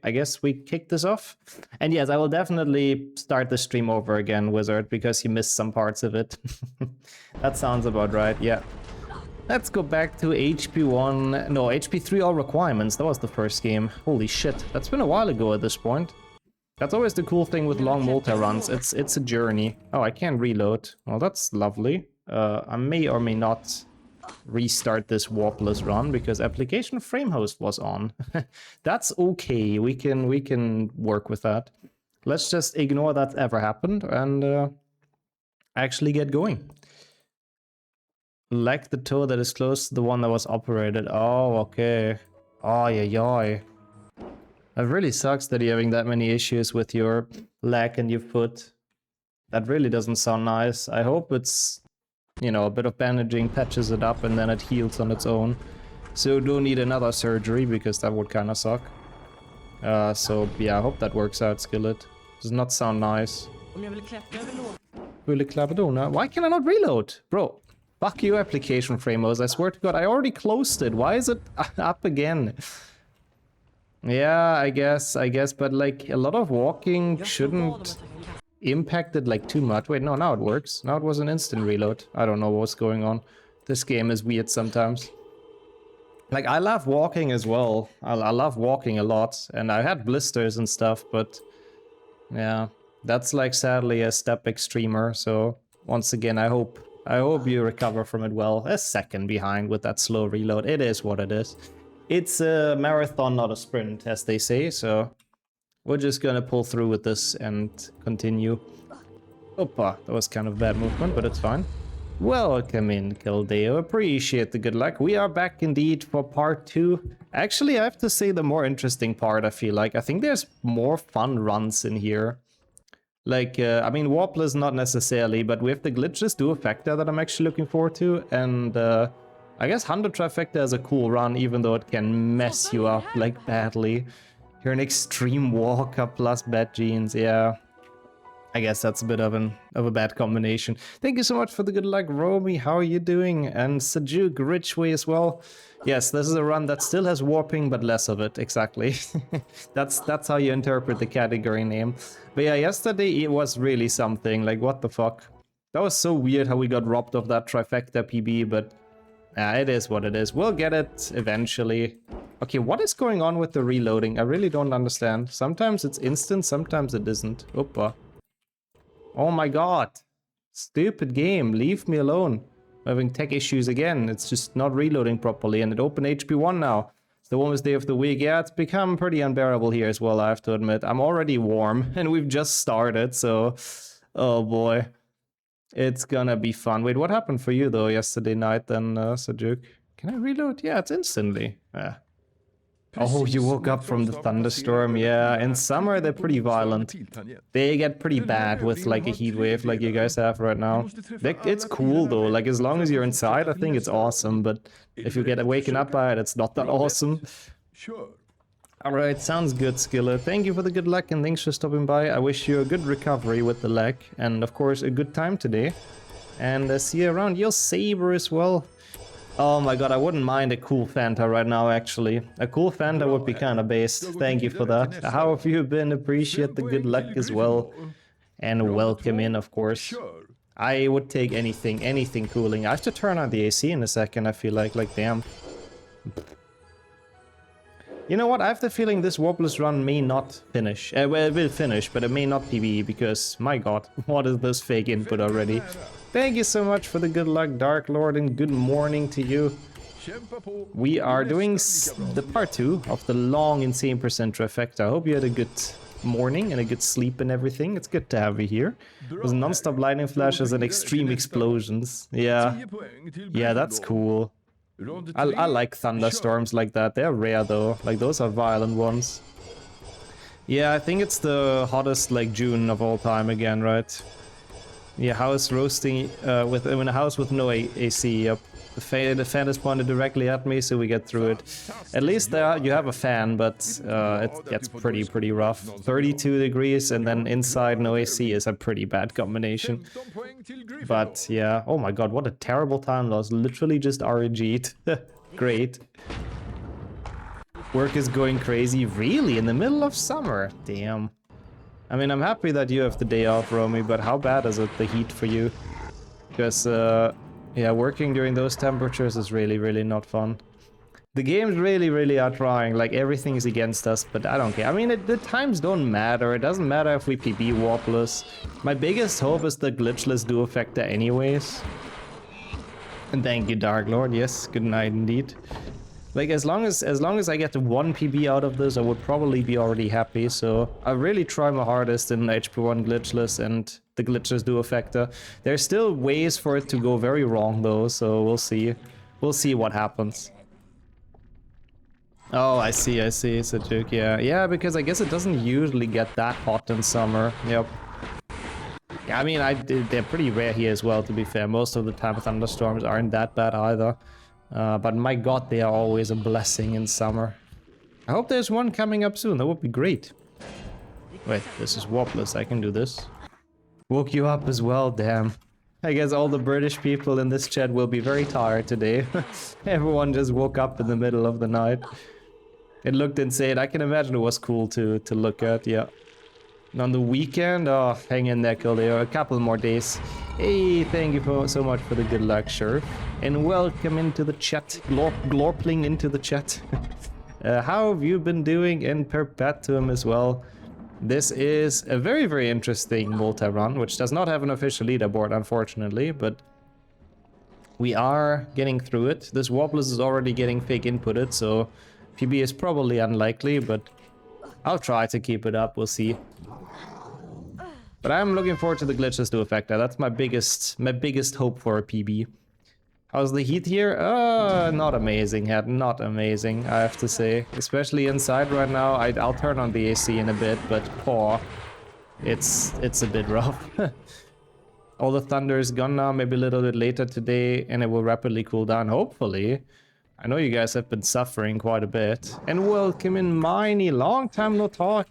I guess we kick this off. And yes, I will definitely start the stream over again, Wizard, because you missed some parts of it. That sounds about right, yeah. Let's go back to HP1, no, HP3 all requirements. That was the first game. Holy shit, that's been a while ago at this point. That's always the cool thing with long multi-runs. It's a journey. Oh, I can't reload. Well, that's lovely. I may or may not restart this warpless run because application frame host was on. That's okay. We can work with that. Let's just ignore that's ever happened and actually get going. Like the toe that is close to the one that was operated. Oh, okay. Oh, yeah. It really sucks that you're having that many issues with your leg and your foot. That really doesn't sound nice. I hope it's, you know, a bit of bandaging patches it up and then it heals on its own. So don't need another surgery because that would kind of suck. So yeah, I hope that works out, Skillet. Does not sound nice. Why can I not reload? Bro, fuck you, application frame host. I swear to God, I already closed it. Why is it up again? Yeah, I guess, but like a lot of walking shouldn't impact it like too much. Wait, no, now it works. Now it was an instant reload. I don't know what's going on. This game is weird sometimes. Like, I love walking as well. I love walking a lot, and I had blisters and stuff, but yeah, that's like sadly a step extremer. So once again, I hope you recover from it well. A second behind with that slow reload. It is what it is. It's a marathon, not a sprint, as they say, so we're just gonna pull through with this and continue. Opa, that was kind of bad movement, but it's fine. Welcome in, Kildeo. Appreciate the good luck. We are back indeed for part 2. Actually, I have to say the more interesting part, I feel like. I think there's more fun runs in here. Like, I mean, warpless not necessarily, but we have the glitches dual factor that I'm actually looking forward to, and I guess 100 Trifecta is a cool run, even though it can mess you up, like, badly. You're an extreme walker plus bad genes, yeah. I guess that's a bit of a bad combination. Thank you so much for the good luck, Romy. How are you doing? And Sajuk, Richway as well. Yes, this is a run that still has warping, but less of it, exactly. That's how you interpret the category name. But yeah, yesterday it was really something, like, what the fuck? That was so weird how we got robbed of that Trifecta PB, but it is what it is. We'll get it eventually. Okay, what is going on with the reloading? I really don't understand. Sometimes it's instant, sometimes it isn't. Opa. Oh my god. Stupid game. Leave me alone. I'm having tech issues again. It's just not reloading properly, and it opened HP1 now. It's the warmest day of the week. Yeah, it's become pretty unbearable here as well, I have to admit. I'm already warm, and we've just started, so... Oh boy. It's gonna be fun. Wait, what happened for you though yesterday night then, Sajuk? Can I reload? Yeah, it's instantly. Yeah. Oh, you woke up from the thunderstorm. Yeah, in summer they're pretty violent. They get pretty bad with like a heat wave like you guys have right now. It's cool though, like as long as you're inside I think it's awesome, but if you get waken up by it, it's not that awesome. Sure. Alright, sounds good, Skiller. Thank you for the good luck and thanks for stopping by. I wish you a good recovery with the leg and of course a good time today. And see you around. Your Saber as well. Oh my god, I wouldn't mind a cool Fanta right now actually. A cool Fanta would be kinda based. Thank you for that. How have you been? Appreciate the good luck as well. And welcome in, of course. I would take anything cooling. I have to turn on the AC in a second, I feel like damn. You know what, I have the feeling this warpless run may not finish. Well, it will finish, but it may not PB, because, my god, what is this fake input already? Thank you so much for the good luck, Dark Lord, and good morning to you. We are doing the part 2 of the long Insane Trifecta. I hope you had a good morning and a good sleep and everything. It's good to have you here. It was non-stop lightning flashes and extreme explosions. Yeah, that's cool. I like thunderstorms like that. They're rare though. Like those are violent ones. Yeah, I think it's the hottest like June of all time again, right? Yeah, house roasting in a house with no AC. Yep. The fan is pointed directly at me, so we get through it. At least there you have a fan, but it gets pretty rough. 32 degrees and then inside no AC is a pretty bad combination. But yeah, oh my god, what a terrible time loss. Literally just RNG'd. Great. Work is going crazy. Really? In the middle of summer? Damn. I mean, I'm happy that you have the day off, Romy, but how bad is it, the heat for you? Because, yeah, working during those temperatures is really, really not fun. The games really, really are trying. Like, everything is against us, but I don't care. I mean, the times don't matter. It doesn't matter if we PB warpless. My biggest hope is the glitchless duo factor anyways. And thank you, Dark Lord. Yes, good night indeed. Like, as long as I get one PB out of this, I would probably be already happy. So I really try my hardest in HP1 glitchless and the glitchless duo factor. There's still ways for it to go very wrong though, so we'll see. We'll see what happens. Oh, I see, it's a joke, yeah. Yeah, because I guess it doesn't usually get that hot in summer. Yep. Yeah, I mean, they're pretty rare here as well, to be fair. Most of the time thunderstorms aren't that bad either. But my god, they are always a blessing in summer. I hope there's one coming up soon, that would be great. Wait, this is warpless, I can do this. Woke you up as well, damn. I guess all the British people in this chat will be very tired today. Everyone just woke up in the middle of the night. It looked insane. I can imagine it was cool to look at, yeah. And on the weekend, oh, hang in there, Kildare. A couple more days. Hey, thank you so much for the good luck, Sheriff. And welcome into the chat. Glorpling into the chat. How have you been doing in Perpetuum as well? This is a very, very interesting multi-run, which does not have an official leaderboard, unfortunately, but we are getting through it. This Warpless is already getting fake inputted, so PB is probably unlikely, but I'll try to keep it up, we'll see. But I'm looking forward to the glitches to affect that. That's my biggest hope for a PB. How's the heat here? Not amazing, not amazing, I have to say. Especially inside right now. I'll turn on the AC in a bit, but it's a bit rough. All the thunder is gone now, maybe a little bit later today, and it will rapidly cool down, hopefully. I know you guys have been suffering quite a bit. And welcome in, Miney. Long time no talk.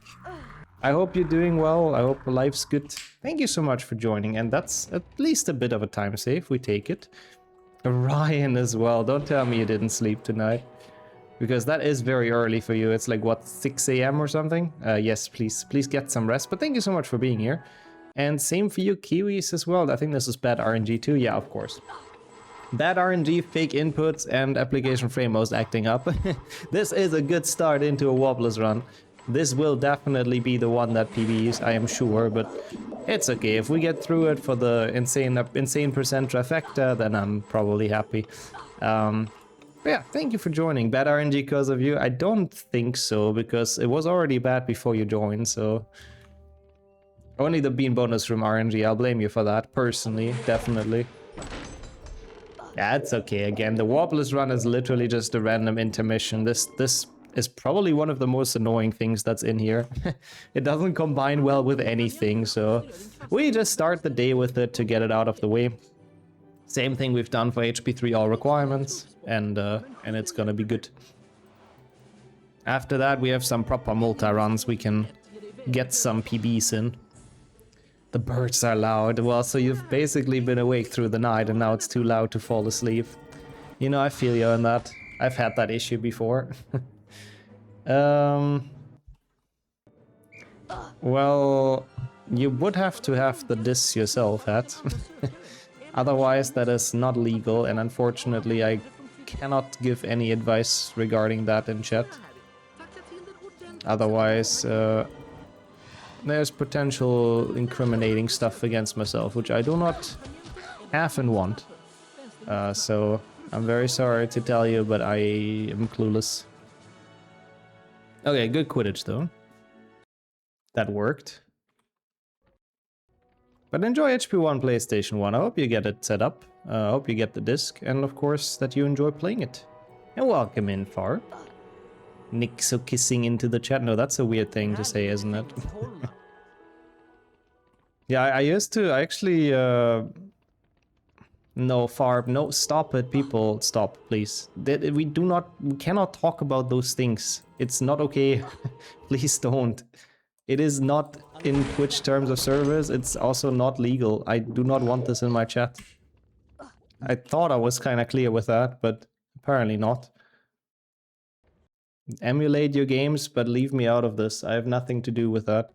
I hope you're doing well. I hope life's good. Thank you so much for joining. And that's at least a bit of a time save. We take it. Ryan as well. Don't tell me you didn't sleep tonight. Because that is very early for you. It's like, what, 6 a.m. or something? Yes, please get some rest. But thank you so much for being here. And same for you, Kiwis, as well. I think this is bad RNG too. Yeah, of course. Bad RNG, fake inputs, and application frame modes acting up. This is a good start into a Wobblers run. This will definitely be the one that PBs, I am sure, but it's okay. If we get through it for the insane percent trifecta, then I'm probably happy. But yeah, thank you for joining. Bad RNG because of you? I don't think so, because it was already bad before you joined, so... Only the bean bonus from RNG, I'll blame you for that, personally, definitely. Yeah, it's okay. Again, the Warbless run is literally just a random intermission. This is probably one of the most annoying things that's in here. It doesn't combine well with anything, so we just start the day with it to get it out of the way. Same thing we've done for HP3 all requirements, and it's gonna be good. After that, we have some proper multi-runs. We can get some PBs in. The birds are loud. Well, so you've basically been awake through the night and now it's too loud to fall asleep. You know, I feel you on that. I've had that issue before. Well, you would have to have the disc yourself, Hat. Otherwise, that is not legal, and unfortunately, I cannot give any advice regarding that in chat. Otherwise, there's potential incriminating stuff against myself, which I do not have and want. So I'm very sorry to tell you, but I am clueless. Okay, good Quidditch though. That worked. But enjoy HP1 PlayStation 1. I hope you get it set up. I hope you get the disc, and of course that you enjoy playing it. And welcome in, Far. Nick so kissing into the chat. No, that's a weird thing to say, isn't it? Yeah, I used to actually no, Farb, no, stop it, people, stop, please. We cannot talk about those things. It's not okay. Please don't. It is not in Twitch terms of service. It's also not legal. I do not want this in my chat. I thought I was kind of clear with that, but apparently not. Emulate your games, but leave me out of this. I have nothing to do with that.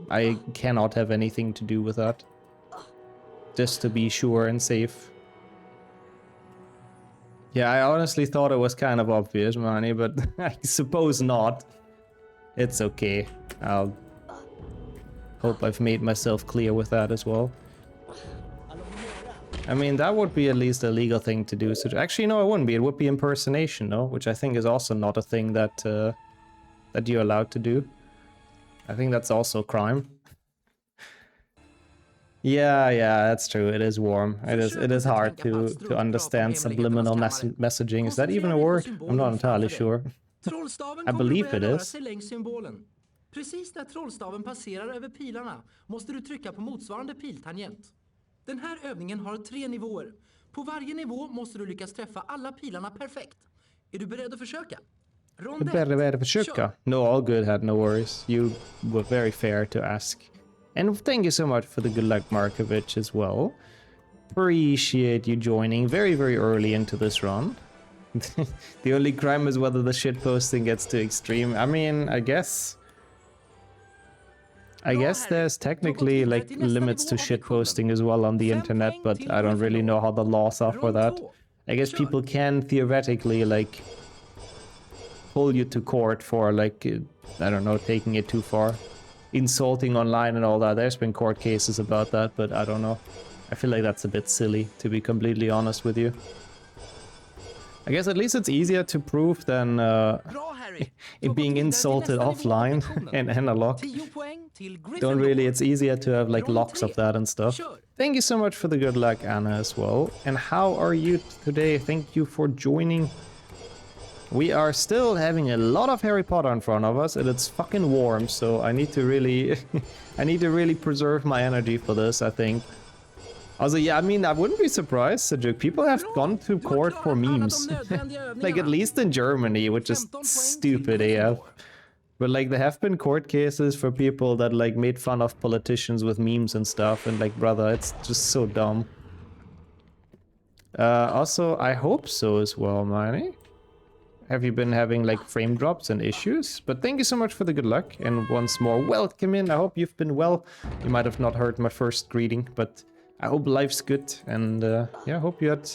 I cannot have anything to do with that. Just to be sure and safe. Yeah, I honestly thought it was kind of obvious, Manny, but I suppose not. It's okay. I'll hope I've made myself clear with that as well. I mean, that would be at least a legal thing to do. So actually, no, it wouldn't be. It would be impersonation, no? Which I think is also not a thing that that you're allowed to do. I think that's also a crime. Yeah, that's true. It is warm. It is hard to understand subliminal messaging. Is that even a word? I'm not entirely sure. I believe it is. Precis där trollstaven passerar över pilarna måste du trycka på motsvarande piltangent. Den här övningen har 3 nivåer. På varje nivå måste du lyckas träffa alla pilarna perfekt. Är du beredd att försöka? Beredd att försöka? No, all good, had no worries. You were very fair to ask. And thank you so much for the good luck, Markovic, as well. Appreciate you joining very, very early into this run. The only crime is whether the shitposting gets too extreme. I mean, I guess there's technically like limits to shitposting as well on the internet, but I don't really know how the laws are for that. I guess people can theoretically like pull you to court for like, I don't know, taking it too far. Insulting online and all that. There's been court cases about that, but I don't know. I feel like that's a bit silly, to be completely honest with you. I guess at least it's easier to prove than it being insulted offline and analog. Don't really, it's easier to have like locks of that and stuff. Thank you so much for the good luck, Anna, as well. And how are you today? Thank you for joining. We are still having a lot of Harry Potter in front of us, and it's fucking warm, so I need to really I need to really preserve my energy for this, I think. Also, yeah, I mean, I wouldn't be surprised, Cedric. People have gone to court for memes. Like, at least in Germany, which is stupid AF. But, like, there have been court cases for people that, like, made fun of politicians with memes and stuff, and, like, brother, it's just so dumb. Also, I hope so as well, Manny. Have you been having like frame drops and issues? But thank you so much for the good luck. And once more, welcome in. I hope you've been well. You might have not heard my first greeting, but I hope life's good. And yeah, I hope you had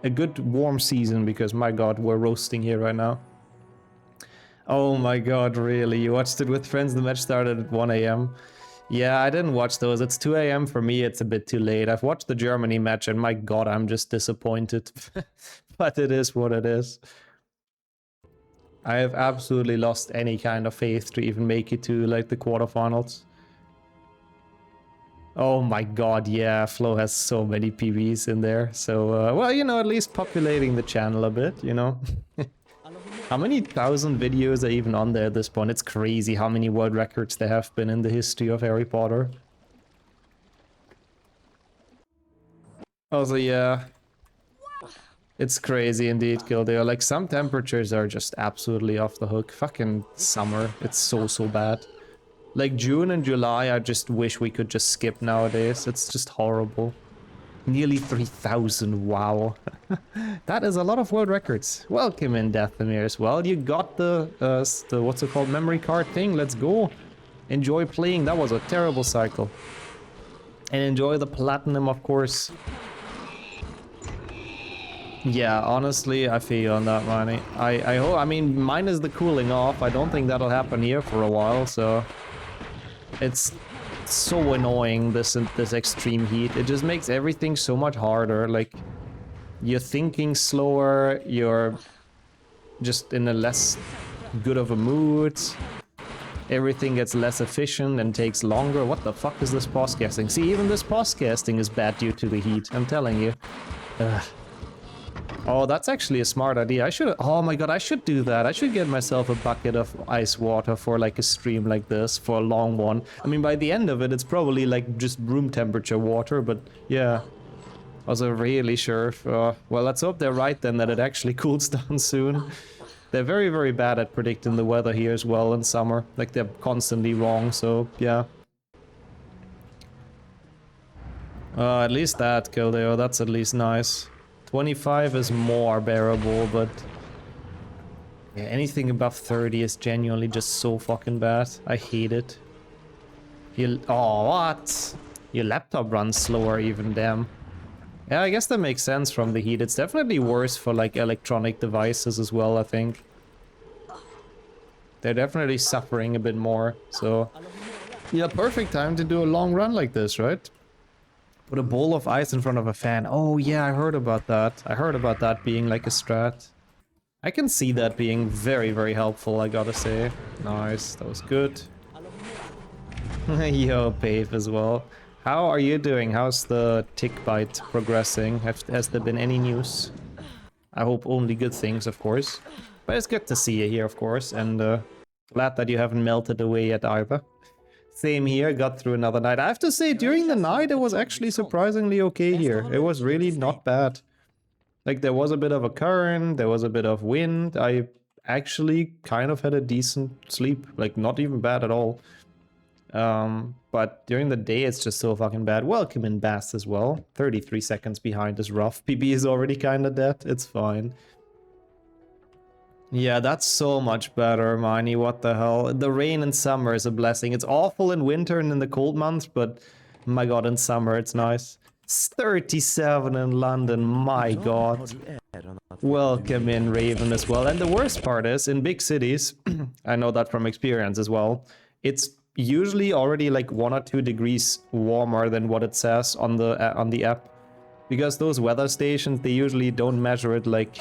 a good warm season, because my god, we're roasting here right now. Oh my god, really? You watched it with friends? The match started at 1 AM. Yeah, I didn't watch those. It's 2 AM for me. It's a bit too late. I've watched the Germany match and my god, I'm just disappointed. But it is what it is. I have absolutely lost any kind of faith to even make it to like the quarterfinals. Oh my god, yeah, Flo has so many PBs in there. So, well, you know, at least populating the channel a bit, you know. How many thousand videos are even on there at this point? It's crazy how many world records there have been in the history of Harry Potter. Also, yeah. It's crazy indeed, Kildare. Like, some temperatures are just absolutely off the hook. Fucking summer. It's so bad. Like, June and July, I just wish we could just skip nowadays. It's just horrible. Nearly 3,000, wow. That is a lot of world records. Welcome in, Dathomir, as well. You got the what's it called, memory card thing. Let's go. Enjoy playing. That was a terrible cycle. And enjoy the platinum, of course. Yeah, honestly, I feel you on that, Manny. I hope, I mean, mine is the cooling off. I don't think that'll happen here for a while, so it's so annoying, this extreme heat. It just makes everything so much harder. Like, you're thinking slower, you're just in a less good of a mood. Everything gets less efficient and takes longer. What the fuck is this podcasting? See, even this podcasting is bad due to the heat, I'm telling you. Ugh. Oh, that's actually a smart idea. I should... Oh my god, I should do that. I should get myself a bucket of ice water for like a stream like this, for a long one. I mean, by the end of it, it's probably like just room temperature water, but yeah. I wasn't really sure if... well, let's hope they're right then, that it actually cools down soon. They're very, very bad at predicting the weather here as well in summer. Like, they're constantly wrong, so yeah. At least that, Kildare, that's at least nice. 25 is more bearable, but yeah, anything above 30 is genuinely just so fucking bad. I hate it. Oh, what? Your laptop runs slower even, damn. Yeah, I guess that makes sense from the heat. It's definitely worse for like electronic devices as well, I think. They're definitely suffering a bit more, so... Yeah, perfect time to do a long run like this, right? Put a bowl of ice in front of a fan. Oh yeah, I heard about that. I heard about that being like a strat. I can see that being very, very helpful, I gotta say. Nice, that was good. Yo, Pave as well. How are you doing? How's the tick bite progressing? Has there been any news? I hope only good things, of course. But it's good to see you here, of course, and glad that you haven't melted away yet either. Same here, got through another night. I have to say, during the night it was actually surprisingly okay here. It was really not bad. Like, there was a bit of a current, there was a bit of wind. I actually kind of had a decent sleep. Like, not even bad at all. But during the day it's just so fucking bad. Welcome in, Bass, as well. 33 seconds behind is rough. PB is already kind of dead. It's fine. Yeah, that's so much better, Miney. What the hell? The rain in summer is a blessing. It's awful in winter and in the cold months, but my god, in summer it's nice. It's 37 in London, my god. Welcome in, Raven, as well. And the worst part is, in big cities, I know that from experience as well, it's usually already like 1 or 2 degrees warmer than what it says on the app. Because those weather stations, they usually don't measure it like,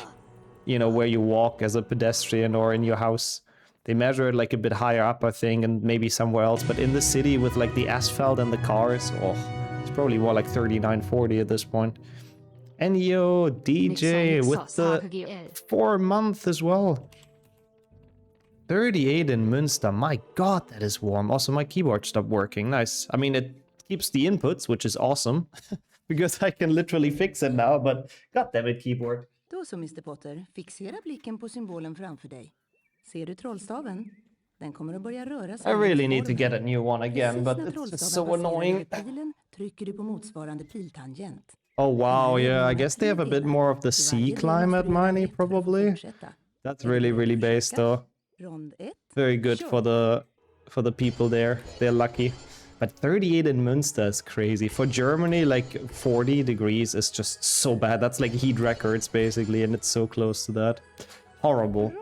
you know, where you walk as a pedestrian or in your house. They measure it like a bit higher up, I think, and maybe somewhere else. But in the city with like the asphalt and the cars, oh, it's probably more like 39, 40 at this point. And yo, DJ with the 4-month as well. 38 in Münster. My god, that is warm. Also, my keyboard stopped working. Nice. I mean, it keeps the inputs, which is awesome. Because I can literally fix it now, but goddammit, keyboard. Då så, Mr. Potter, fixera blicken på symbolen framför dig. Ser du trollstaven? Den kommer att börja röra sig. I really need to get a new one again, but it's just so annoying. Pilen trycker du på motsvarande piltangent. Oh wow, yeah, I guess they have a bit more of the sea climate, Miney, probably. That's really, really based though. Very good for the people there. They're lucky. But 38 in Münster is crazy. For Germany, like 40 degrees is just so bad. That's like heat records basically, and it's so close to that. Horrible.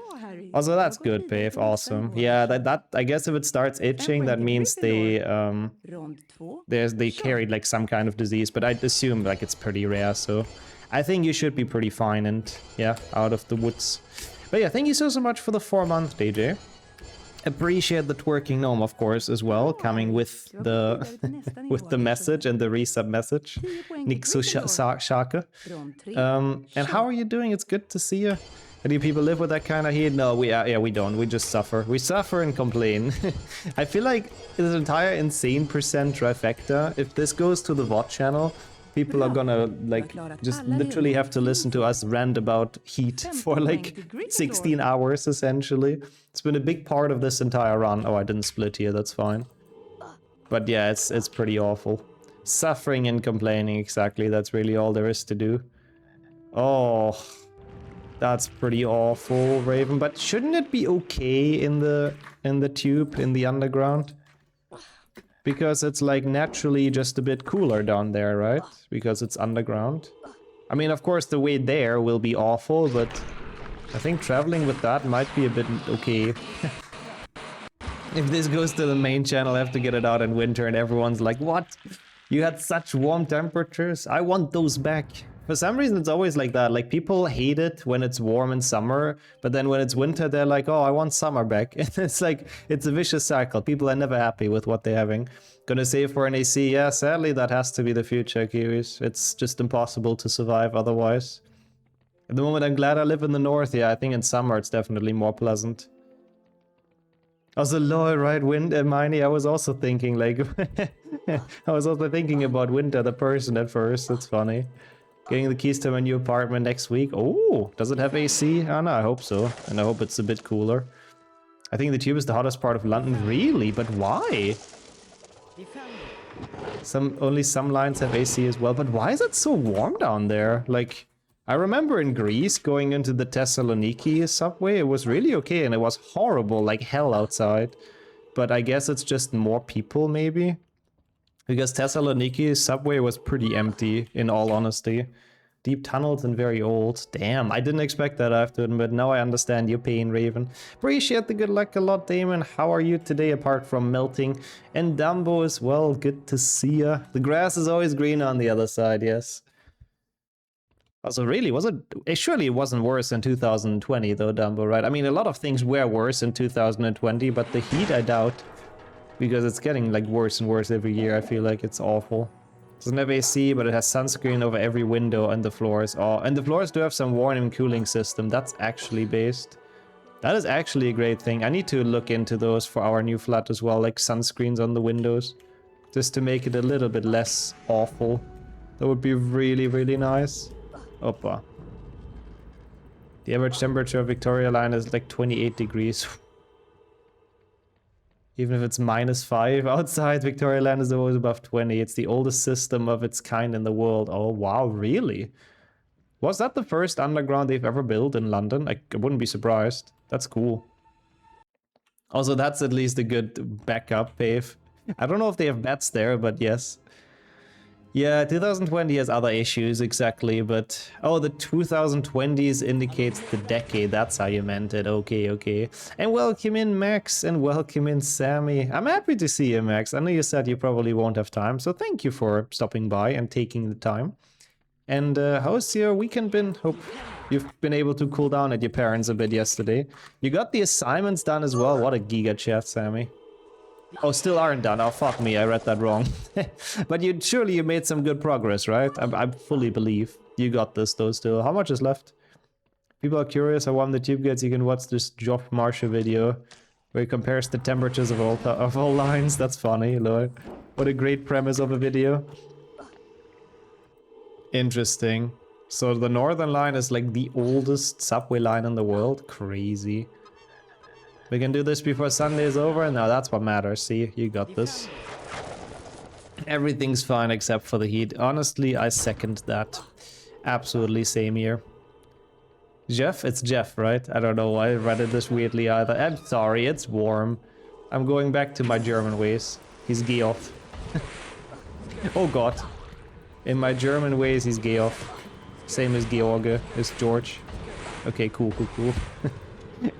Also, that's good, Pave. Awesome. Yeah, that I guess if it starts itching, that means they carried like some kind of disease. But I'd assume like it's pretty rare, so I think you should be pretty fine and yeah, out of the woods. But yeah, thank you so much for the 4-month, DJ. Appreciate the twerking gnome, of course, as well, coming with the with the message and the resub message. Nixo Shaka. And how are you doing? It's good to see you. Do people live with that kind of heat? No, we don't. We just suffer. We suffer and complain. I feel like this entire Insane Trifecta, if this goes to the VOD channel, people are gonna like just literally have to listen to us rant about heat for like 16 hours essentially. It's been a big part of this entire run. Oh, I didn't split here, that's fine. But yeah, it's pretty awful. Suffering and complaining, exactly. That's really all there is to do. Oh, that's pretty awful, Raven. But shouldn't it be okay in the tube, in the underground? Because it's like naturally just a bit cooler down there, right? Because it's underground. I mean, of course, the way there will be awful, but I think traveling with that might be a bit okay. If this goes to the main channel, I have to get it out in winter and everyone's like, what? You had such warm temperatures? I want those back. For some reason, it's always like that. Like, people hate it when it's warm in summer, but then when it's winter, they're like, oh, I want summer back. It's like, it's a vicious cycle. People are never happy with what they're having. Gonna save for an AC? Yeah, sadly, that has to be the future, Kiwis. It's just impossible to survive otherwise. At the moment, I'm glad I live in the north. Yeah, I think in summer, it's definitely more pleasant. Also, lol, right, Miney, I was also thinking, like, I was also thinking about Winter, the person at first. It's funny. Getting the keys to my new apartment next week. Oh, does it have AC? Oh, no, I hope so. And I hope it's a bit cooler. I think the tube is the hottest part of London. Really? But why? Only some lines have AC as well. But why is it so warm down there? Like, I remember in Greece going into the Thessaloniki subway, it was really okay and it was horrible, like hell outside. But I guess it's just more people maybe? Because Thessaloniki subway was pretty empty, in all honesty. Deep tunnels and very old. Damn, I didn't expect that, I have to admit. Now I understand your pain, Raven. Appreciate the good luck a lot, Damon. How are you today, apart from melting? And Dumbo as well, good to see ya. The grass is always greener on the other side, yes. Also, really, was it surely it wasn't worse in 2020, though, Dumbo, right? I mean, a lot of things were worse in 2020, but the heat, I doubt. Because it's getting, like, worse and worse every year. I feel like it's awful. It doesn't have AC, but it has sunscreen over every window and the floors. Oh, and the floors do have some warm cooling system. That's actually based. That is actually a great thing. I need to look into those for our new flat as well, like sunscreens on the windows. Just to make it a little bit less awful. That would be really, really nice. Oppa. The average temperature of Victoria Line is like 28 degrees. Even if it's -5 outside, Victoria Line is always above 20. It's the oldest system of its kind in the world. Oh, wow, really? Was that the first underground they've ever built in London? I wouldn't be surprised. That's cool. Also, that's at least a good backup pave. I don't know if they have bats there, but yes. Yeah, 2020 has other issues, exactly, but... Oh, the 2020s indicates the decade, that's how you meant it, okay, okay. And welcome in, Max, and welcome in, Sammy. I'm happy to see you, Max. I know you said you probably won't have time, so thank you for stopping by and taking the time. And how's your weekend been? Hope you've been able to cool down at your parents a bit yesterday. You got the assignments done as well, what a giga chat, Sammy. Oh, still aren't done. Oh, fuck me, I read that wrong. But surely you made some good progress, right? I fully believe you got this, though, still. How much is left? People are curious how one the tube gets. You can watch this Geoff Marshall video where he compares the temperatures of all lines. That's funny, Lord. What a great premise of a video. Interesting. So the Northern Line is like the oldest subway line in the world? Crazy. We can do this before Sunday is over? No, that's what matters. See, you got this. Everything's fine except for the heat. Honestly, I second that. Absolutely same here. Jeff? It's Jeff, right? I don't know why I read it this weirdly either. I'm sorry, it's warm. I'm going back to my German ways. He's Geoff. Oh god. In my German ways, he's Geoff. Same as George, is George. Okay, cool, cool, cool.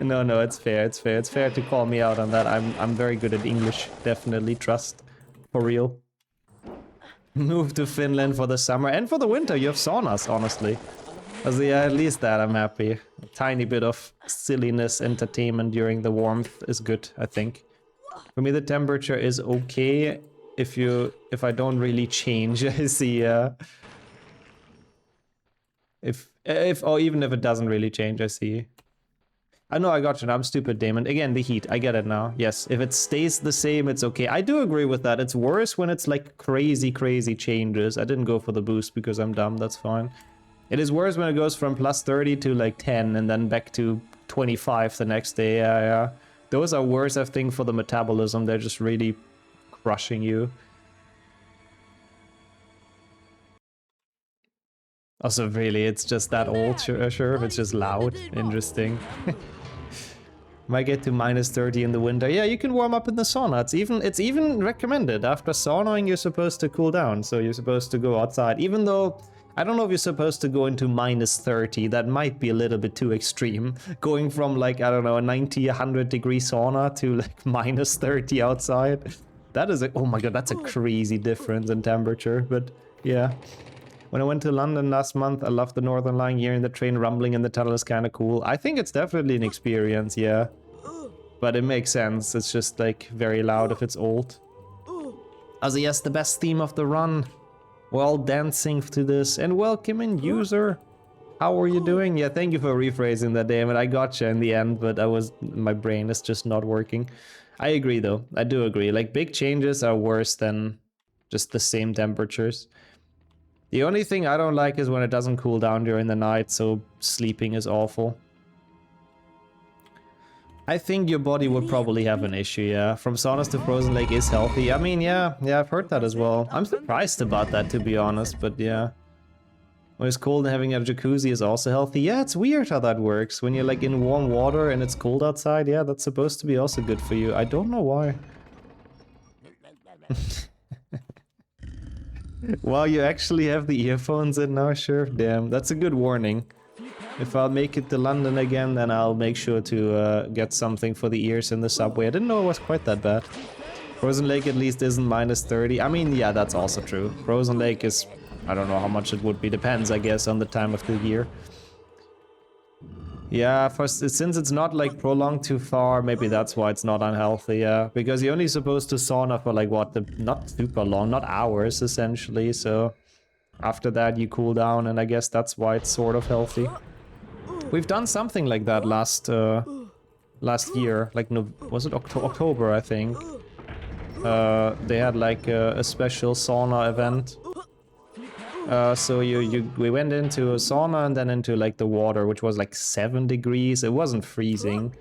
No, it's fair, it's fair. It's fair to call me out on that. I'm very good at English, definitely, trust. For real. Move to Finland for the summer and for the winter. You have saunas, honestly. So yeah, at least that I'm happy. A tiny bit of silliness, entertainment during the warmth is good, I think. For me, the temperature is okay if I don't really change. I see. Even if it doesn't really change, I see. I know, I got you. I'm stupid, Damon. Again, the heat. I get it now. Yes, if it stays the same, it's okay. I do agree with that. It's worse when it's like crazy, crazy changes. I didn't go for the boost because I'm dumb. That's fine. It is worse when it goes from +30 to like 10 and then back to 25 the next day. Yeah. Those are worse, I think, for the metabolism. They're just really crushing you. Also, really, it's just that old, sure. It's just loud. Interesting. Might get to -30 in the winter. Yeah, you can warm up in the sauna. It's even recommended. After saunaing, you're supposed to cool down. So you're supposed to go outside. Even though, I don't know if you're supposed to go into -30. That might be a little bit too extreme. Going from like, I don't know, a 90, 100 degree sauna to like -30 outside. That is oh my god, that's a crazy difference in temperature. But yeah. When I went to London last month, I loved the Northern Line. Hearing the train rumbling in the tunnel is kind of cool. I think it's definitely an experience, yeah. But it makes sense. It's just like very loud if it's old. Also, yes, the best theme of the run. We're all dancing to this. And welcome in, user. How are you doing? Yeah, thank you for rephrasing that, Damon. I got you in the end, but my brain is just not working. I agree, though. I do agree. Like, big changes are worse than just the same temperatures. The only thing I don't like is when it doesn't cool down during the night, so sleeping is awful. I think your body would probably have an issue, yeah. From saunas to frozen lake is healthy. I mean, yeah, I've heard that as well. I'm surprised about that, to be honest, but yeah. When it's cold and having a jacuzzi is also healthy. Yeah, it's weird how that works. When you're like in warm water and it's cold outside, yeah, that's supposed to be also good for you. I don't know why. Wow, you actually have the earphones in now, sure. Damn, that's a good warning. If I'll make it to London again, then I'll make sure to get something for the ears in the subway. I didn't know it was quite that bad. Frozen Lake at least isn't minus 30. I mean, yeah, that's also true. Frozen Lake is... I don't know how much it would be. Depends, I guess, on the time of the year. Yeah, since it's not like prolonged too far, maybe that's why it's not unhealthy, yeah. Because you're only supposed to sauna for like what, not super long, not hours essentially, so after that you cool down, and I guess that's why it's sort of healthy. We've done something like that last year, like no, was it October, I think. They had like a special sauna event. So we went into a sauna and then into like the water, which was like 7 degrees. It wasn't freezing,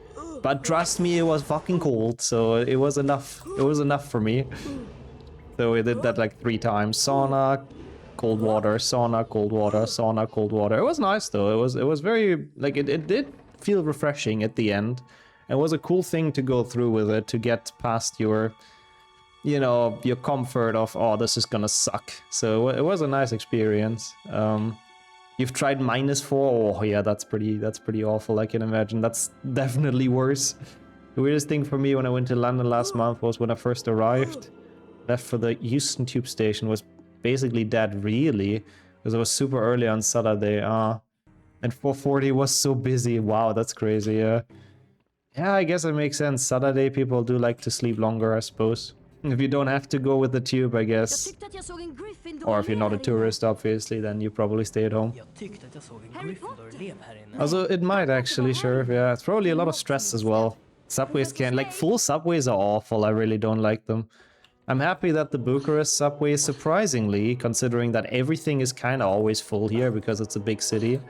but trust me, it was fucking cold. So it was enough. It was enough for me. So we did that like 3 times: sauna, cold water, sauna, cold water, sauna, cold water. It was nice though. It was very like it did feel refreshing at the end. It was a cool thing to go through with it, to get past your, you know, your comfort of, oh, this is gonna suck. So it was a nice experience. You've tried -4? Oh yeah, that's pretty awful, I can imagine. That's definitely worse. The weirdest thing for me when I went to London last month was when I first arrived. Left for the Euston tube station, was basically dead, really. Because it was super early on Saturday. And 4:40 was so busy. Wow, that's crazy, yeah. Yeah, I guess it makes sense. Saturday people do like to sleep longer, I suppose. If you don't have to go with the tube, I guess. Or if you're not a tourist, obviously, then you probably stay at home. Also, it might actually, sure, yeah. It's probably a lot of stress as well. Subways like, full subways are awful. I really don't like them. I'm happy that the Bucharest subway is surprisingly, considering that everything is kind of always full here because it's a big city.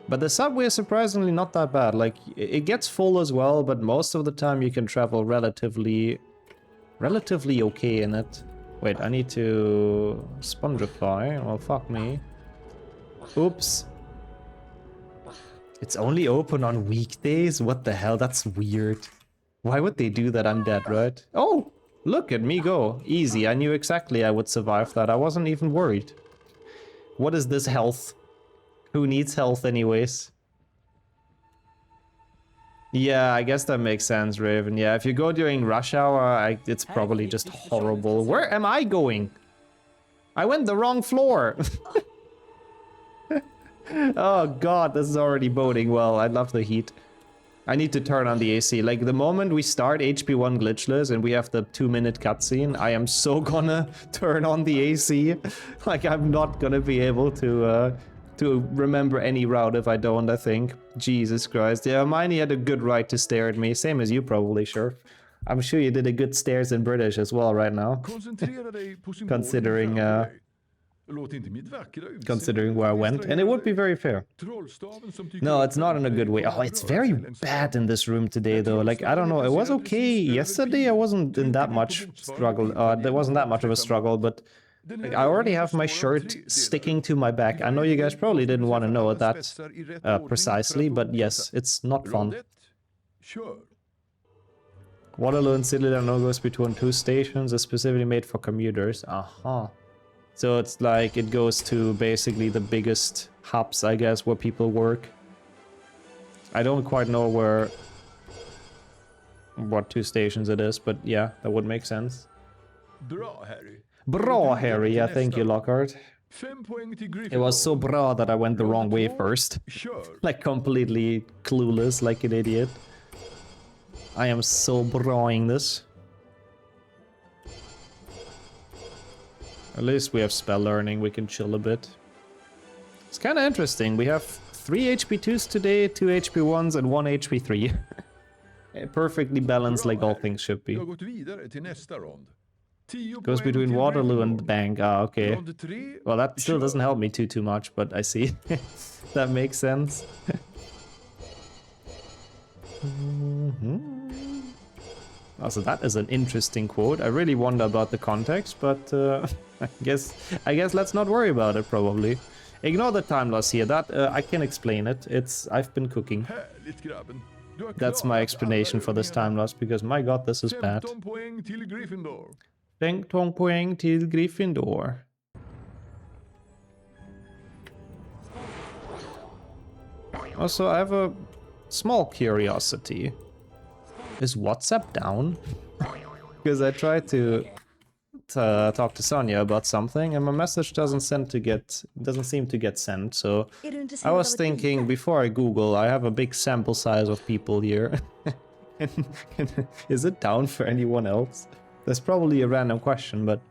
But the subway is surprisingly not that bad. Like, it gets full as well, but most of the time you can travel relatively okay in it. Wait, I need to spongify. Well, fuck me. Oops. It's only open on weekdays? What the hell? That's weird. Why would they do that? I'm dead, right? Oh, look at me go. Easy. I knew exactly I would survive that. I wasn't even worried. What is this health? Who needs health anyways? Yeah, I guess that makes sense, Raven. Yeah, if you go during rush hour, it's probably just horrible. Where am I going? I went the wrong floor. Oh god, this is already boding well. I love the heat. I need to turn on the AC. Like, the moment we start HP1 glitchless and we have the 2-minute cutscene, I am so gonna turn on the AC. Like, I'm not gonna be able to remember any route if I don't, I think. Jesus Christ. Yeah, Hermione had a good right to stare at me. Same as you probably, sure. I'm sure you did a good stares in British as well right now. Considering where I went. And it would be very fair. No, it's not in a good way. Oh, it's very bad in this room today, though. Like, I don't know. It was okay yesterday. I wasn't in that much struggle. There wasn't that much of a struggle, but... Like, I already have my shirt sticking to my back. I know you guys probably didn't want to know that precisely, but yes, it's not fun. Waterloo and Citadel goes between 2 stations, is specifically made for commuters. Aha. So it's like it goes to basically the biggest hubs, I guess, where people work. I don't quite know what 2 stations it is, but yeah, that would make sense. Bra, Harry. Yeah, thank you, Lockhart. It was so bra that I went the wrong way first. Like, completely clueless, like an idiot. I am so brawing this. At least we have spell learning, we can chill a bit. It's kind of interesting. We have 3 HP2s today, 2 HP1s, and 1 HP3. Perfectly balanced, like all things should be. Goes between Waterloo and the bank. Ah, okay. Well, that still doesn't help me too much, but I see. That makes sense. Also, that is an interesting quote. I really wonder about the context, but I guess let's not worry about it, probably. Ignore the time loss here. That I can explain it. I've been cooking. Härligt grabben. Du har That's my klarat explanation alla for this övningarna. time loss because my god, this is bad. 15 poäng till Gryffindor. 15 poäng till Gryffindor. Also, I have a small curiosity. Is WhatsApp down? Because I tried to talk to Sonia about something, and my message doesn't seem to get sent. So I was thinking before I Google, I have a big sample size of people here. Is it down for anyone else? That's probably a random question, but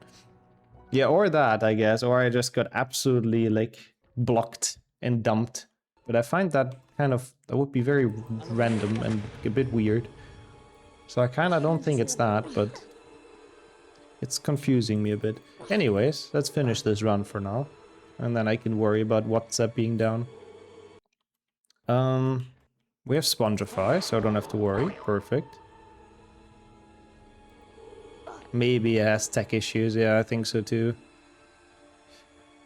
yeah, or that I guess, or I just got absolutely like blocked and dumped. But I find that that would be very random and a bit weird. So I kind of don't think it's that, but it's confusing me a bit. Anyways, let's finish this run for now. And then I can worry about WhatsApp being down. We have Spongify, so I don't have to worry. Perfect. Maybe it has tech issues. Yeah, I think so too.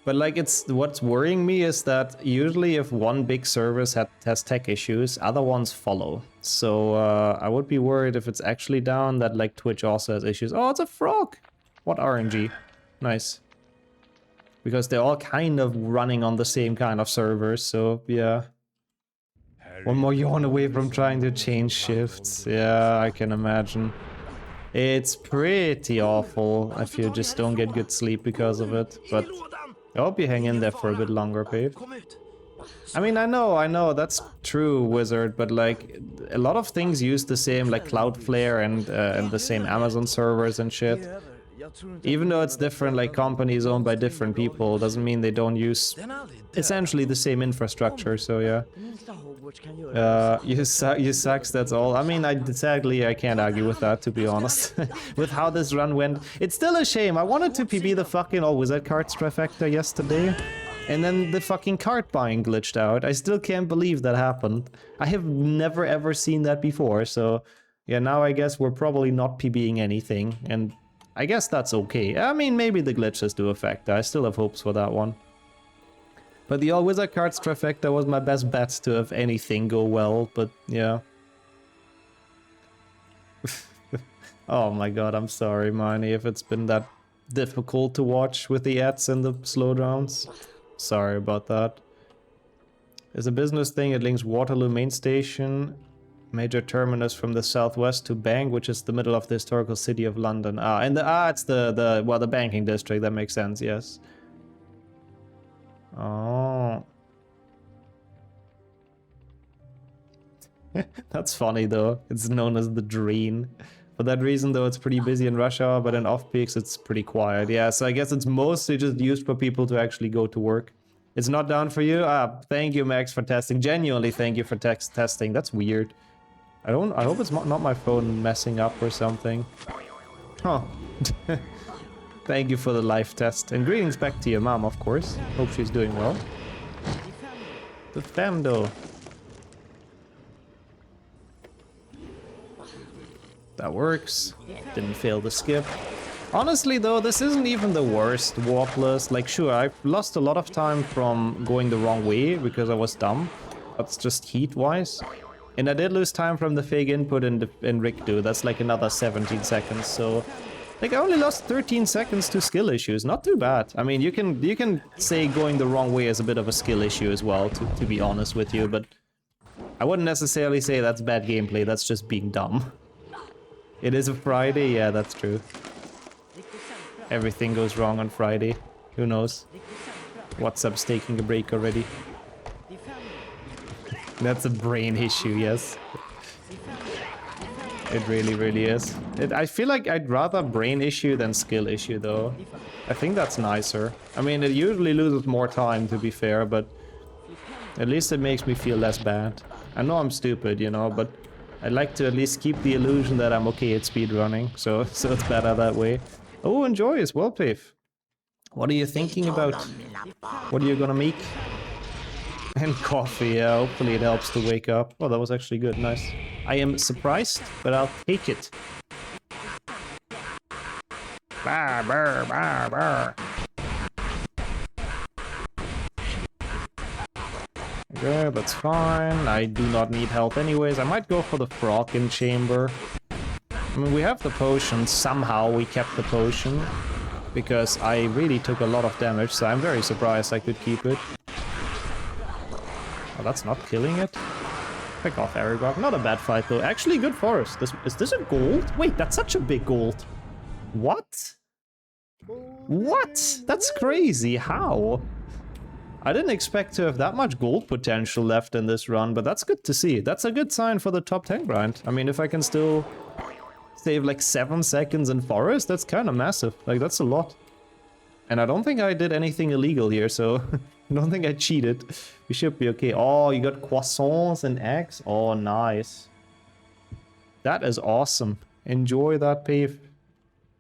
But like, what's worrying me is that usually if one big service has tech issues, other ones follow. So I would be worried if it's actually down that like Twitch also has issues. Oh, it's a frog! What RNG? Nice. Because they're all kind of running on the same kind of servers, so yeah. One more yawn away from trying to change shifts. Yeah, I can imagine. It's pretty awful if you just don't get good sleep because of it, but I hope you hang in there for a bit longer, Pave. I mean, I know, that's true, Wizard, but like, a lot of things use the same, like Cloudflare and the same Amazon servers and shit. Even though it's different, like companies owned by different people, doesn't mean they don't use essentially the same infrastructure, so yeah. You sucks, that's all. I mean, sadly, I can't argue with that, to be honest. With how this run went. It's still a shame. I wanted to PB the fucking all wizard cards trifecta yesterday, and then the fucking card buying glitched out. I still can't believe that happened. I have never ever seen that before, so yeah, now I guess we're probably not PBing anything, and I guess that's okay. I mean, maybe the glitches do affect. I still have hopes for that one. But the all wizard cards trifecta was my best bet to have anything go well, but yeah. Oh my god, I'm sorry, Marnie, if it's been that difficult to watch with the ads and the slowdowns. Sorry about that. It's a business thing. It links Waterloo main station, major terminus from the southwest, to Bank, which is the middle of the historical city of London. It's the banking district. That makes sense. Yes. Oh. That's funny though. It's known as the Drain. For that reason though, it's pretty busy in rush hour, but in off peaks it's pretty quiet. Yeah, so I guess it's mostly just used for people to actually go to work. It's not down for you? Thank you, Max, for testing. Genuinely, thank you for testing. That's weird. I hope it's not my phone messing up or something. Huh. Thank you for the live test. And greetings back to your mom, of course. Hope she's doing well. The Femdo. That works. Didn't fail the skip. Honestly though, this isn't even the worst warpless. Like sure, I've lost a lot of time from going the wrong way because I was dumb. That's just heat-wise. And I did lose time from the fake input in Rikdu. That's like another 17 seconds, so... Like, I only lost 13 seconds to skill issues. Not too bad. I mean, you can say going the wrong way is a bit of a skill issue as well, to be honest with you, but... I wouldn't necessarily say that's bad gameplay, that's just being dumb. It is a Friday? Yeah, that's true. Everything goes wrong on Friday. Who knows? WhatsApp's taking a break already. That's a brain issue, yes. It really, really is. I feel like I'd rather brain issue than skill issue, though. I think that's nicer. I mean, it usually loses more time, to be fair, but... At least it makes me feel less bad. I know I'm stupid, you know, but... I like to at least keep the illusion that I'm okay at speedrunning, so it's better that way. Oh, enjoy as well, Pave. What are you thinking about? What are you gonna make? And coffee, yeah, hopefully it helps to wake up. Oh, that was actually good, nice. I am surprised, but I'll take it. Bah, bah, bah, bah. Okay, that's fine. I do not need health anyways. I might go for the frog in chamber. I mean, we have the potion. Somehow we kept the potion. Because I really took a lot of damage, so I'm very surprised I could keep it. Oh, that's not killing it. Pick off Aragog. Not a bad fight, though. Actually, good for us. Is this a gold? Wait, that's such a big gold. What? What? That's crazy. How? I didn't expect to have that much gold potential left in this run, but that's good to see. That's a good sign for the top 10 grind. I mean, if I can still save like 7 seconds in forest, that's kind of massive. Like, that's a lot. And I don't think I did anything illegal here, so I don't think I cheated. We should be okay. Oh, you got croissants and eggs? Oh, nice. That is awesome. Enjoy that, Pave.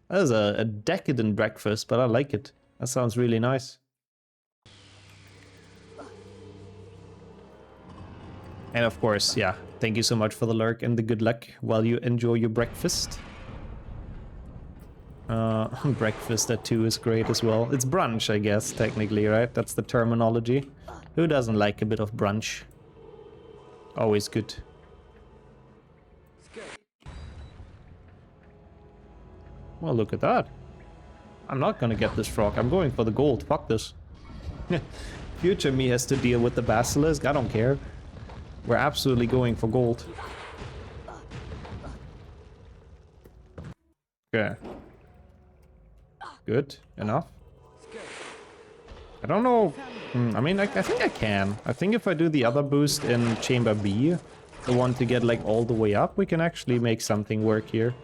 That is a decadent breakfast, but I like it. That sounds really nice. And of course, yeah, thank you so much for the lurk and the good luck while you enjoy your breakfast. Breakfast at 2 is great as well. It's brunch, I guess, technically, right? That's the terminology. Who doesn't like a bit of brunch? Always good. Well, look at that. I'm not gonna get this frog. I'm going for the gold. Fuck this. Future me has to deal with the basilisk. I don't care. We're absolutely going for gold. Okay. Good. Enough. I don't know. I mean, I think I can. I think if I do the other boost in Chamber B, the one to get like all the way up, we can actually make something work here.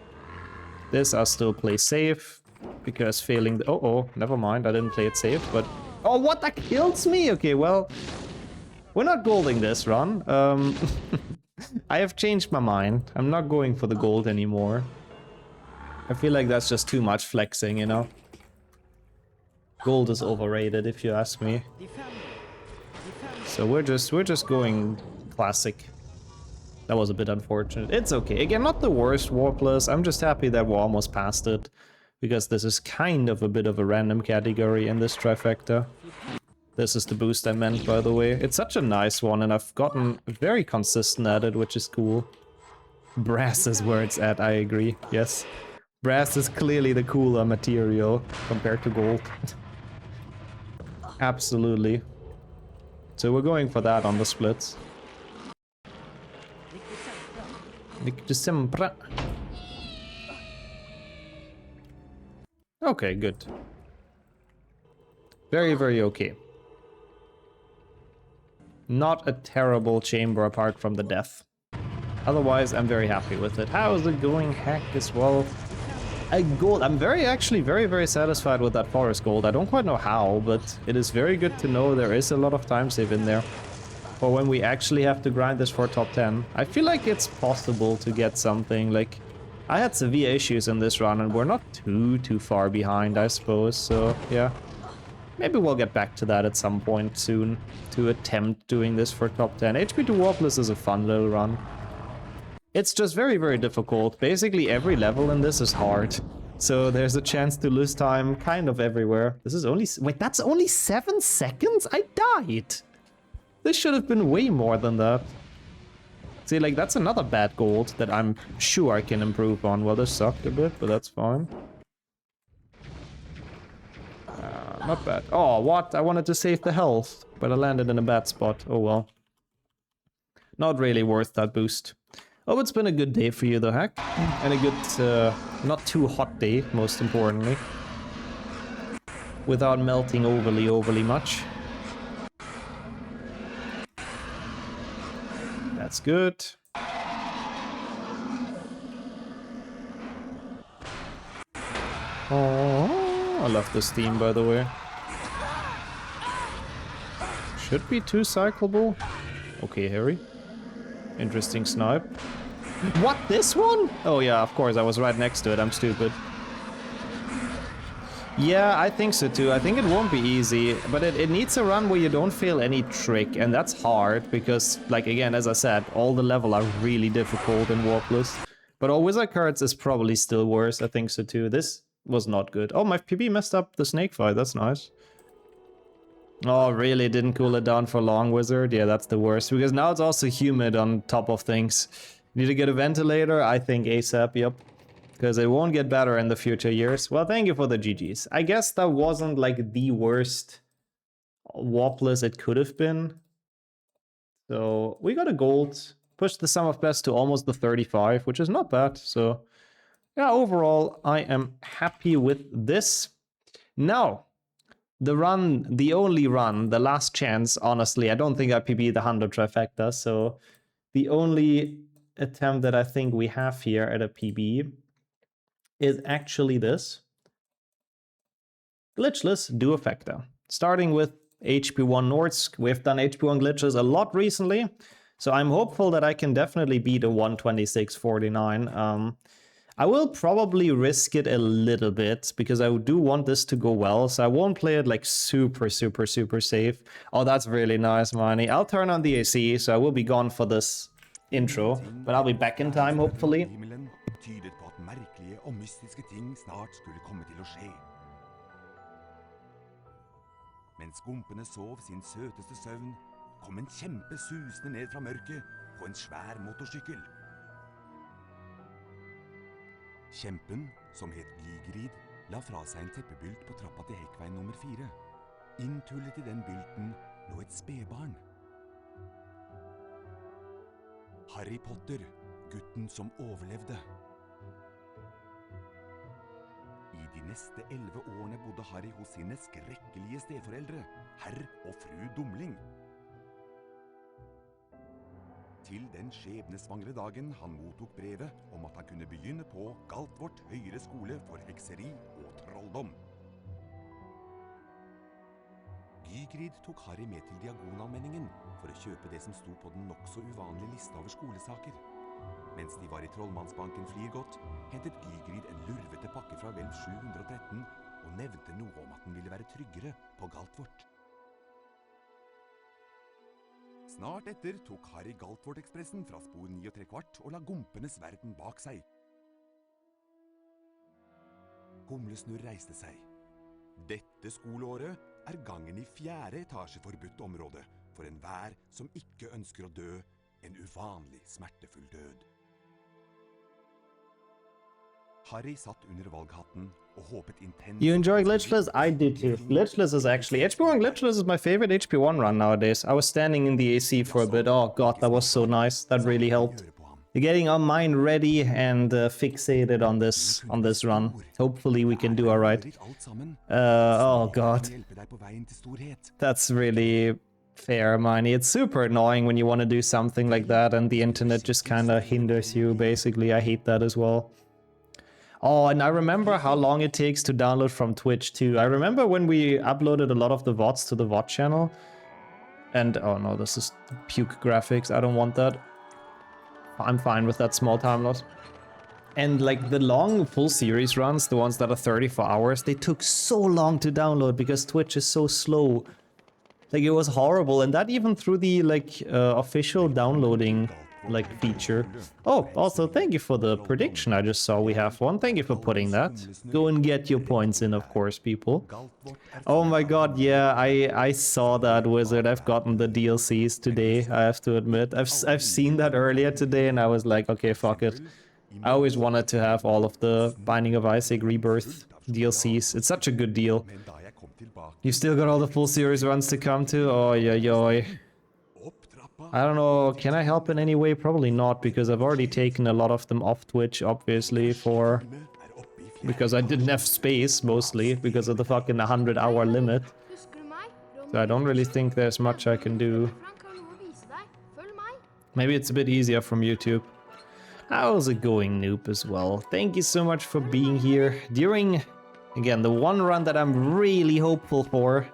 This I'll still play safe, because failing the... Oh, never mind. I didn't play it safe, but... Oh, what? That kills me? Okay, well... We're not golding this run. I have changed my mind. I'm not going for the gold anymore. I feel like that's just too much flexing, you know? Gold is overrated, if you ask me. So we're just going classic. That was a bit unfortunate. It's okay. Again, not the worst War Plus. I'm just happy that we're almost past it. Because this is kind of a bit of a random category in this trifecta. This is the boost I meant, by the way. It's such a nice one, and I've gotten very consistent at it, which is cool. Brass is where it's at, I agree. Yes. Brass is clearly the cooler material compared to gold. Absolutely. So we're going for that on the splits. Okay, good. Very, very okay. Not a terrible chamber apart from the death. Otherwise, I'm very happy with it. How is it going? Hack as well. A gold. I'm actually very satisfied with that forest gold. I don't quite know how, but it is very good to know there is a lot of time save in there. For when we actually have to grind this for top 10. I feel like it's possible to get something. Like, I had severe issues in this run, and we're not too far behind, I suppose. So, yeah. Maybe we'll get back to that at some point soon, to attempt doing this for top 10. HP to Warpless is a fun little run. It's just very difficult. Basically every level in this is hard. So there's a chance to lose time kind of everywhere. This is only... Wait, that's only 7 seconds? I died! This should have been way more than that. See, like, that's another bad gold that I'm sure I can improve on. Well, this sucked a bit, but that's fine. Not bad. Oh, what? I wanted to save the health, but I landed in a bad spot. Oh well. Not really worth that boost. Oh, it's been a good day for you though, Hack. And a good, not too hot day, most importantly. Without melting overly much. That's good. Oh. I love this theme, by the way. Should be 2 cyclable. Okay, Harry. Interesting snipe. What, this one? Oh yeah, of course, I was right next to it. I'm stupid. Yeah, I think so too. I think it won't be easy, but it needs a run where you don't fail any trick, and that's hard because, like, again, as I said, all the level are really difficult in Warpless. But all wizard cards is probably still worse. I think so too. This was not good. Oh, my PB messed up the snake fight. That's nice. Oh, really? Didn't cool it down for long, Wizard? Yeah, that's the worst. Because now it's also humid on top of things. Need to get a ventilator? I think ASAP, yep. Because it won't get better in the future years. Well, thank you for the GGs. I guess that wasn't like the worst Wopless it could have been. So we got a gold. Pushed the sum of best to almost the 35, which is not bad. So yeah, overall, I am happy with this. Now, the run, the only run, the last chance, honestly, I don't think I PB the 100 trifecta, so the only attempt that I think we have here at a PB is actually this. Glitchless Duofecta. Starting with HP1 Nords, we've done HP1 glitches a lot recently, so I'm hopeful that I can definitely beat a 126.49. I will probably risk it a little bit because I do want this to go well, so I won't play it like super safe. Oh, that's really nice, Marnie. I'll turn on the AC, so I will be gone for this intro, but I'll be back in time, hopefully. Tydet på at merkelige og mystiske ting snart skulle komme til å skje. Mens gompene sov sin søteste søvn, kom en kjempe susende ned fra mørket på en svær motorsykkel. Kjempen, som het Gigrid, la fra seg en teppebylt på trappa til Hekkveien nummer 4. Inntullet i den bylten lå et spedbarn. Harry Potter, gutten som overlevde. I de neste 11 årene bodde Harry hos sine skrekkelige steforeldre, herr og fru Dumling. Til den skjebnesvangre dagen han mottok brevet om at han kunne begynne på Galtvort høyere skole for hekseri og trolldom. Gygrid tok Harry med til Diagonalmenningen for å kjøpe det som sto på den nok så uvanlige lista over skolesaker. Mens de var i Trollmannsbanken Flirgodt, hentet Gygrid en lurvete pakke fra vel 713 og nevnte noe om at den ville være tryggere på Galtvort. Snart etter tok Harry Galtvort-ekspressen fra spor 9¾ og la gompenes verden bak seg. Humlesnurr reiste seg. Dette skoleåret er gangen i 4. etasje forbudt område for enhver som ikke ønsker å dø en uvanlig smertefull død. Harry satt under valghatten og håpet intenst. You enjoy Glitchless? I did too. Glitchless is actually... HP1 Glitchless is my favorite HP1 run nowadays. I was standing in the AC for a bit. Oh god, that was so nice. That really helped. Getting our mind ready and fixated on this run. Hopefully we can do alright. Oh god. That's really fair, Miney. It's super annoying when you want to do something like that and the internet just kind of hinders you, basically. I hate that as well. Oh, and I remember how long it takes to download from Twitch too. I remember when we uploaded a lot of the VODs to the VOD channel. And, oh no, this is puke graphics. I don't want that. I'm fine with that small time loss. And like the long full series runs, the ones that are 34 hours, they took so long to download because Twitch is so slow. Like it was horrible, and that even through the like official downloading like feature. Oh, also thank you for the prediction. I just saw we have one. Thank you for putting that. Go and get your points in, of course, people. Oh my god, yeah, I saw that, Wizard. I've gotten the DLCs today, I have to admit. I've seen that earlier today and I was like, okay, fuck it. I always wanted to have all of the Binding of Isaac Rebirth DLCs. It's such a good deal. You still got all the full series runs to come to? Oh, yeah. I don't know, can I help in any way? Probably not, because I've already taken a lot of them off Twitch, obviously, because I didn't have space, mostly, because of the fucking 100-hour limit. So I don't really think there's much I can do. Maybe it's a bit easier from YouTube. How's it going, Noob, as well? Thank you so much for being here during, again, the one run that I'm really hopeful for.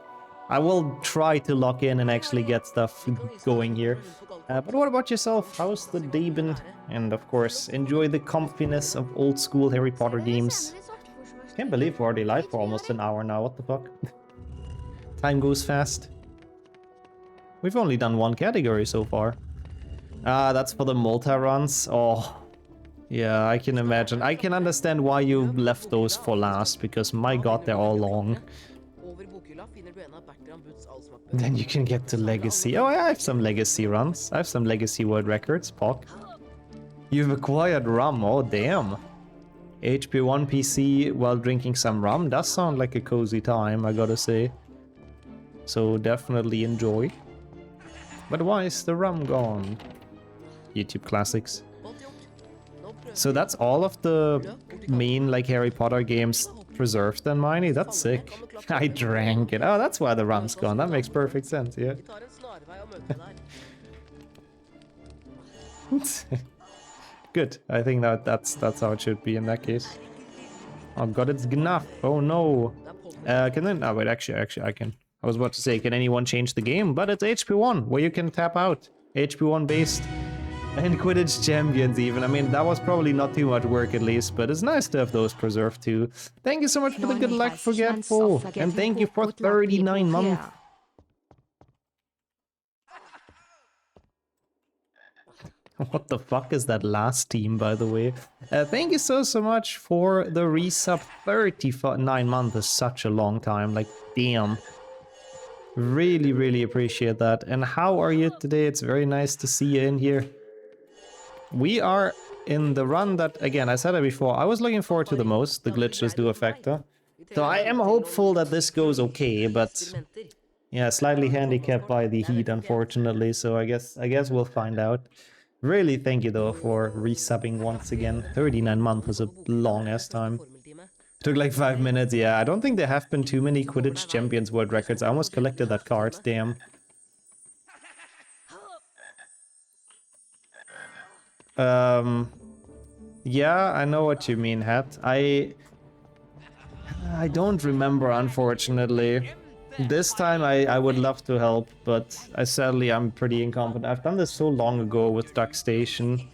I will try to lock in and actually get stuff going here. But what about yourself? How's the day been? And of course, enjoy the comfiness of old school Harry Potter games. Can't believe we're already live for almost an hour now, what the fuck? Time goes fast. We've only done one category so far. Ah, that's for the multi-runs. Oh, yeah, I can imagine. I can understand why you left those for last, because my god, they're all long. Then you can get to Legacy. Oh, I have some Legacy runs. I have some Legacy World Records, Pock. You've acquired rum, oh damn. HP1 PC while drinking some rum. Does sound like a cozy time, I gotta say. So definitely enjoy. But why is the rum gone? YouTube classics. So that's all of the main like Harry Potter games preserved then, Miney? That's sick. I drank it. Oh, that's why the rum's gone. That makes perfect sense, yeah. Good. I think that's how it should be in that case. Oh god, it's Gnaf. Oh no. Can then? Oh wait, actually, I can. I was about to say, can anyone change the game? But it's HP1, where you can tap out. HP1 based. And Quidditch Champions even. I mean, that was probably not too much work at least, but it's nice to have those preserved too. Thank you so much for the good luck, Forgetful. And thank you for 39 months. What the fuck is that last team, by the way? Thank you so much for the resub. 39 months is such a long time. Like, damn. Really, really appreciate that. And how are you today? It's very nice to see you in here. We are in the run that, again, I said it before, I was looking forward to the most, the glitchless duo factor. So I am hopeful that this goes okay, but yeah, slightly handicapped by the heat, unfortunately. So I guess we'll find out. Really thank you though for resubbing once again. 39 months was a long ass time. Took like 5 minutes, yeah. I don't think there have been too many Quidditch Champions World Records. I almost collected that card, damn. Yeah, I know what you mean, Hat. I don't remember, unfortunately. This time I would love to help, but I'm pretty incompetent. I've done this so long ago with Duck Station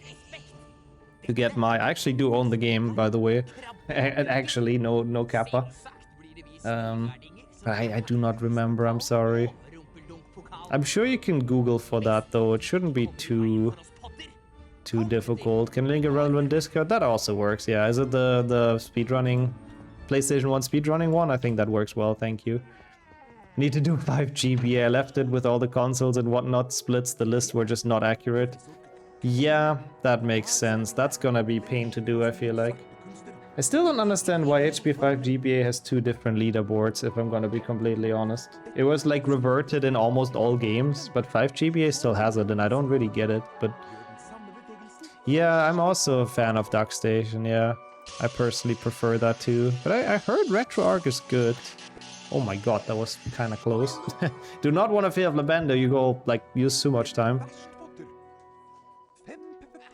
to get my... I actually do own the game, by the way. Actually, no kappa. I do not remember, I'm sorry. I'm sure you can Google for that, though. It shouldn't be too difficult. Can link a relevant Discord? That also works, yeah. Is it the speedrunning... PlayStation 1 speedrunning one? I think that works well, thank you. Need to do 5 GBA. I left it with all the consoles and whatnot. Splits, the list were just not accurate. Yeah, that makes sense. That's gonna be pain to do, I feel like. I still don't understand why HP5 GBA has 2 different leaderboards, if I'm gonna be completely honest. It was like reverted in almost all games, but 5 GBA still has it, and I don't really get it, but... Yeah, I'm also a fan of Duck Station, yeah. I personally prefer that too. But I heard RetroArch is good. Oh my god, that was kinda close. Do not want to fail Labender, you go, like, use too much time.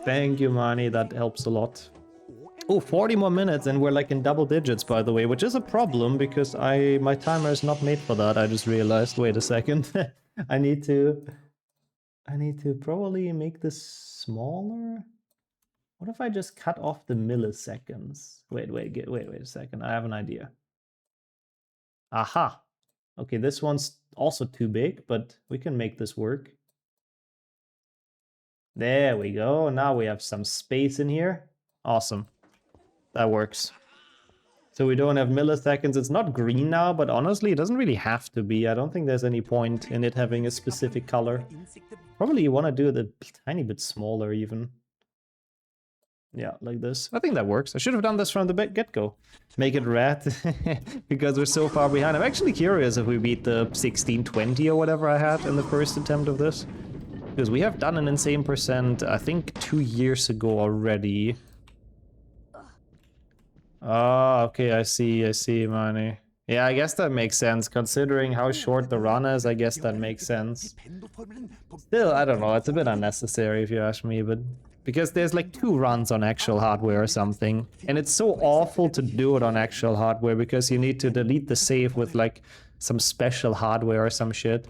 Thank you, Mani, that helps a lot. Oh, 40 more minutes and we're like in double digits, by the way, which is a problem because my timer is not made for that, I just realized. Wait a second. I need to probably make this smaller. What if I just cut off the milliseconds? Wait a second, I have an idea. Aha! Okay, this one's also too big, but we can make this work. There we go, now we have some space in here. Awesome. That works. So we don't have milliseconds, it's not green now, but honestly, it doesn't really have to be. I don't think there's any point in it having a specific color. Probably you want to do it a tiny bit smaller even. Yeah, like this. I think that works. I should have done this from the get-go. Make it red, because we're so far behind. I'm actually curious if we beat the 1620 or whatever I had in the first attempt of this. Because we have done an insane percent, I think 2 years ago already. Ah, okay, I see, Mani. Yeah, I guess that makes sense. Considering how short the run is, I guess that makes sense. Still, I don't know, it's a bit unnecessary if you ask me, but... Because there's like 2 runs on actual hardware or something. And it's so awful to do it on actual hardware because you need to delete the save with like some special hardware or some shit.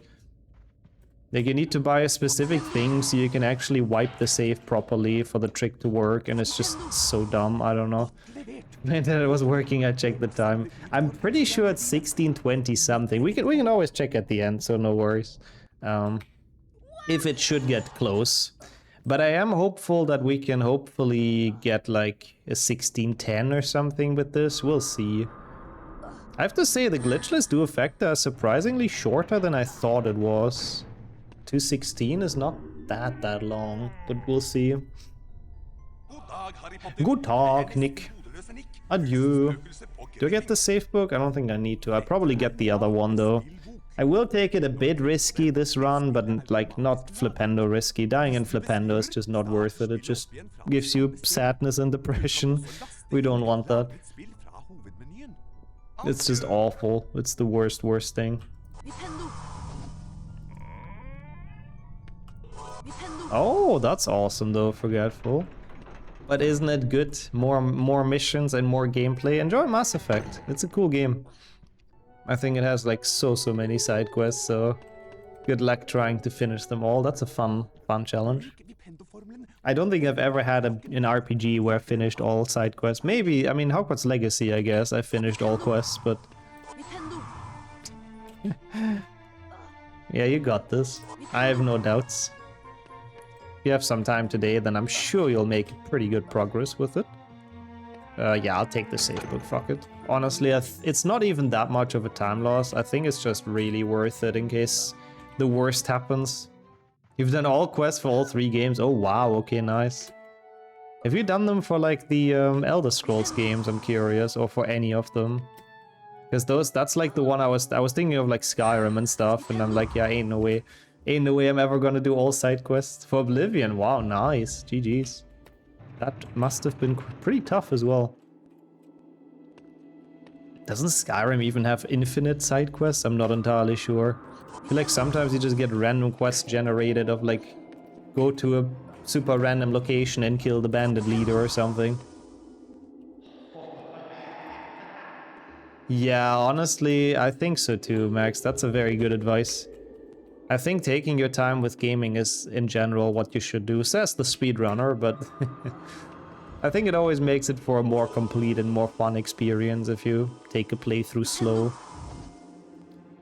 Like you need to buy a specific thing so you can actually wipe the save properly for the trick to work, and it's just so dumb, I don't know. And then it was working, I checked the time. I'm pretty sure it's 1620 something. We can always check at the end, so no worries. If it should get close. But I am hopeful that we can hopefully get like a 1610 or something with this. We'll see. I have to say, the glitchless Trifecta is surprisingly shorter than I thought it was. 216 is not that long, but we'll see. Good talk, Nick. Adieu. Do I get the safe book? I don't think I need to. I probably get the other one though. I will take it a bit risky this run, but like not Flipendo risky. Dying in Flipendo is just not worth it. It just gives you sadness and depression. We don't want that. It's just awful. It's the worst thing. Oh, that's awesome though, Forgetful. But isn't it good? More missions and more gameplay. Enjoy Mass Effect. It's a cool game. I think it has like so many side quests, so good luck trying to finish them all. That's a fun challenge. I don't think I've ever had an RPG where I finished all side quests. Maybe, I mean, Hogwarts Legacy, I guess. I finished all quests, but... Yeah, you got this. I have no doubts. If you have some time today, then I'm sure you'll make pretty good progress with it. Yeah, I'll take the save book, fuck it. Honestly, it's not even that much of a time loss. I think it's just really worth it in case the worst happens. You've done all quests for all 3 games. Oh wow, okay, nice. Have you done them for like the Elder Scrolls games, I'm curious, or for any of them? Because that's like the one I was thinking of, like Skyrim and stuff, and I'm like, yeah, ain't no way I'm ever gonna do all side quests. For Oblivion, wow, nice, GG's. That must have been pretty tough as well. Doesn't Skyrim even have infinite side quests? I'm not entirely sure. I feel like sometimes you just get random quests generated of like, go to a super random location and kill the bandit leader or something. Yeah, honestly, I think so too, Max. That's a very good advice. I think taking your time with gaming is, in general, what you should do, says the speedrunner, but I think it always makes it for a more complete and more fun experience if you take a playthrough slow.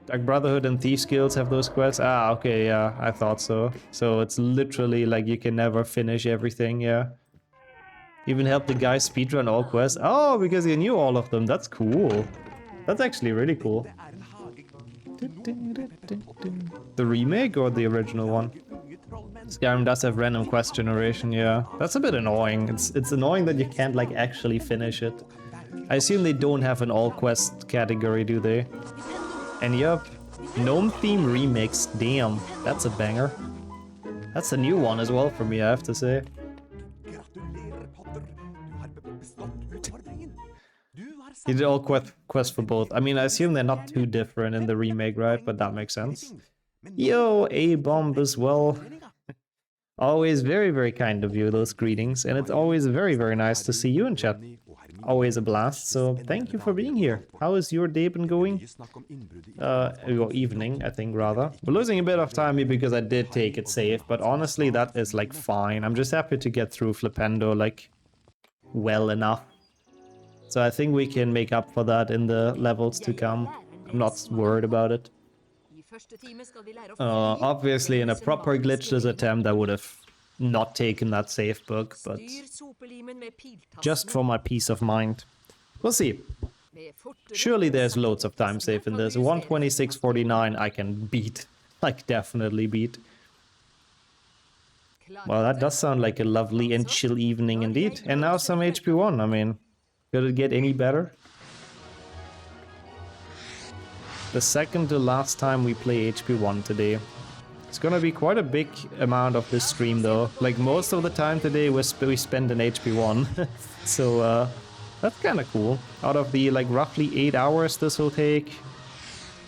Dark Brotherhood and Thieves Guilds have those quests? Ah, okay, yeah, I thought so. So it's literally like you can never finish everything, yeah. Even help the guy speedrun all quests? Oh, because you knew all of them, that's cool. That's actually really cool. The remake or the original one? Skyrim does have random quest generation, yeah. That's a bit annoying. It's annoying that you can't like actually finish it. I assume they don't have an all quest category, do they? And yup, Gnome Theme Remix, damn, that's a banger. That's a new one as well for me, I have to say. You did all quests for both. I mean, I assume they're not too different in the remake, right? But that makes sense. Yo, A-Bomb as well. Always very kind of you, those greetings. And it's always very nice to see you in chat. Always a blast, so thank you for being here. How is your day been going? Your evening, I think, rather. We're losing a bit of time here because I did take it safe, but honestly, that is, like, fine. I'm just happy to get through Flipendo, like, well enough. So I think we can make up for that in the levels to come. I'm not worried about it. Obviously, in a proper glitchless attempt, I would have not taken that safe book, but just for my peace of mind. We'll see. Surely there's loads of time safe in this. 126.49 I can beat. Like, definitely beat. Well, that does sound like a lovely and chill evening indeed. And now some HP1, I mean, could it get any better? The second to last time we play HP1 today. It's gonna be quite a big amount of this stream though. Like most of the time today we spend in HP1. So that's kinda cool. Out of the like roughly 8 hours this will take,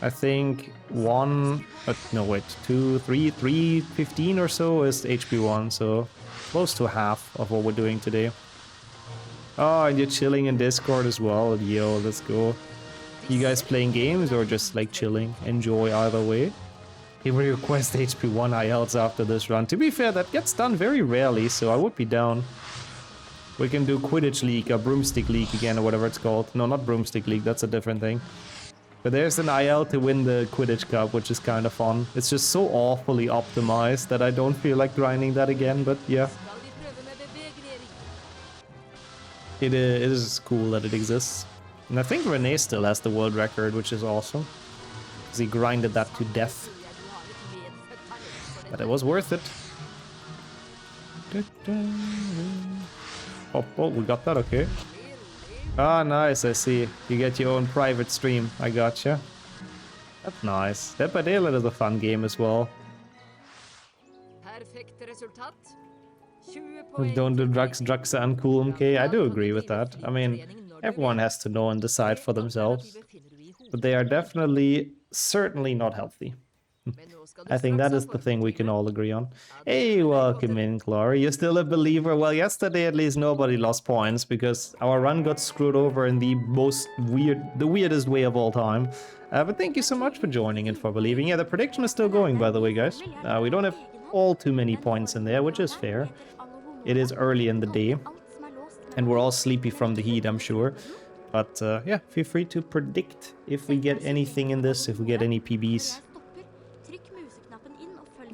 I think 3:15 or so is HP1, so close to half of what we're doing today. Oh, and you're chilling in Discord as well. Yo, let's go. You guys playing games or just like chilling? Enjoy either way. He will request HP1 IELTS after this run. To be fair, that gets done very rarely, so I would be down. We can do Quidditch League or Broomstick League again or whatever it's called. No, not Broomstick League, that's a different thing. But there's an IL to win the Quidditch Cup, which is kind of fun. It's just so awfully optimized that I don't feel like grinding that again, but yeah. It is cool that it exists. And I think Renee still has the world record, which is awesome. Because he grinded that to death. But it was worth it. Oh, we got that, okay. Ah, nice, I see. You get your own private stream. I gotcha. That's nice. Dead by Daylight is a fun game as well. Don't do drugs, drugs are uncool, okay? I do agree with that. I mean, everyone has to know and decide for themselves. But they are definitely, certainly not healthy. I think that is the thing we can all agree on. Hey, welcome in, Glory. You're still a believer? Well, yesterday at least nobody lost points because our run got screwed over in the weirdest way of all time. But thank you so much for joining and for believing. Yeah, the prediction is still going, by the way, guys. We don't have all too many points in there, which is fair. It is early in the day, and we're all sleepy from the heat, I'm sure. But yeah, feel free to predict if we get anything in this, if we get any PBs.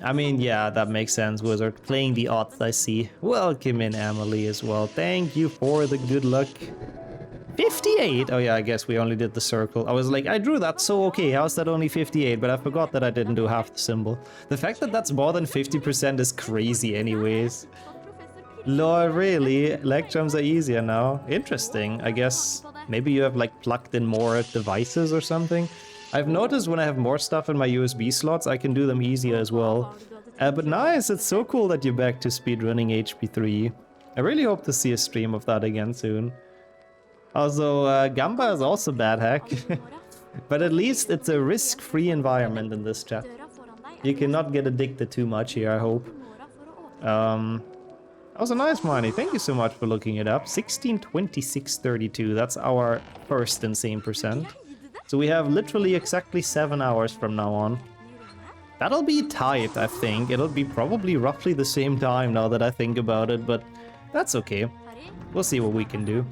I mean, yeah, that makes sense, Wizard. Playing the odds, I see. Welcome in, Emily, as well. Thank you for the good luck. 58? Oh yeah, I guess we only did the circle. I was like, I drew that, so okay, how's that only 58? But I forgot that I didn't do half the symbol. The fact that that's more than 50% is crazy anyways. Lord, really? Leg jumps are easier now. Interesting. I guess maybe you have like plugged in more devices or something. I've noticed when I have more stuff in my USB slots, I can do them easier as well. But nice, it's so cool that you're back to speedrunning HP3. I really hope to see a stream of that again soon. Also, Gamba is also bad hack. But at least it's a risk-free environment in this chat. You cannot get addicted too much here, I hope. That was a nice money. Thank you so much for looking it up. 1626.32. That's our first insane percent. So we have literally exactly 7 hours from now on. That'll be tight, I think. It'll be probably roughly the same time now that I think about it, but that's okay. We'll see what we can do.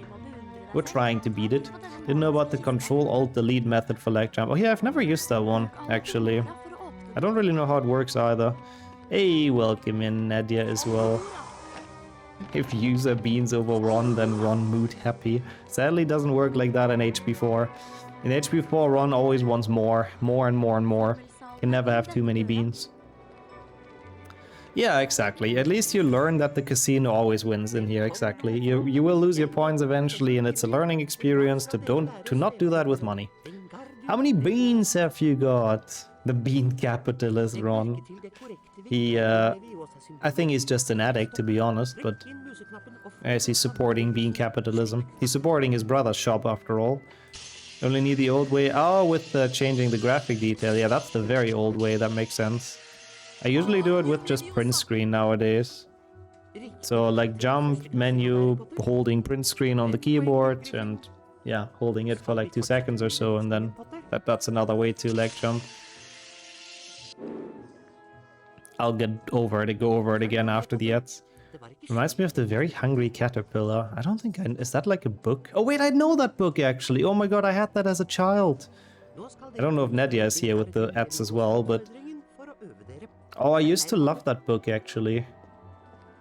We're trying to beat it. Didn't know about the Control-Alt-Delete method for leg jump. Oh yeah, I've never used that one, actually. I don't really know how it works either. Hey, welcome in, Nadia, as well. If user beans over Ron, then Ron mood happy. Sadly, doesn't work like that in HP4. In HP4, Ron always wants more and more and more. Can never have too many beans. Yeah, exactly. At least you learn that the casino always wins in here, exactly. You will lose your points eventually, and it's a learning experience to not do that with money. How many beans have you got? The bean capitalist, Ron. He, I think he's just an addict, to be honest, but as he's supporting bean capitalism. He's supporting his brother's shop, after all. Only need the old way. Oh, with changing the graphic detail. Yeah, that's the very old way. That makes sense. I usually do it with just print screen nowadays. So, like, jump, menu, holding print screen on the keyboard, and, yeah, holding it for like 2 seconds or so, and then that's another way to leg jump. I'll get over it and go over it again after the ads. Reminds me of the Very Hungry Caterpillar. I don't think is that like a book? Oh wait, I know that book actually. Oh my god, I had that as a child. I don't know if Nadia is here with the ads as well, but... Oh, I used to love that book actually.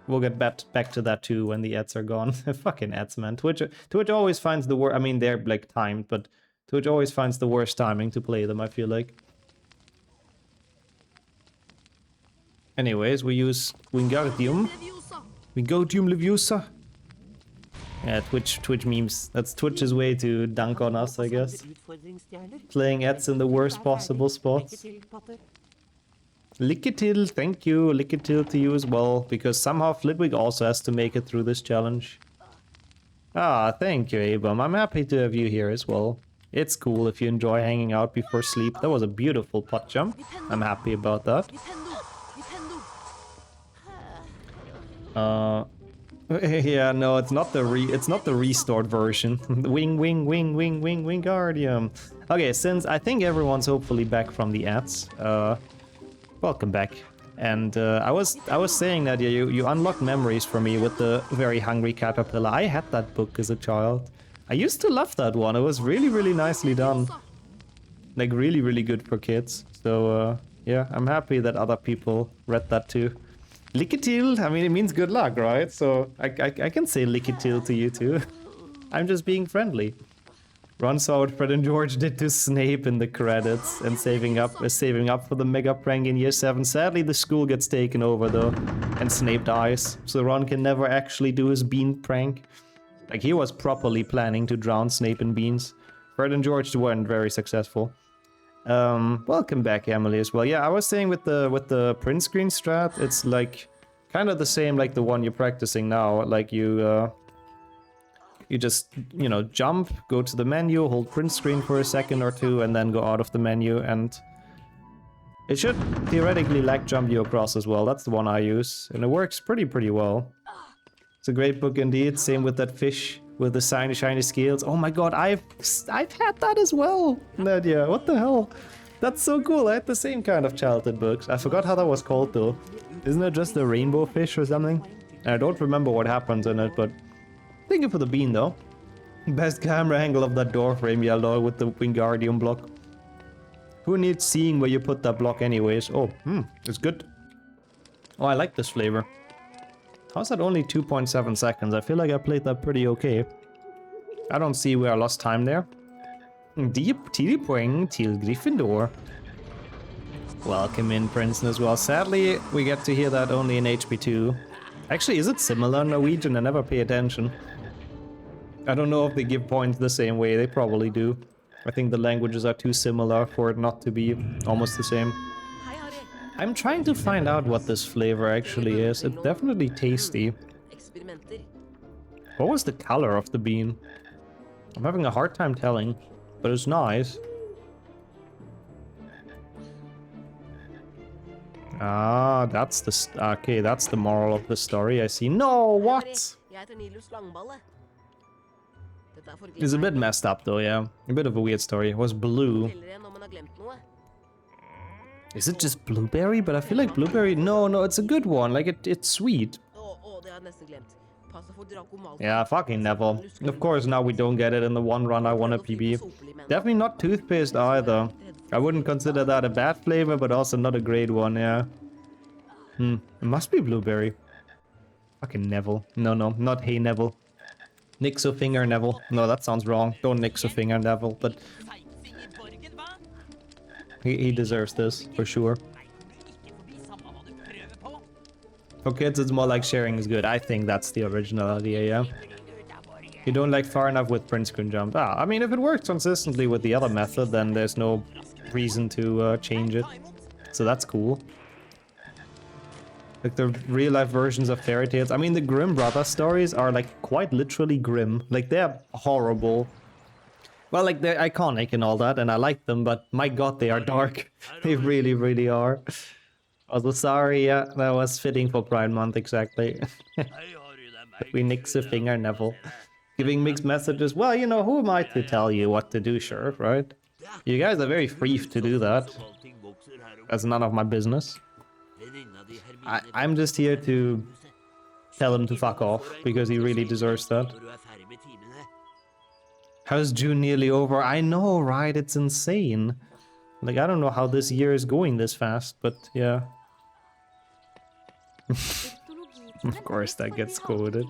We'll get back to that too when the ads are gone. Fucking ads, man. Twitch always finds the worst... I mean, they're like timed, but Twitch always finds the worst timing to play them, I feel like. Anyways, we use Wingardium. Wingardium Leviosa. Yeah, Twitch memes. That's Twitch's way to dunk on us, I guess. Playing ads in the worst possible spots. Lickitil, thank you. Lickitil to you as well, because somehow Flitwick also has to make it through this challenge. Ah, thank you, Abram. I'm happy to have you here as well. It's cool if you enjoy hanging out before sleep. That was a beautiful putt jump. I'm happy about that. Yeah, no, it's not the restored version. Wingardium. Okay, since I think everyone's hopefully back from the ads, welcome back. And I was saying that you unlocked memories for me with the Very Hungry Caterpillar. I had that book as a child. I used to love that one. It was really, really nicely done. Like really, really good for kids. So yeah, I'm happy that other people read that too. Lickitil, I mean, it means good luck, right? So I can say Lickitil to you too. I'm just being friendly. Ron saw what Fred and George did to Snape in the credits and saving up for the mega prank in year 7. Sadly, the school gets taken over though, and Snape dies, so Ron can never actually do his bean prank. Like, he was properly planning to drown Snape in beans. Fred and George weren't very successful. Welcome back, Emily, as well. Yeah, I was saying with the print screen strat, it's like kind of the same like the one you're practicing now. Like you just, you know, jump, go to the menu, hold print screen for a second or two, and then go out of the menu, and it should theoretically lag jump you across as well. That's the one I use, and it works pretty well. It's a great book indeed. Same with that fish with the shiny scales. Oh my god, I've had that as well, Nadia. What the hell? That's so cool. I had the same kind of childhood books. I forgot how that was called though. Isn't it just the rainbow fish or something? I don't remember what happens in it, but thank you for the bean though. Best camera angle of that door frame, yeah, lol, with the Wingardium block. Who needs seeing where you put that block anyways? Oh, it's good. Oh, I like this flavor. How's that only 2.7 seconds? I feel like I played that pretty okay. I don't see where I lost time there. Deep poäng till Gryffindor. Welcome in, Princeton, as well. Sadly, we get to hear that only in HP2. Actually, is it similar in Norwegian? I never pay attention. I don't know if they give points the same way. They probably do. I think the languages are too similar for it not to be almost the same. I'm trying to find out what this flavor actually is. It's definitely tasty. What was the color of the bean? I'm having a hard time telling, but it's nice. Ah, that's the okay. That's the moral of the story. I see. No, what? It's a bit messed up though. Yeah, a bit of a weird story. It was blue. Is it just blueberry? But I feel like blueberry... No, it's a good one. Like, it's sweet. Yeah, fucking Neville. Of course, now we don't get it in the one run I want a PB. Definitely not toothpaste either. I wouldn't consider that a bad flavor, but also not a great one, yeah. It must be blueberry. Fucking Neville. No, not Hey Neville. Nix a finger, Neville. No, that sounds wrong. Don't nix a finger, Neville, but... He deserves this, for sure. For kids, it's more like sharing is good. I think that's the original idea, yeah. You don't like far enough with print screen jump. Ah, I mean, if it works consistently with the other method, then there's no reason to change it. So that's cool. Like the real-life versions of fairy tales. I mean, the Grimm Brothers stories are like quite literally grim. Like, they're horrible. Well, like, they're iconic and all that, and I like them, but my god, they are dark. They really are. Also, sorry, yeah, that was fitting for Pride Month, exactly. We nix a finger, Neville. Giving mixed messages. Well, you know, who am I to tell you what to do, Sheriff, right? You guys are very free to do that. That's none of my business. I'm just here to tell him to fuck off, because he really deserves that. How's June nearly over? I know, right? It's insane. Like, I don't know how this year is going this fast, but yeah. Of course that gets coded.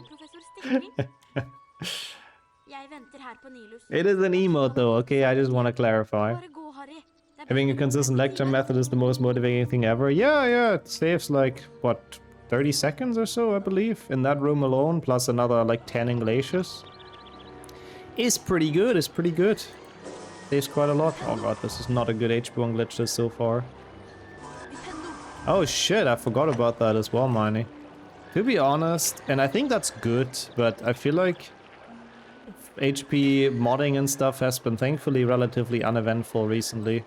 It is an emote though, okay? I just want to clarify. Having a consistent lecture method is the most motivating thing ever. Yeah, it saves like, what, 30 seconds or so, I believe, in that room alone, plus another like 10 English. It's pretty good, Saves quite a lot. Oh god, this is not a good HP1 glitch this so far. Oh shit, I forgot about that as well, Miney. To be honest, and I think that's good, but I feel like HP modding and stuff has been thankfully relatively uneventful recently.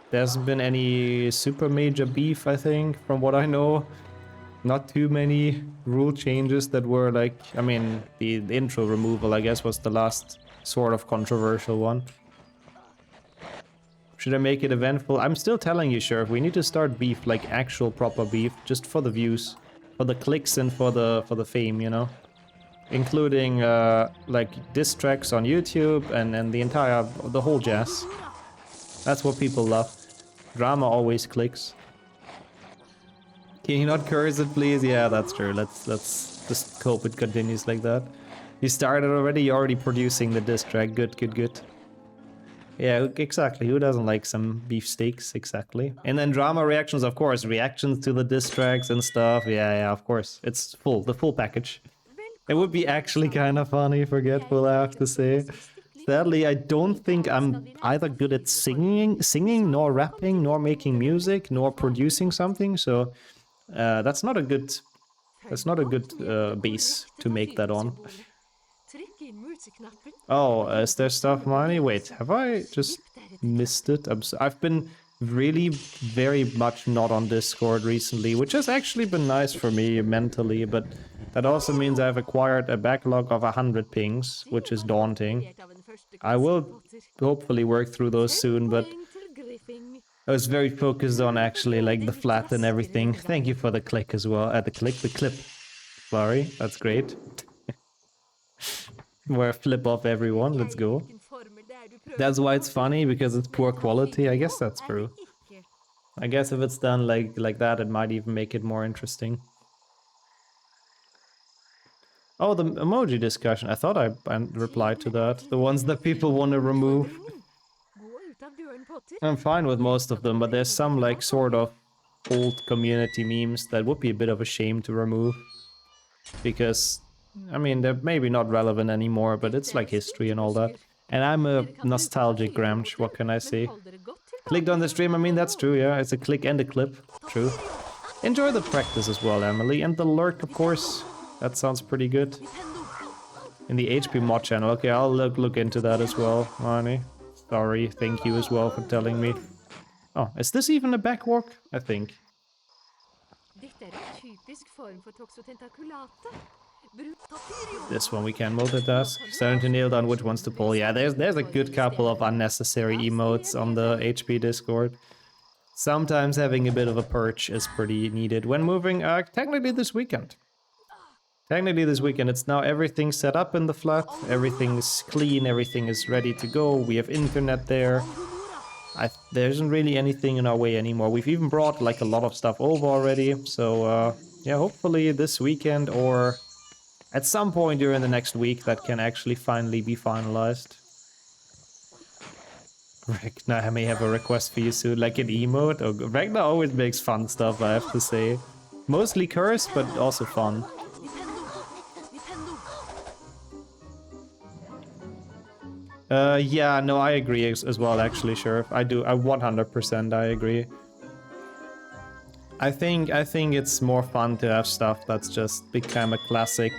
There hasn't been any super major beef, I think, from what I know. Not too many rule changes that were like, I mean, the intro removal, I guess, was the last sort of controversial one. Should I make it eventful? I'm still telling you, Sheriff, we need to start beef, like actual proper beef, just for the views, for the clicks and for the fame, you know? Including, like, diss tracks on YouTube and the whole jazz. That's what people love. Drama always clicks. Can you not curse it, please? Yeah, that's true. Let's just hope it continues like that. You started already? You're already producing the diss track. Good. Yeah, exactly. Who doesn't like some beefsteaks? Exactly. And then drama reactions, of course. Reactions to the diss tracks and stuff. Yeah, of course. It's the full package. It would be actually kind of funny, forgetful, I have to say. Sadly, I don't think I'm either good at singing, nor rapping, nor making music, nor producing something. So that's not a good base to make that on. Oh, is there stuff money? Wait, have I just missed it? I've been really very much not on Discord recently, which has actually been nice for me mentally, but that also means I've acquired a backlog of 100 pings, which is daunting. I will hopefully work through those soon, but I was very focused on actually like the flat and everything. Thank you for the click as well. The clip. Sorry, that's great. Where I flip off everyone, let's go. That's why it's funny, because it's poor quality. I guess that's true. I guess if it's done like that, it might even make it more interesting. Oh, the emoji discussion. I thought I replied to that. The ones that people want to remove. I'm fine with most of them, but there's some like sort of old community memes that would be a bit of a shame to remove. Because, I mean, they're maybe not relevant anymore, but it's like history and all that. And I'm a nostalgic Gramch, what can I say? Clicked on the stream, I mean, that's true, yeah. It's a click and a clip, true. Enjoy the practice as well, Emily. And the lurk, of course. That sounds pretty good. In the HP mod channel. Okay, I'll look into that as well, Marnie. Sorry, thank you as well for telling me. Oh, is this even a backwalk? I think. This one we can multitask. Starting to nail down which ones to pull. Yeah, there's a good couple of unnecessary emotes on the HP Discord. Sometimes having a bit of a perch is pretty needed when moving. Technically this weekend. It's now everything set up in the flat. Everything's clean. Everything is ready to go. We have internet there. There isn't really anything in our way anymore. We've even brought like a lot of stuff over already. So yeah, hopefully this weekend or at some point during the next week that can actually finally be finalized. Ragnar, I may have a request for you soon, like an emote. Oh, Ragnar always makes fun stuff, I have to say. Mostly cursed, but also fun. Yeah, no, I agree as well, actually, Sheriff. I 100% I agree. I think it's more fun to have stuff that's just become a classic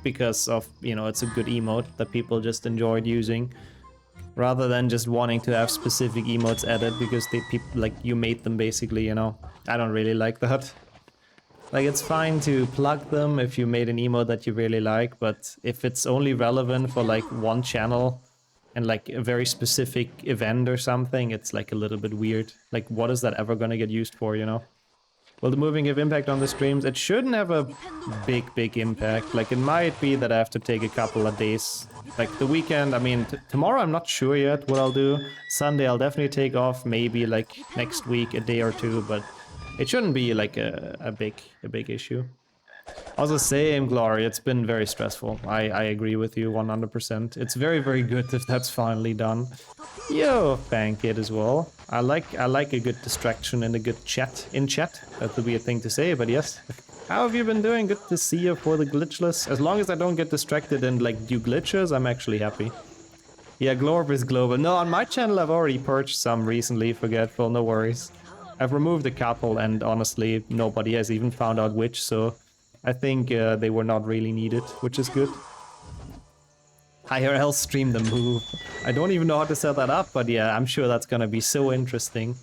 because of, you know, it's a good emote that people just enjoyed using, rather than just wanting to have specific emotes added because like you made them basically, you know. I don't really like that. Like, it's fine to plug them if you made an emote that you really like, but if it's only relevant for like one channel and like a very specific event or something, it's like a little bit weird. Like, what is that ever gonna get used for, you know? Will the moving have impact on the streams? It shouldn't have a big impact. Like, it might be that I have to take a couple of days. Like, the weekend, I mean, tomorrow I'm not sure yet what I'll do. Sunday I'll definitely take off, maybe like next week, a day or two, but it shouldn't be like a big issue. Also, same, Glory, it's been very stressful. I agree with you 100%. It's very good if that's finally done. Yo, thank it as well. I like a good distraction and a good chat in chat. That would be a thing to say, but yes. How have you been doing? Good to see you for the glitchless. As long as I don't get distracted and like do glitches, I'm actually happy. Yeah, Glorb is global. No, on my channel I've already purged some recently, Forgetful, no worries. I've removed a couple and honestly nobody has even found out which, so I think they were not really needed, which is good. IRL stream the move. I don't even know how to set that up, but yeah, I'm sure that's gonna be so interesting.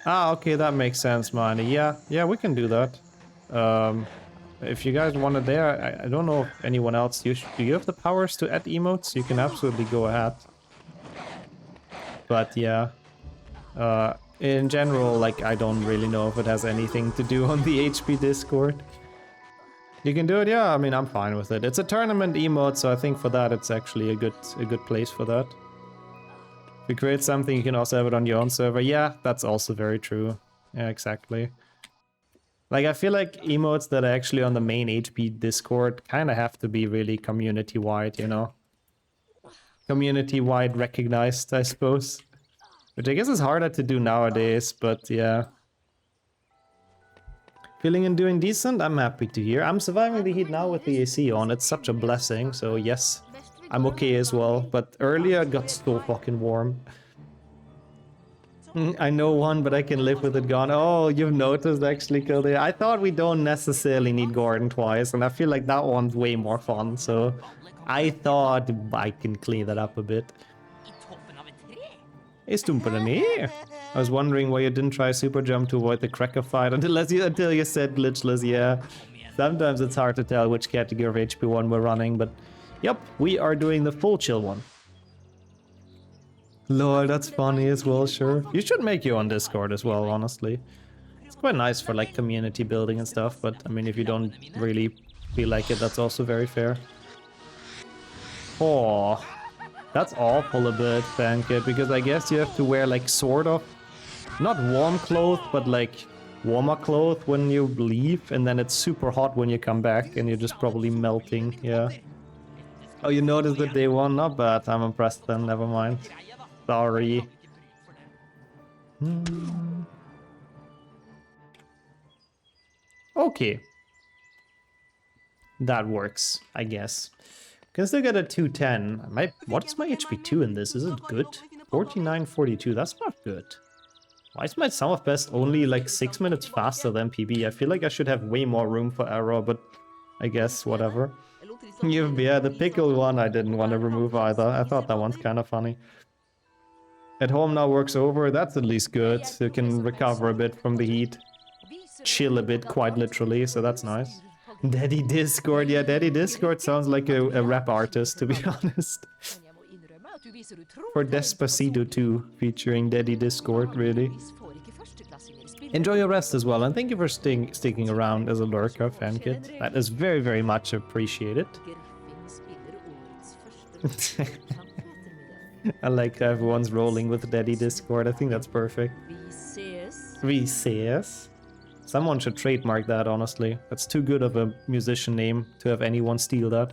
Ah, okay, that makes sense, man. Yeah, we can do that. If you guys want it there, I don't know if anyone else... Do you have the powers to add emotes? You can absolutely go ahead. But yeah. In general, like, I don't really know if it has anything to do on the HP Discord. You can do it, yeah, I mean, I'm fine with it. It's a tournament emote, so I think for that it's actually a good place for that. If you create something, you can also have it on your own server. Yeah, that's also very true. Yeah, exactly. Like, I feel like emotes that are actually on the main HP Discord kind of have to be really community-wide, you know? Community-wide recognized, I suppose. Which I guess is harder to do nowadays, but yeah. Feeling and doing decent? I'm happy to hear. I'm surviving the heat now with the AC on. It's such a blessing, so yes. I'm okay as well, but earlier it got so fucking warm. I know one, but I can live with it gone. Oh, you've noticed actually, Kilday. I thought we don't necessarily need Gordon twice, and I feel like that one's way more fun, so I thought I can clean that up a bit. Hey, Stumperani. I was wondering why you didn't try super jump to avoid the cracker fight until you said glitchless, yeah. Sometimes it's hard to tell which category of HP1 we're running, but yep, we are doing the full chill one. Lord, that's funny as well, sure. You should make your own Discord as well, honestly. It's quite nice for like community building and stuff, but I mean, if you don't really feel like it, that's also very fair. Oh, that's awful a bit, Fankit, because I guess you have to wear like sort of, not warm clothes, but like warmer clothes when you leave, and then it's super hot when you come back, and you're just probably melting, yeah. Oh, you noticed the day one? Not bad, I'm impressed then, never mind. Sorry. Okay. That works, I guess. Can still get a 210. What's my HP2 in this? Is it good? 4942, that's not good. Why is my Sum of Best only like 6 minutes faster than PB? I feel like I should have way more room for error, but I guess whatever. Yeah, the pickle one I didn't want to remove either. I thought that one's kind of funny. At home now works over, that's at least good. You can recover a bit from the heat. Chill a bit, quite literally, so that's nice. Daddy Discord, yeah, Daddy Discord sounds like a rap artist, to be honest. For Despacito 2, featuring Daddy Discord, really. Enjoy your rest as well, and thank you for sticking around as a lurker, Fankit. That is very, very much appreciated. I like that everyone's rolling with Daddy Discord. I think that's perfect. We ses. Someone should trademark that, honestly. That's too good of a musician name to have anyone steal that.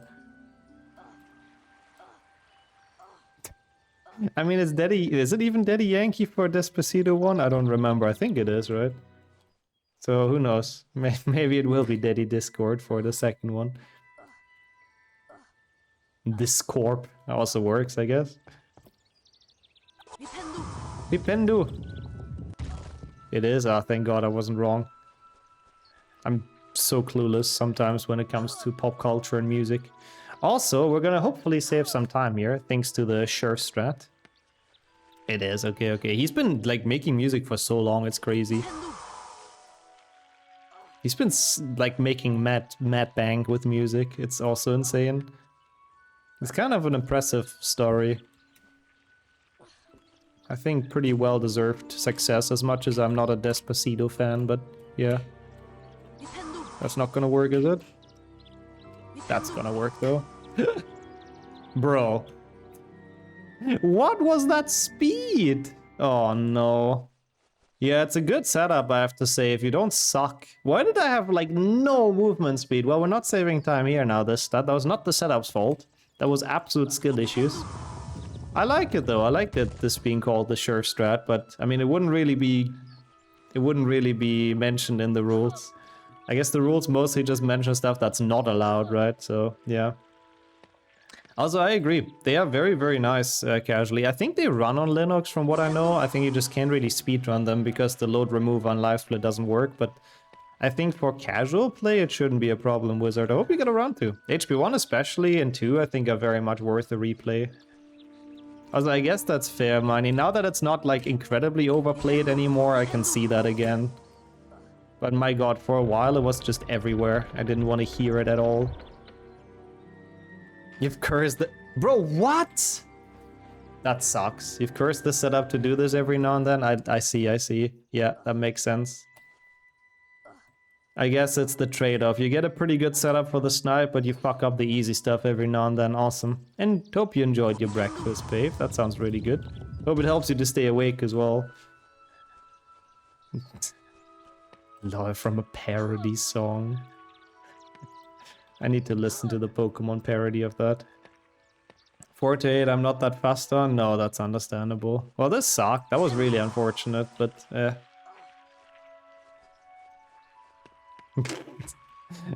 I mean, is it even Daddy Yankee for Despacito 1? I don't remember. I think it is, right? So who knows? Maybe it will be Daddy Discord for the second one. Discorp also works, I guess. Pipendu. It is? Ah, thank God I wasn't wrong. I'm so clueless sometimes when it comes to pop culture and music. Also, we're gonna hopefully save some time here, thanks to the Sure strat. It is, okay. He's been, like, making music for so long, it's crazy. He's been, like, making mad bang with music. It's also insane. It's kind of an impressive story. I think pretty well-deserved success, as much as I'm not a Despacito fan, but yeah. That's not gonna work, is it? That's gonna work, though. Bro. What was that speed? Oh, no. Yeah, it's a good setup, I have to say, if you don't suck. Why did I have, like, no movement speed? Well, we're not saving time here now, that was not the setup's fault. That was absolute skill issues. I like it, though. I like that this being called the Sure strat, but, I mean, it wouldn't really be mentioned in the rules. I guess the rules mostly just mention stuff that's not allowed, right? So, yeah. Also, I agree. They are very, very nice casually. I think they run on Linux from what I know. I think you just can't really speedrun them because the load remove on LiveSplit doesn't work. But I think for casual play, it shouldn't be a problem, Wizard. I hope you get around to. HP1 especially and 2 I think are very much worth a replay. Also, I guess that's fair, Miney. Now that it's not like incredibly overplayed anymore, I can see that again. But my god, for a while it was just everywhere. I didn't want to hear it at all. You've cursed the... Bro, what? That sucks. You've cursed the setup to do this every now and then? I see. Yeah, that makes sense. I guess it's the trade-off. You get a pretty good setup for the snipe, but you fuck up the easy stuff every now and then. Awesome. And hope you enjoyed your breakfast, babe. That sounds really good. Hope it helps you to stay awake as well. Love from a parody song. I need to listen to the Pokemon parody of that. 4 to 8, I'm not that fast on. No, that's understandable. Well, this sucked. That was really unfortunate, but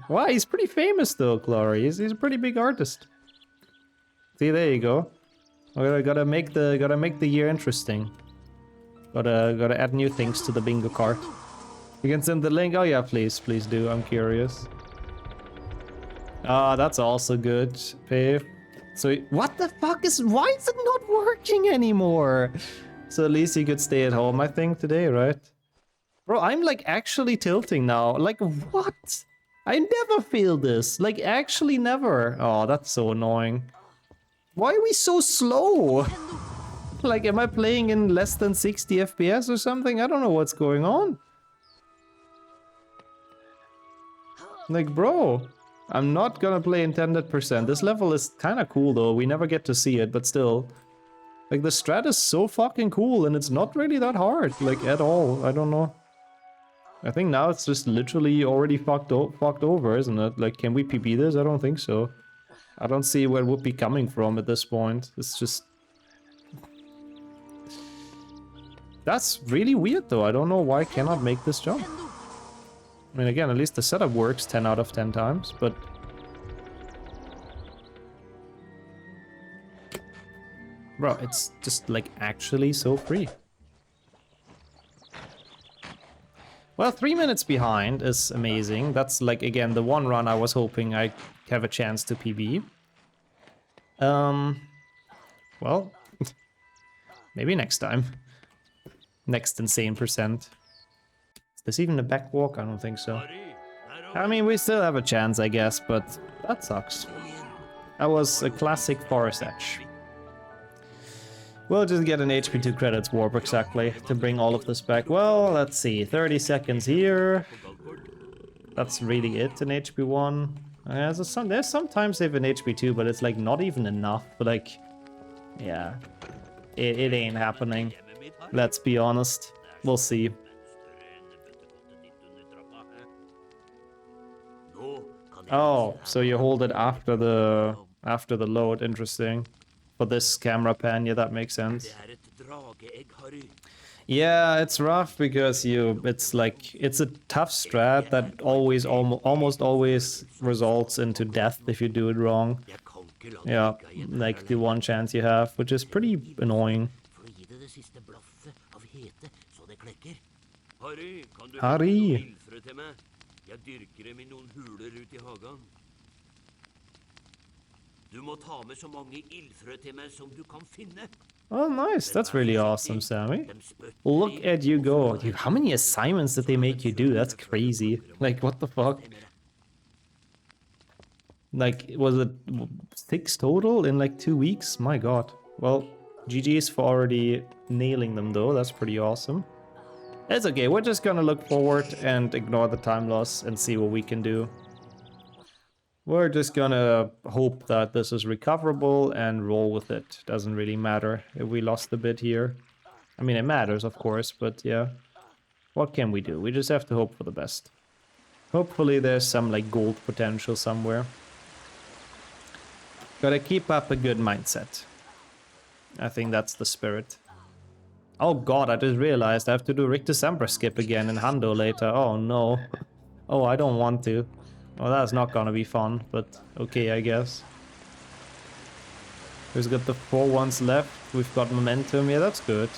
Wow, he's pretty famous though, Glory. He's a pretty big artist. See, there you go. Gotta make the year interesting. Gotta add new things to the bingo card. You can send the link. Oh yeah, please do. I'm curious. Ah, that's also good, Pave. So what the fuck is? Why is it not working anymore? So at least you could stay at home, I think, today, right? Bro, I'm like actually tilting now. Like what? I never feel this. Like actually never. Oh, that's so annoying. Why are we so slow? Like, am I playing in less than 60 FPS or something? I don't know what's going on. Like, bro, I'm not gonna play intended percent. This level is kind of cool though. We never get to see it, but still. Like, the strat is so fucking cool and it's not really that hard, like, at all. I don't know. I think now it's just literally already fucked over, isn't it? Like, can we PB this? I don't think so. I don't see where it would be coming from at this point. It's just... That's really weird though. I don't know why I cannot make this jump. I mean, again, at least the setup works 10 out of 10 times, but... Bro, it's just like actually so free. Well, 3 minutes behind is amazing. That's like, again, the one run I was hoping I'd have a chance to PB. Well, maybe next time. Next insane percent. Is this even a back walk? I don't think so. I mean, we still have a chance, I guess, but that sucks. That was a classic forest edge. We'll just get an HP 2 credits warp exactly to bring all of this back. Well, let's see. 30 seconds here. That's really it in HP 1. There's sometimes they have an HP 2, but it's like not even enough. But like, yeah, it ain't happening. Let's be honest. We'll see. Oh, so you hold it after the load. Interesting. For this camera pan, yeah, that makes sense. Yeah, it's rough because it's a tough strat that almost always results into death if you do it wrong. Yeah, like the one chance you have, which is pretty annoying. Harry! Oh, nice. That's really awesome, Sammy. Look at you go. Dude, how many assignments did they make you do? That's crazy. Like, what the fuck? Like, was it 6 total in like 2 weeks? My god. Well, GG's for already nailing them though. That's pretty awesome. It's okay. We're just gonna look forward and ignore the time loss and see what we can do. We're just gonna hope that this is recoverable and roll with it. Doesn't really matter if we lost a bit here. I mean, it matters, of course, but yeah. What can we do? We just have to hope for the best. Hopefully there's some, like, gold potential somewhere. Gotta keep up a good mindset. I think that's the spirit. Oh god, I just realized I have to do Rick December skip again in Hando later. Oh no. Oh, I don't want to. Well, that's not gonna be fun, but okay, I guess. We've got the 4 ones left. We've got momentum. Yeah, that's good.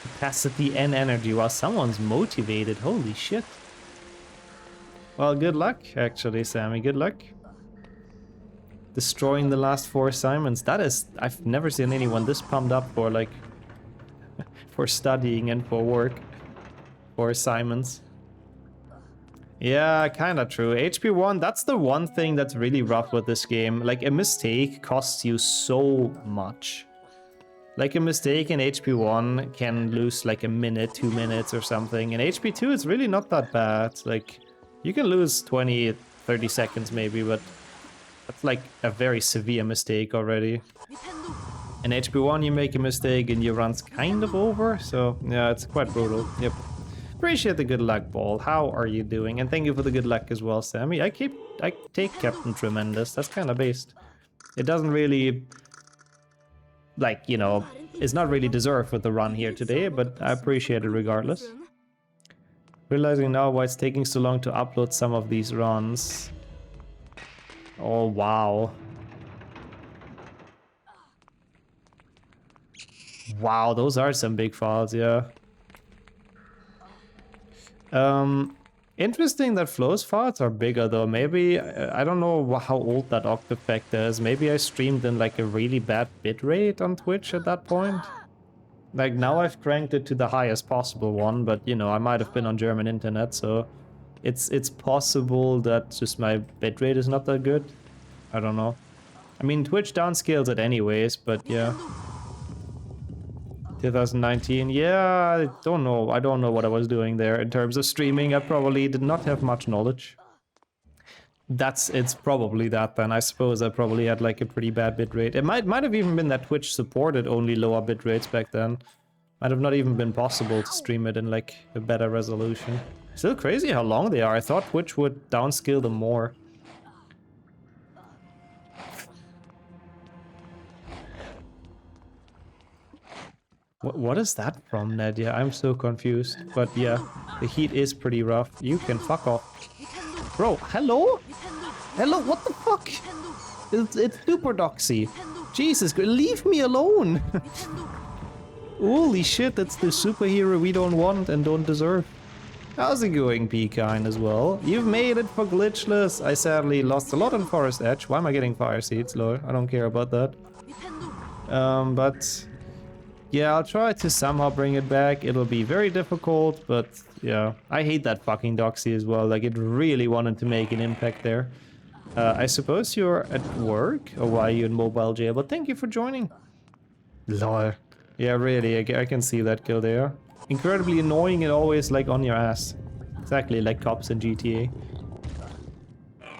Capacity and energy. Wow, someone's motivated. Holy shit. Well, good luck, actually, Sammy. Good luck. Destroying the last 4 assignments. That is... I've never seen anyone this pumped up for, like... for studying and for work. For assignments. Yeah, kinda true. HP 1, that's the one thing that's really rough with this game. Like, a mistake costs you so much. Like, a mistake in HP 1 can lose like a minute, 2 minutes or something. In HP 2, it's really not that bad. Like, you can lose 20, 30 seconds maybe, but that's like a very severe mistake already. In HP 1, you make a mistake and your run's kind of over, so yeah, it's quite brutal. Yep. Appreciate the good luck, Ball. How are you doing? And thank you for the good luck as well, Sammy. I take Captain Tremendous. That's kind of based. It doesn't really, like, you know, it's not really deserved with the run here today, but I appreciate it regardless. Realizing now why it's taking so long to upload some of these runs. Oh, wow. Wow, those are some big files, yeah. Interesting that Flo's files are bigger though. Maybe, I don't know how old that Octafactor is. Maybe I streamed in like a really bad bitrate on Twitch at that point. Like now I've cranked it to the highest possible one, but you know, I might have been on German internet, so it's possible that just my bitrate is not that good. I don't know. I mean, Twitch downscales it anyways, but yeah. 2019, yeah, I don't know. I don't know what I was doing there in terms of streaming. I probably did not have much knowledge. It's probably that then. I suppose I probably had like a pretty bad bitrate. It might have even been that Twitch supported only lower bitrates back then. Might have not even been possible to stream it in like a better resolution. Still crazy how long they are. I thought Twitch would downscale them more. What is that from, Nadia? I'm so confused. But yeah, the heat is pretty rough. You can fuck off. Bro, hello? Hello, what the fuck? It's Super Doxy. Jesus, leave me alone. Holy shit, that's the superhero we don't want and don't deserve. How's it going, P-Kind, as well? You've made it for Glitchless. I sadly lost a lot on Forest Edge. Why am I getting fire seeds, lol? I don't care about that. But... yeah, I'll try to somehow bring it back. It'll be very difficult, but yeah. I hate that fucking Doxy as well. Like, it really wanted to make an impact there. I suppose you're at work? Or why are you in mobile jail? But thank you for joining. Lol. Yeah, really, I can see that kill there. Incredibly annoying and always, like, on your ass. Exactly like cops in GTA.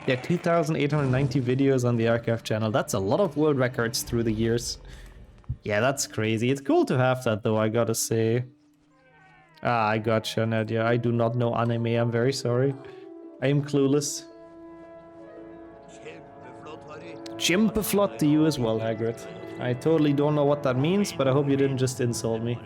Yeah, 2,890 videos on the archive channel. That's a lot of world records through the years. Yeah, that's crazy. It's cool to have that, though, I gotta say. Ah, I gotcha, Nadia. I do not know anime. I'm very sorry. I am clueless. Chimpeflot to you as well, Hagrid. I totally don't know what that means, but I hope you didn't just insult me.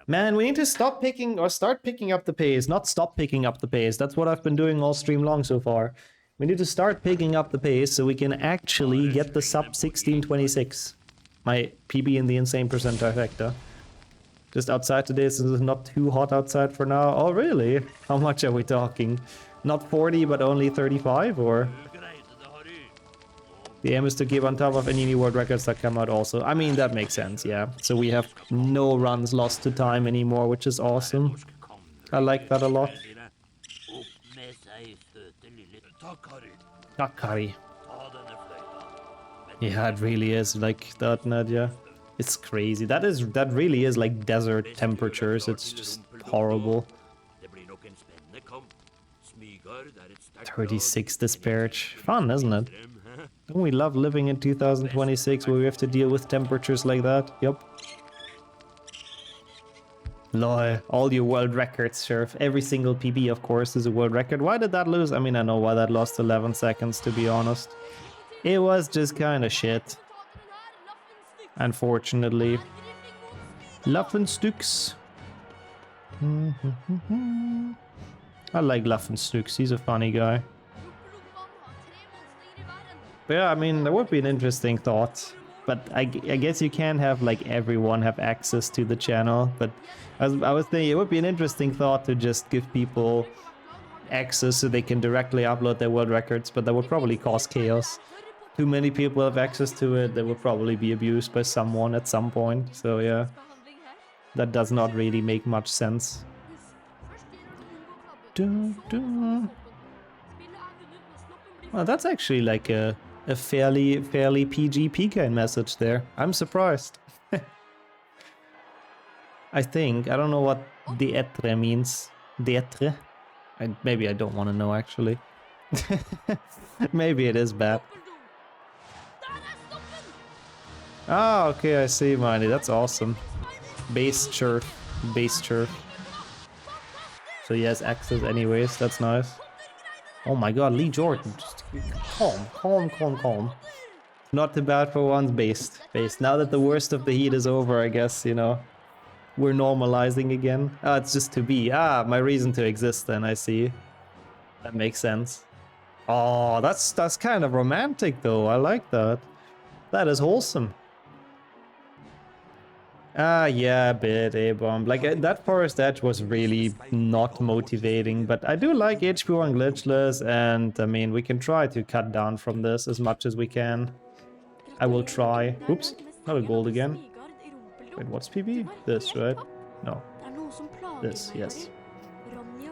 Man, we need to stop picking, or start picking up the pace, not stop picking up the pace. That's what I've been doing all stream long so far. We need to start picking up the pace so we can actually get the sub 1626. My PB in the Insane Trifecta. Just outside today, since it's not too hot outside for now. Oh, really? How much are we talking? Not 40, but only 35, or? The aim is to keep on top of any new world records that come out also. I mean, that makes sense, yeah. So we have no runs lost to time anymore, which is awesome. I like that a lot. Takari. Yeah, it really is like that, Nadia. It's crazy. That really is like desert temperatures. It's just horrible. 36 disparage. Fun, isn't it? Don't we love living in 2026 where we have to deal with temperatures like that? Yup. Lol, all your world records, Sheriff. Every single PB, of course, is a world record. Why did that lose? I mean, I know why that lost 11 seconds, to be honest. It was just kind of shit. Unfortunately. Laffenstux. I like Laffenstux, he's a funny guy. But yeah, I mean, that would be an interesting thought. But I guess you can't have, like, everyone have access to the channel. But I was thinking it would be an interesting thought to just give people access so they can directly upload their world records. But that would probably cause chaos. Too many people have access to it, they will probably be abused by someone at some point, so yeah. That does not really make much sense. Well, that's actually like a fairly PG PK message there. I'm surprised. I think, I don't know what d'etre means. D'etre? Maybe I don't want to know actually. Maybe it is bad. Ah, okay, I see, Miney. That's awesome. Base chirp. Base chirp. so he has access anyways. That's nice. Oh my god, Lee Jordan. Just calm. Not too bad for once, based. Now that the worst of the heat is over, I guess, you know, we're normalizing again. Ah, it's just to be. Ah, my reason to exist then, I see. That makes sense. Oh, that's kind of romantic though. I like that. That is wholesome. Ah, yeah, a bit, A-bomb. Like, that Forest Edge was really not motivating, but I do like HP1 glitchless, and, I mean, we can try to cut down from this as much as we can. I will try. Oops, not a gold again. Wait, what's PB? This, right? No. This, yes.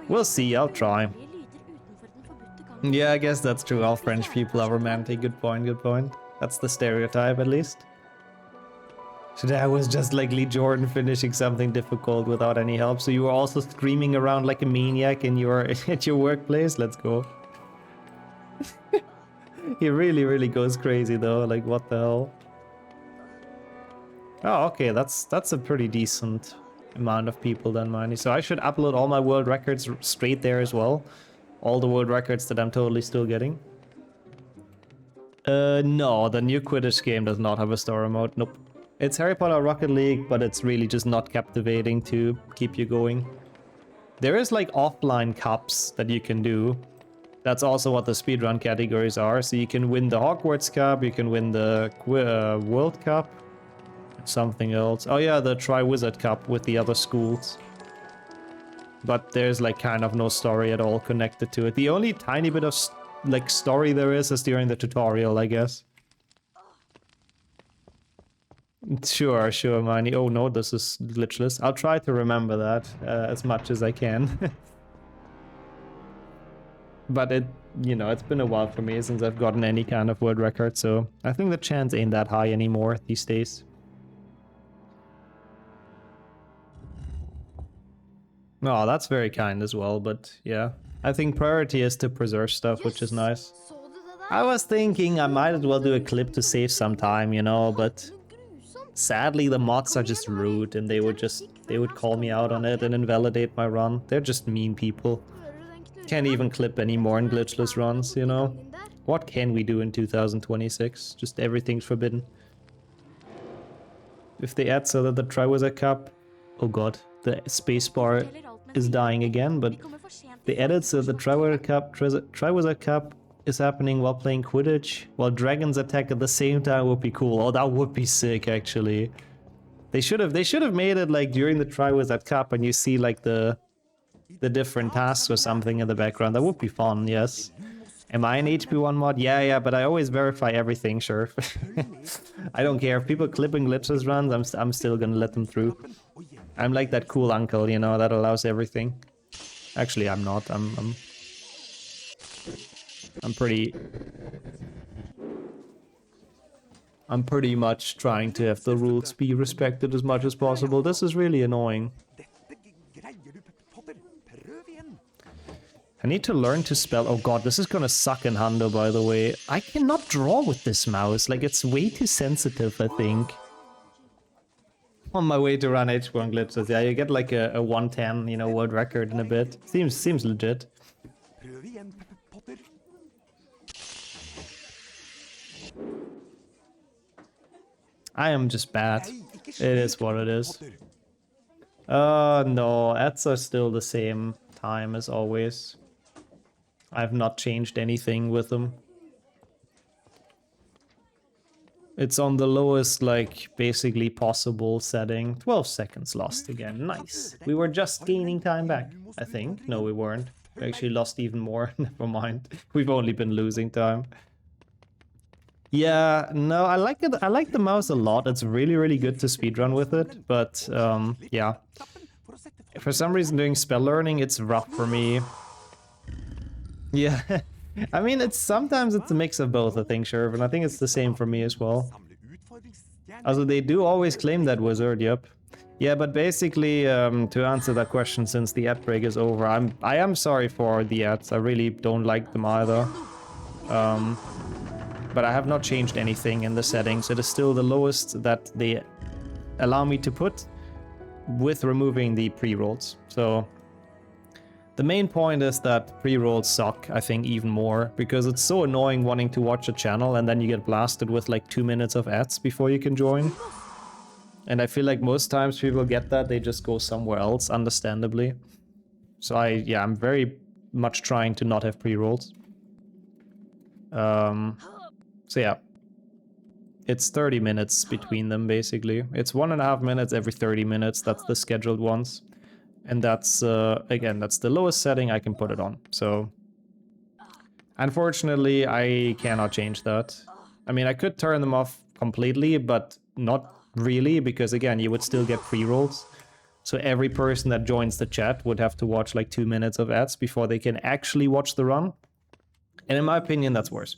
We'll see, I'll try. Yeah, I guess that's true. All French people are romantic. Good point, good point. That's the stereotype, at least. Today I was just like Lee Jordan finishing something difficult without any help. So you were also screaming around like a maniac in your at your workplace. Let's go. He really goes crazy though. Like what the hell? Oh, okay. That's a pretty decent amount of people then, Miney. So I should upload all my world records straight there as well. All the world records that I'm totally still getting. No, the new Quidditch game does not have a story mode. Nope. It's Harry Potter Rocket League, but it's really just not captivating to keep you going. There is like offline cups that you can do. That's also what the speedrun categories are. So you can win the Hogwarts Cup, you can win the World Cup, something else. Oh yeah, the Triwizard Cup with the other schools. But there's like kind of no story at all connected to it. The only tiny bit of like story there is during the tutorial, I guess. Sure, Manny. Oh no, this is glitchless. I'll try to remember that as much as I can. But it, you know, it's been a while for me since I've gotten any kind of world record, so I think the chance ain't that high anymore these days. Oh, that's very kind as well, but yeah. I think priority is to preserve stuff, which is nice. I was thinking I might as well do a clip to save some time, you know, but sadly the mods are just rude and they would call me out on it and invalidate my run. They're just mean people. Can't even clip anymore in glitchless runs, you know. What can we do in 2026? Just everything's forbidden. If they add so that the Triwizard Cup... Oh god, the spacebar is dying again, but they added so the Triwizard Cup is happening while playing Quidditch, while dragons attack at the same time would be cool. Oh, that would be sick, actually. They should have made it like during the Triwizard Cup and you see like the different tasks or something in the background. That would be fun, yes. Am I an HP1 mod? Yeah, but I always verify everything, sure. I don't care. If people clipping glitches runs, I'm still gonna let them through. I'm like that cool uncle, you know, that allows everything. Actually, I'm not. I'm pretty much trying to have the rules be respected as much as possible. This is really annoying. I need to learn to spell. Oh god, this is gonna suck in Hundo, by the way. I cannot draw with this mouse. Like, it's way too sensitive, I think. On my way to run H1 glitches. Yeah, you get like a 110, you know, world record in a bit. Seems legit. I am just bad. It is what it is. No, ads are still the same time as always. I've not changed anything with them. It's on the lowest, like, basically possible setting. 12 seconds lost again. Nice. We were just gaining time back, I think. No, we weren't. We actually lost even more. Never mind. We've only been losing time. Yeah, no, I like it. I like the mouse a lot. It's really good to speedrun with it. But, yeah. For some reason, doing spell learning, it's rough for me. Yeah. I mean, sometimes it's a mix of both, I think, Sherv, and I think it's the same for me as well. Also, they do always claim that wizard, yep. Yeah, but basically, to answer that question, since the ad break is over, I am sorry for the ads. I really don't like them either. But I have not changed anything in the settings. It is still the lowest that they allow me to put with removing the pre-rolls. So The main point is that pre-rolls suck, I think, even more, because it's so annoying wanting to watch a channel and then you get blasted with like 2 minutes of ads before you can join. And I feel like most times people get that, they just go somewhere else, understandably. So I'm very much trying to not have pre-rolls. So yeah. It's 30 minutes between them, basically. It's 1.5 minutes every 30 minutes, that's the scheduled ones. And that's, again, that's the lowest setting I can put it on. So, unfortunately, I cannot change that. I mean, I could turn them off completely, but not really, because again, you would still get pre-rolls. So every person that joins the chat would have to watch like 2 minutes of ads before they can actually watch the run. And in my opinion, that's worse.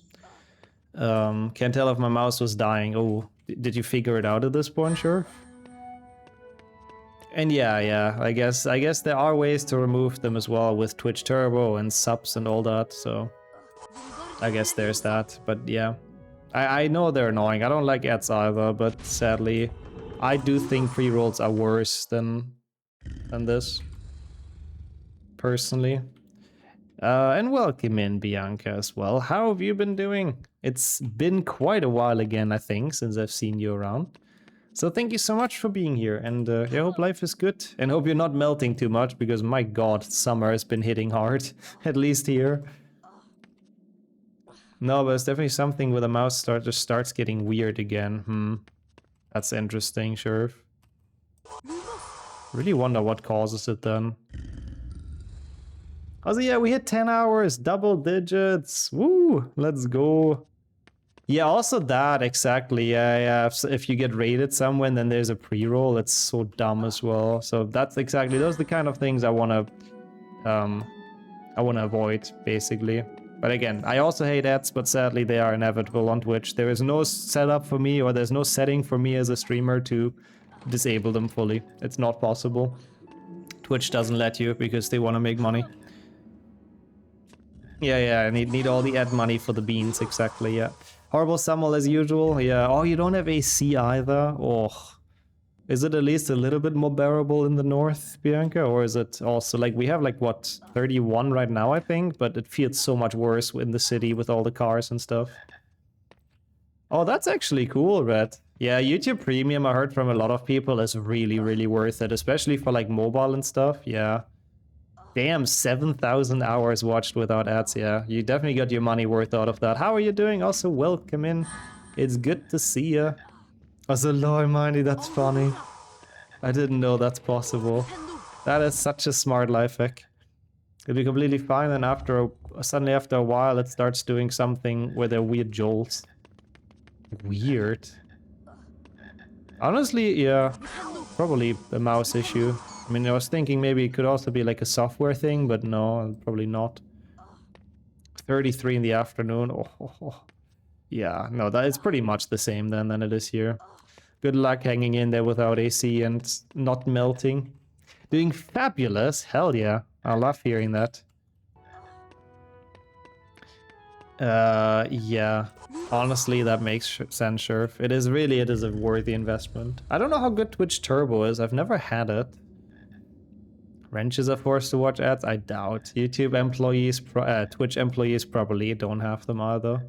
Can't tell if my mouse was dying. Oh, did you figure it out at this point, sure? And yeah, I guess there are ways to remove them as well with Twitch Turbo and subs and all that, so I guess there's that. But yeah, I know they're annoying. I don't like ads either, but sadly, I do think pre-rolls are worse than this, personally. And welcome in, Bianca, as well. How have you been doing? It's been quite a while again, I think, since I've seen you around. So thank you so much for being here, and I hope life is good, and hope you're not melting too much, because my god, summer has been hitting hard, at least here. No, but it's definitely something where the mouse just starts getting weird again. That's interesting, sure. Really wonder what causes it then. Oh, so yeah, we hit 10 hours, double digits. Woo, let's go. Yeah, also that, exactly. Yeah. So if you get raided somewhere and then there's a pre-roll, it's so dumb as well. So that's exactly, those are the kind of things I wanna avoid, basically. But again, I also hate ads, but sadly they are inevitable on Twitch. There is no setup for me, or there's no setting for me as a streamer to disable them fully. It's not possible. Twitch doesn't let you because they want to make money. Yeah, I need all the ad money for the beans, exactly, yeah. Horrible Samuel as usual, yeah. Oh, you don't have AC either? Oh. Is it at least a little bit more bearable in the north, Bianca? Or is it also, like, we have, like, what, 31 right now, I think? But it feels so much worse in the city with all the cars and stuff. Oh, that's actually cool, Red. Yeah, YouTube Premium, I heard from a lot of people, is really, really worth it. Especially for, like, mobile and stuff, yeah. Damn, 7,000 hours watched without ads, yeah. You definitely got your money worth out of that. How are you doing? Also, welcome in. It's good to see ya. Also, Lord Mindy, that's funny. I didn't know that's possible. That is such a smart life hack. It'll be completely fine, and suddenly after a while it starts doing something where there are weird jolts. Weird. Honestly, yeah, probably a mouse issue. I mean, I was thinking maybe it could also be like a software thing, but no, probably not. 33 in the afternoon. Oh. Yeah, no, that is pretty much the same then than it is here. Good luck hanging in there without AC and not melting. Doing fabulous. Hell yeah. I love hearing that. Yeah. Honestly, that makes sense, sure. It is a worthy investment. I don't know how good Twitch Turbo is. I've never had it. Wrenches are forced to watch ads? I doubt. YouTube employees, Twitch employees probably don't have them either.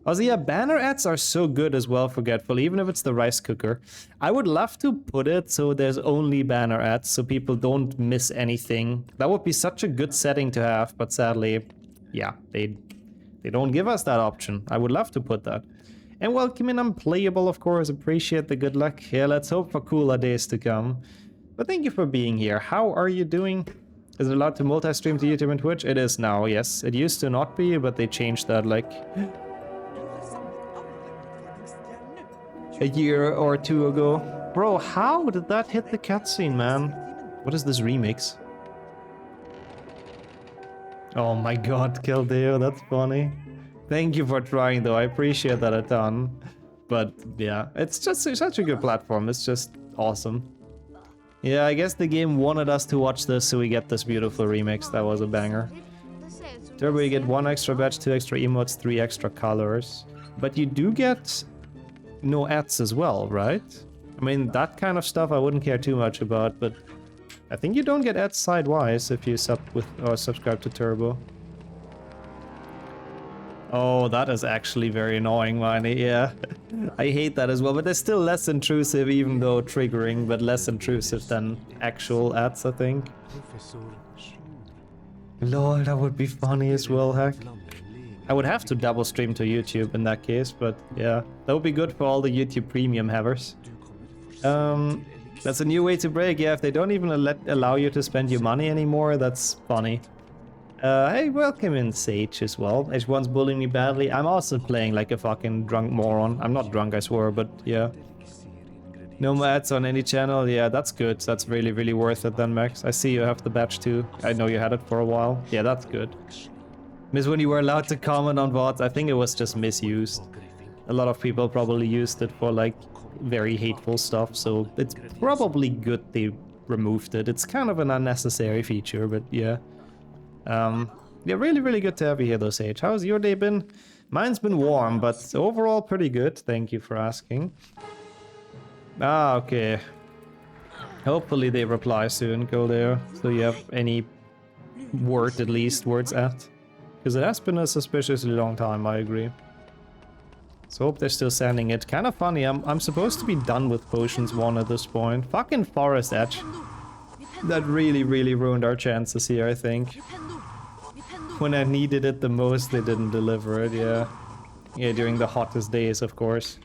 Also, yeah, banner ads are so good as well, Forgetful, even if it's the rice cooker. I would love to put it so there's only banner ads, so people don't miss anything. That would be such a good setting to have, but sadly, yeah, they don't give us that option. I would love to put that. And welcome in Unplayable, of course. Appreciate the good luck. Yeah, let's hope for cooler days to come. But thank you for being here. How are you doing? Is it allowed to multi-stream to YouTube and Twitch? It is now, yes. It used to not be, but they changed that, like, a year or two ago. Bro, how did that hit the cutscene, man? What is this remix? Oh my god, Kildeo, that's funny. Thank you for trying, though. I appreciate that a ton. But, yeah, it's just such a good platform. It's just awesome. Yeah, I guess the game wanted us to watch this, so we get this beautiful remix. That was a banger. Turbo, you get 1 extra badge, 2 extra emotes, 3 extra colors. But you do get no ads as well, right? I mean, that kind of stuff I wouldn't care too much about, but I think you don't get ads sidewise if you subscribe to Turbo. Oh, that is actually very annoying, Miney. Yeah, I hate that as well. But they're still less intrusive, even though triggering, but less intrusive than actual ads, I think. Lol, that would be funny as well, heck. I would have to double stream to YouTube in that case, but yeah, that would be good for all the YouTube premium havers. That's a new way to break. Yeah, if they don't even allow you to spend your money anymore, that's funny. Hey, welcome in Sage as well. H1's bullying me badly. I'm also playing like a fucking drunk moron. I'm not drunk, I swear, but yeah. No ads on any channel. Yeah, that's good. That's really, really worth it then, Max. I see you have the badge too. I know you had it for a while. Yeah, that's good. Miss when you were allowed to comment on VODs, I think it was just misused. A lot of people probably used it for like very hateful stuff, so it's probably good they removed it. It's kind of an unnecessary feature, but yeah. Yeah, really, really good to have you here though, Sage. How's your day been? Mine's been warm, but overall pretty good. Thank you for asking. Ah, okay. Hopefully they reply soon. Go there, so you have any word at least, words at. Because it has been a suspiciously long time, I agree. So hope they're still sending it. Kind of funny, I'm supposed to be done with Potions 1 at this point. Fucking Forest Edge. That really, really ruined our chances here, I think. When I needed it the most, they didn't deliver it, yeah. Yeah, during the hottest days, of course.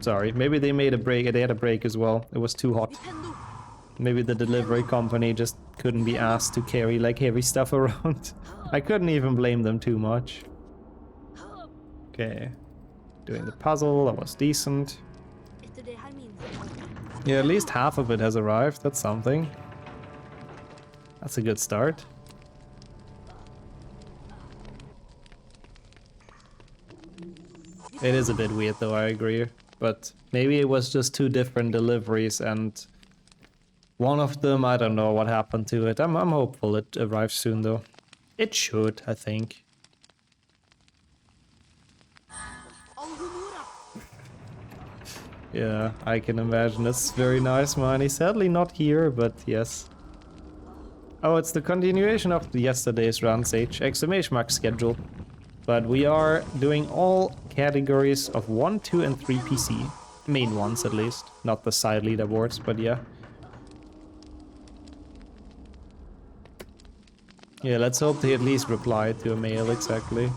Sorry, maybe they made a break, they had a break as well. It was too hot. Maybe the delivery company just couldn't be asked to carry like heavy stuff around. I couldn't even blame them too much. Okay. Doing the puzzle, that was decent. Yeah, at least half of it has arrived, that's something. That's a good start. It is a bit weird though, I agree. But maybe it was just two different deliveries and one of them, I don't know what happened to it. I'm hopeful it arrives soon though. It should, I think. Yeah, I can imagine. It's very nice, Manny. Sadly not here, but yes. Oh, it's the continuation of yesterday's run, Sage. Exclamation mark schedule. But we are doing all categories of 1, 2, and 3 PC. Main ones, at least. Not the side leaderboards, but yeah. Yeah, let's hope they at least reply to a mail, exactly.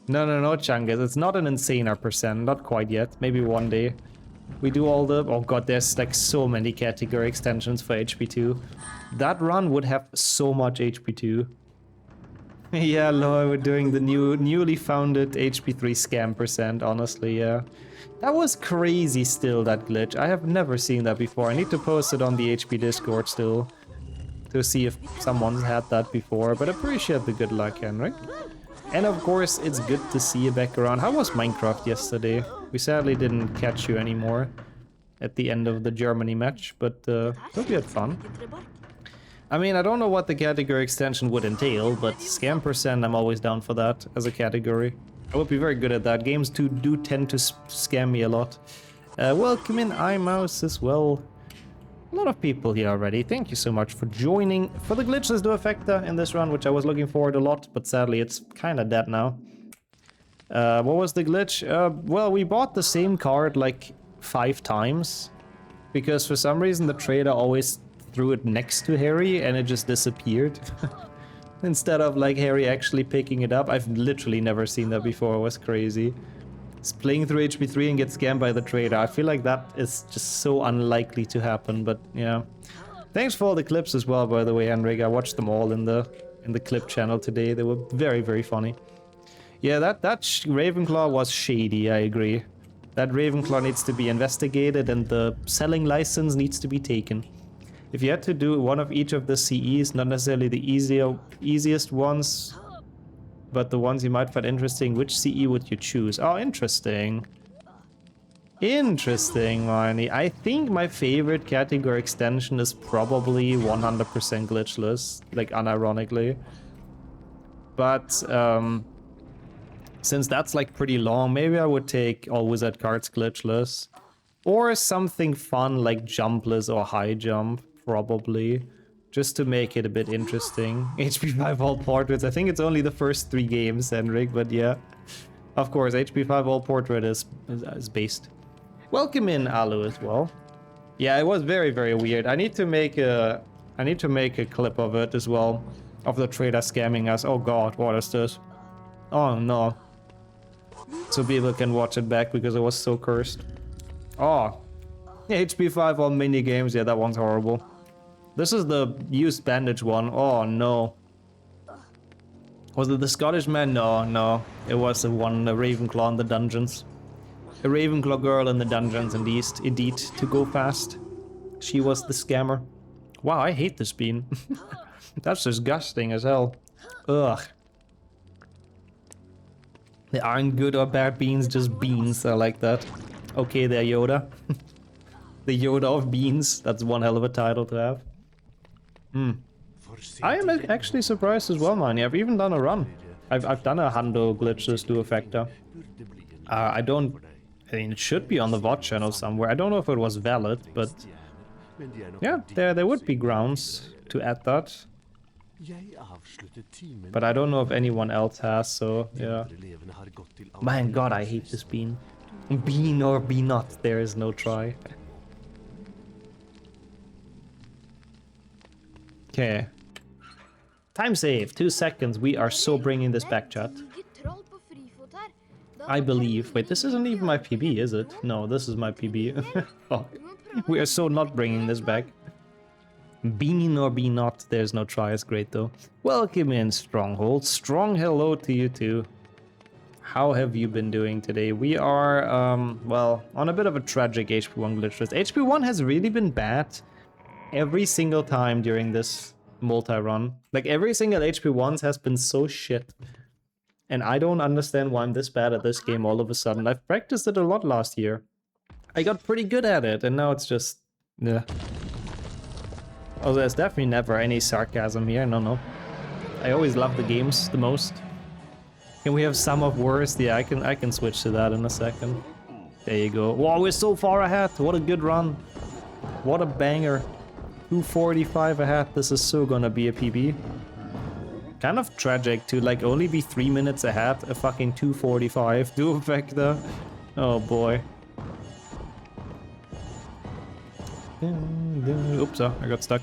No, Chungus. It's not an insaner %. Not quite yet. Maybe one day. We do all the... Oh god, there's like so many category extensions for HP2. That run would have so much HP2. Yeah, Loa, we're doing the newly founded HP3 scam %, honestly, yeah. That was crazy still, that glitch. I have never seen that before. I need to post it on the HP Discord still. To see if someone's had that before, but appreciate the good luck, Henrik. And of course, it's good to see you back around. How was Minecraft yesterday? We sadly didn't catch you anymore at the end of the Germany match, but hope you had fun. I mean, I don't know what the category extension would entail, but scam %, I'm always down for that as a category. I would be very good at that. Games do tend to scam me a lot. Welcome in iMouse as well. A lot of people here already. Thank you so much for joining for the glitchless Trifecta in this run, which I was looking forward a lot, but sadly it's kind of dead now. What was the glitch? Well, we bought the same card like 5 times, because for some reason the trader always threw it next to Harry and it just disappeared. Instead of like Harry actually picking it up. I've literally never seen that before. It was crazy. It's playing through HP3 and get scammed by the trader. I feel like that is just so unlikely to happen, but yeah. Thanks for all the clips as well, by the way, Henrik. I watched them all in the clip channel today. They were very, very funny. Yeah, that Ravenclaw was shady, I agree. That Ravenclaw needs to be investigated and the selling license needs to be taken. If you had to do one of each of the CEs, not necessarily the easiest ones, but the ones you might find interesting, which CE would you choose? Oh, interesting. Interesting, Marnie. I think my favorite category extension is probably 100% glitchless, like unironically. But since that's like pretty long, maybe I would take all wizard cards glitchless. Or something fun like jumpless or high jump. probably. Just to make it a bit interesting. HP5 All Portraits. I think it's only the first 3 games, Henrik, but yeah. Of course, HP5 All Portrait is based. Welcome in, Alu, as well. Yeah, it was very, very weird. I need to make a clip of it as well. Of the trader scamming us. Oh god, what is this? Oh no. So people can watch it back because it was so cursed. Oh. HP5 on mini games. Yeah, that one's horrible. This is the used bandage one. Oh no. Was it the Scottish man? No, no. It was the one, the Ravenclaw in the dungeons. A Ravenclaw girl in the dungeons, indeed, to go fast. She was the scammer. Wow, I hate this bean. That's disgusting as hell. Ugh. They aren't good or bad beans, just beans. I like that. Okay, they're Yoda. The Yoda of beans. That's one hell of a title to have. I am actually surprised as well, man. I've even done a run. I've done a Hundo glitches dual factor. I mean, it should be on the VOD channel somewhere. I don't know if it was valid, but yeah, there would be grounds to add that. But I don't know if anyone else has, so yeah. My god, I hate this bean. Bean or be not, there is no try. Okay. Time save, 2 seconds. We are so bringing this back, chat. I believe. Wait, this isn't even my PB, is it? No, this is my PB. Oh, we are so not bringing this back. Bean or be not, there's no try. It's great though. Welcome in, Stronghold. Strong hello to you too. How have you been doing today? We are, well, on a bit of a tragic HP1 glitch list. HP1 has really been bad every single time during this multi-run. Like, every single HP1s has been so shit. And I don't understand why I'm this bad at this game all of a sudden. I've practiced it a lot last year. I got pretty good at it, and now it's just... yeah. Oh, there's definitely never any sarcasm here, no. I always love the games the most. Can we have some of worst? Yeah, I can switch to that in a second. There you go. Wow, we're so far ahead. What a good run. What a banger. 2:45 ahead. This is so gonna be a PB. Kind of tragic to like only be 3 minutes ahead. A fucking 2:45 dual factor. Oh boy. Oops, I got stuck.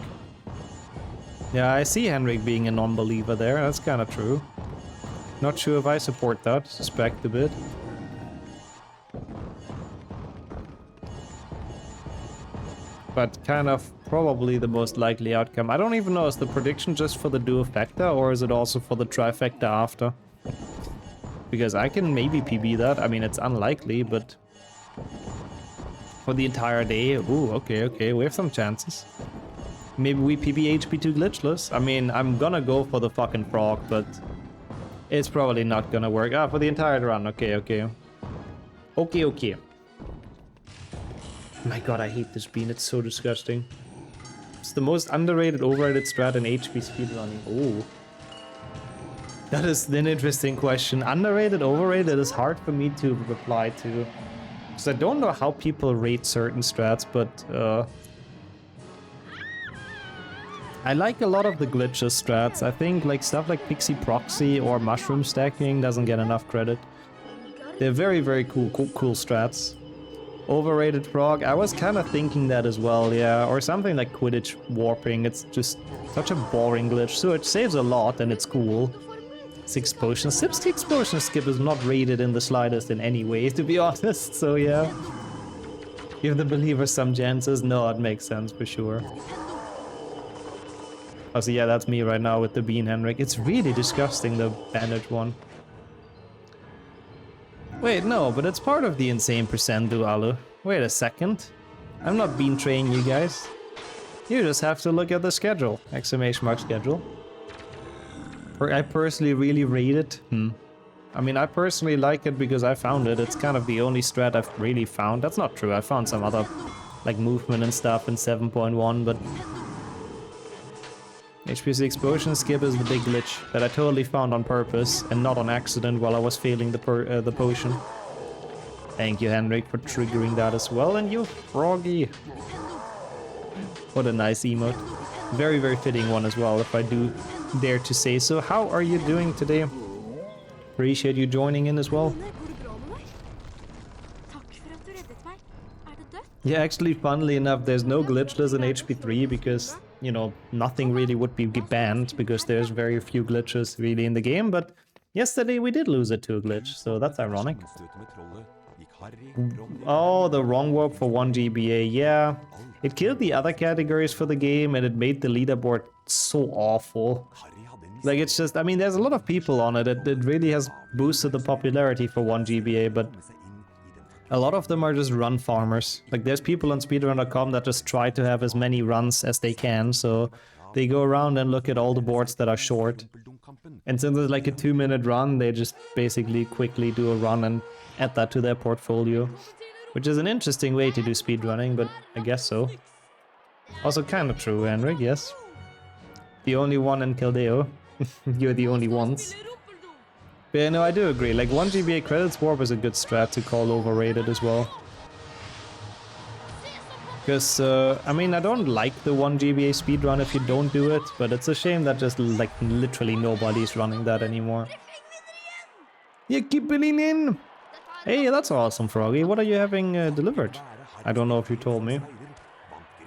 Yeah, I see Henrik being a non-believer there. That's kind of true. Not sure if I support that. Suspect a bit. But kind of probably the most likely outcome. I don't even know, is the prediction just for the dual factor or is it also for the trifecta after? Because I can maybe PB that. I mean, it's unlikely, but for the entire day, ooh, okay, we have some chances. Maybe we PB HP2 glitchless. I mean, I'm gonna go for the fucking frog, but it's probably not gonna work. Ah, for the entire run, okay. My god, I hate this bean, it's so disgusting. It's the most underrated, overrated strat in HP speedrunning. Oh. That is an interesting question. Underrated, overrated is hard for me to reply to. Because I don't know how people rate certain strats, but I like a lot of the glitches strats. I think like stuff like Pixie Proxy or Mushroom Stacking doesn't get enough credit. They're very, very cool strats. Overrated frog, I was kind of thinking that as well, yeah. Or something like Quidditch Warping, it's just such a boring glitch. So it saves a lot and it's cool. 6 potions. 6 potion skip is not rated in the slightest in any way, to be honest, so yeah. Give the believers some chances. No, it makes sense for sure. Oh, so yeah, that's me right now with the bean, Henrik. It's really disgusting, the bandage one. Wait, no, but it's part of the insane percent dualu. Wait a second. I'm not bean training you guys. You just have to look at the schedule. Exclamation mark schedule. I personally really rate it. I mean, I personally like it because I found it. It's kind of the only strat I've really found. That's not true. I found some other, like, movement and stuff in 7.1, but HP6 potion skip is the big glitch that I totally found on purpose and not on accident while I was failing the potion. Thank you, Henrik, for triggering that as well. And you, Froggy. What a nice emote. Very, very fitting one as well, if I do dare to say so. How are you doing today? Appreciate you joining in as well. Yeah, actually, funnily enough, there's no glitchless in HP3 because, you know, nothing really would be banned because there's very few glitches really in the game, but yesterday we did lose it to a glitch, so that's ironic. Oh, the wrong warp for 1 GBA, yeah. It killed the other categories for the game and it made the leaderboard so awful. Like, it's just, I mean, there's a lot of people on it. It really has boosted the popularity for 1 GBA, but a lot of them are just run farmers. Like, there's people on speedrun.com that just try to have as many runs as they can, so they go around and look at all the boards that are short. And since it's like a 2-minute run, they just basically quickly do a run and add that to their portfolio. Which is an interesting way to do speedrunning, but I guess so. Also kind of true, Henrik, yes. The only one in Caldeo. You're the only ones. But yeah, no, I do agree. Like, 1 GBA credits warp is a good strat to call overrated as well. Because, I mean, I don't like the 1 GBA speedrun if you don't do it, but it's a shame that just, like, literally nobody's running that anymore. Yeah, keep it in! Hey, that's awesome, Froggy. What are you having delivered? I don't know if you told me.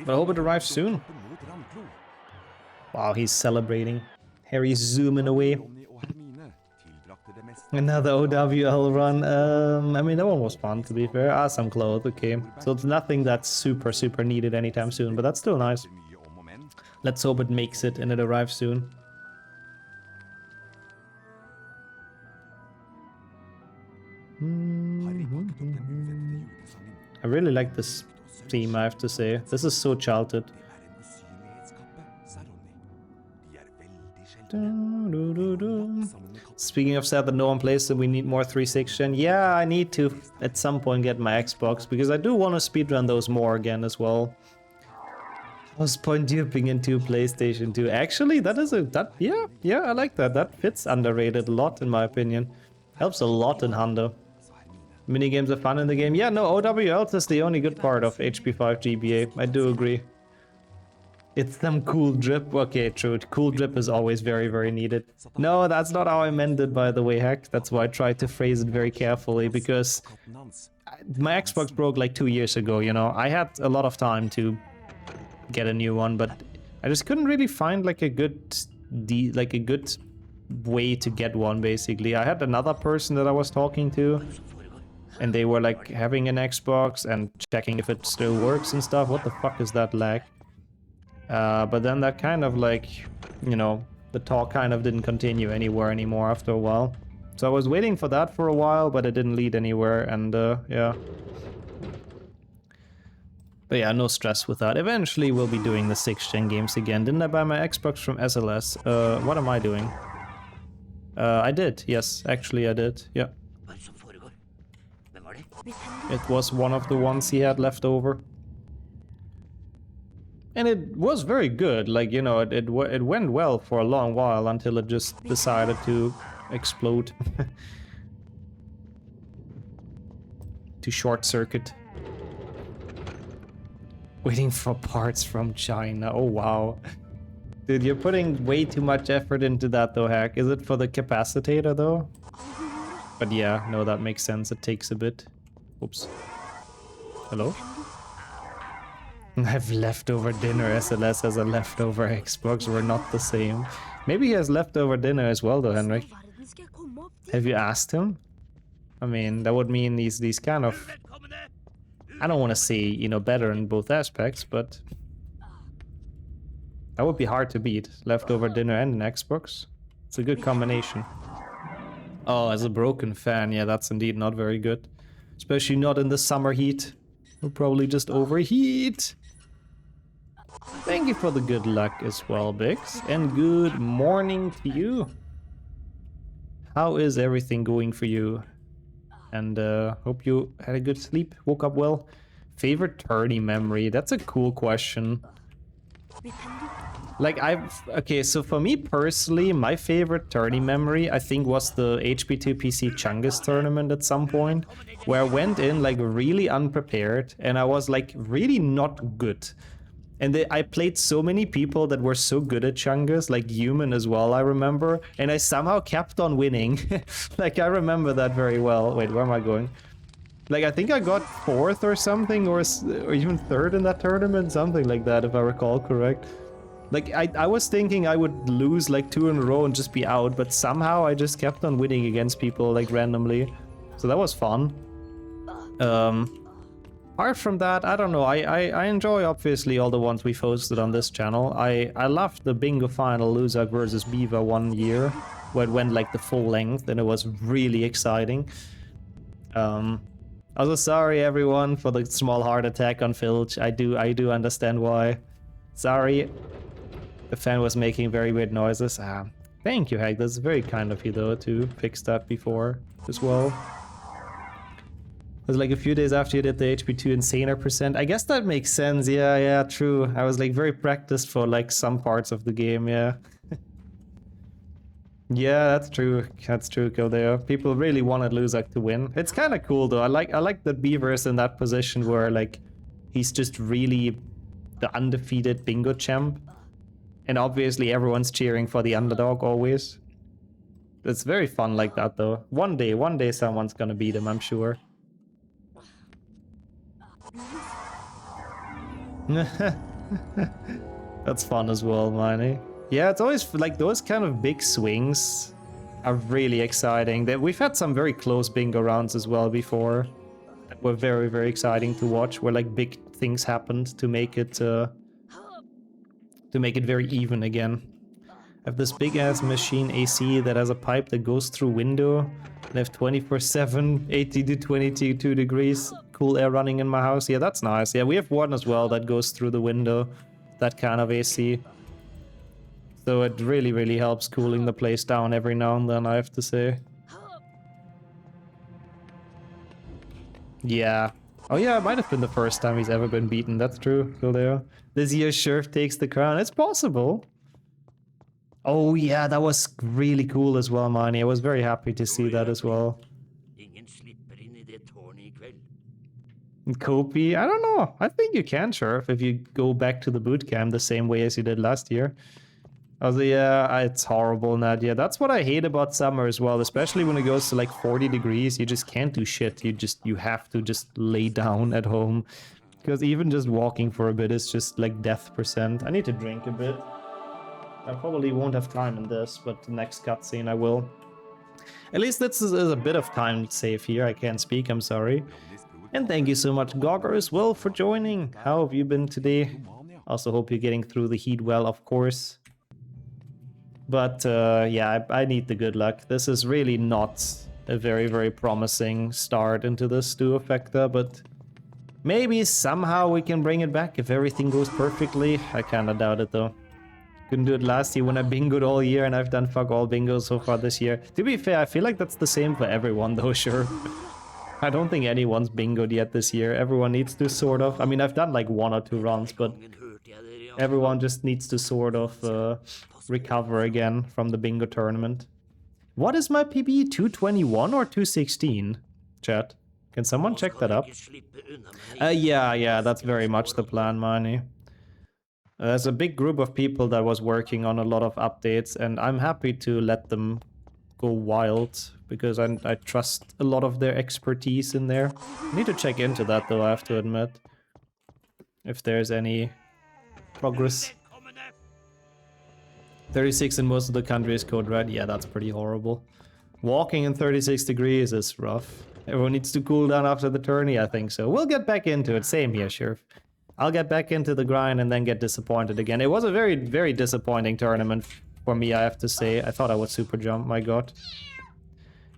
But I hope it arrives soon. Wow, he's celebrating. Harry's zooming away. Another OWL run. I mean, that one was fun, to be fair. Ah, some clothes, okay. So it's nothing that's super, super needed anytime soon, but that's still nice. Let's hope it makes it and it arrives soon. I really like this theme, I have to say. This is so childhood. Speaking of sad that no one plays, so we need more 360 gen. Yeah, I need to at some point get my Xbox because I do want to speedrun those more again as well. What's point duping into PlayStation 2? Actually, that is yeah, I like that. That fits underrated a lot in my opinion. Helps a lot in Hundo. Minigames are fun in the game. Yeah, no, OWLs is the only good part of HP5 GBA. I do agree. It's some cool drip. Okay, true. Cool drip is always very, very needed. No, that's not how I meant it, by the way, Heck. That's why I tried to phrase it very carefully, because my Xbox broke like 2 years ago, you know. I had a lot of time to get a new one, but I just couldn't really find like a good way to get one, basically. I had another person that I was talking to, and they were like having an Xbox and checking if it still works and stuff. What the fuck is that lag? But then that kind of like, you know, the talk kind of didn't continue anywhere anymore after a while. So I was waiting for that for a while, but it didn't lead anywhere, and yeah. But yeah, no stress with that. Eventually we'll be doing the 6th gen games again. Didn't I buy my Xbox from SLS? What am I doing? I did, yes, actually I did, yeah. It was one of the ones he had left over. And it was very good, like, you know, it went well for a long while until it just decided to explode. To short circuit. Waiting for parts from China, oh wow. Dude, you're putting way too much effort into that though, Hack. Is it for the capacitor though? But yeah, no, that makes sense, it takes a bit. Oops. Hello? I have leftover dinner. SLS has a leftover Xbox. We're not the same. Maybe he has leftover dinner as well though, Henrik. Have you asked him? I mean, that would mean these kind of... I don't want to say, you know, better in both aspects, but... that would be hard to beat. Leftover dinner and an Xbox. It's a good combination. Oh, as a broken fan, yeah, that's indeed not very good. Especially not in the summer heat. We'll probably just overheat. Thank you for the good luck as well, Bix. And good morning to you. How is everything going for you? And hope you had a good sleep, woke up well. Favorite tourney memory? That's a cool question. Like, okay, so for me personally, my favorite tourney memory, I think, was the HP2 PC Chungus tournament at some point, where I went in, like, really unprepared, and I was, like, really not good. And I played so many people that were so good at Chungus, like Human as well, I remember. And I somehow kept on winning. Like, I remember that very well. Wait, where am I going? Like, I think I got 4th or something, or even 3rd in that tournament, something like that, if I recall correct. Like, I was thinking I would lose like 2 in a row and just be out, but somehow I just kept on winning against people, like, randomly. So that was fun. Apart from that, I don't know, I enjoy, obviously, all the ones we've hosted on this channel. I loved the Bingo Final Luzak versus Beaver one year, where it went, like, the full length, and it was really exciting. Also, sorry, everyone, for the small heart attack on Filch. I do understand why. Sorry. The fan was making very weird noises. Thank you, Hag. That's very kind of you, though, to fix that before as well. It was like a few days after you did the HP2 Insaner percent. I guess that makes sense. Yeah, true. I was like very practiced for like some parts of the game, yeah. Yeah, that's true. That's true, Kildare. People really wanted Luzak to win. It's kind of cool, though. I like that Beaver's in that position where like he's just really the undefeated bingo champ. And obviously everyone's cheering for the underdog always. It's very fun like that, though. One day someone's gonna beat him, I'm sure. That's fun as well, Miney. Yeah, it's always like those kind of big swings are really exciting. We've had some very close bingo rounds as well before that were very, very exciting to watch, where like big things happened to make it very even again. I have this big ass machine AC that has a pipe that goes through window. And I have 24/7, 80 to 22 degrees cool air running in my house. Yeah, that's nice. Yeah, we have one as well that goes through the window, that kind of AC. So it really, really helps cooling the place down every now and then, I have to say. Yeah. Oh yeah, it might have been the first time he's ever been beaten. That's true, Kildare. This year Sheriff takes the crown. It's possible. Oh yeah, that was really cool as well, Mani. I was very happy to see that as well. Kopi? I don't know. I think you can, Sheriff, if you go back to the boot camp the same way as you did last year. Also, yeah, it's horrible, Nadia. That's what I hate about summer as well, especially when it goes to like 40 degrees. You just can't do shit. You have to just lay down at home. Because even just walking for a bit is just like death percent. I need to drink a bit. I probably won't have time in this, but the next cutscene I will. At least this is a bit of time save here. I can't speak, I'm sorry. And thank you so much, Gogger, as well, for joining. How have you been today? Also hope you're getting through the heat well, of course. But yeah, I need the good luck. This is really not a very, very promising start into this Trifecta, but maybe somehow we can bring it back if everything goes perfectly. I kinda doubt it, though. Couldn't do it last year when I bingoed all year, and I've done fuck all bingos so far this year. To be fair, I feel like that's the same for everyone, though, sure. I don't think anyone's bingoed yet this year. Everyone needs to sort of... I mean, I've done like 1 or 2 runs, but everyone just needs to sort of recover again from the bingo tournament. What is my PB? 221 or 216? Chat. Can someone check that up? Yeah, that's very much the plan, Mani. There's a big group of people that was working on a lot of updates, and I'm happy to let them go wild, because I trust a lot of their expertise in there. I need to check into that, though, I have to admit. If there's any progress. 36 in most of the country is code red. Yeah, that's pretty horrible. Walking in 36 degrees is rough. Everyone needs to cool down after the tourney, I think so. We'll get back into it. Same here, Sheriff. I'll get back into the grind and then get disappointed again. It was a very, very disappointing tournament for me, I have to say. I thought I would super jump, my god.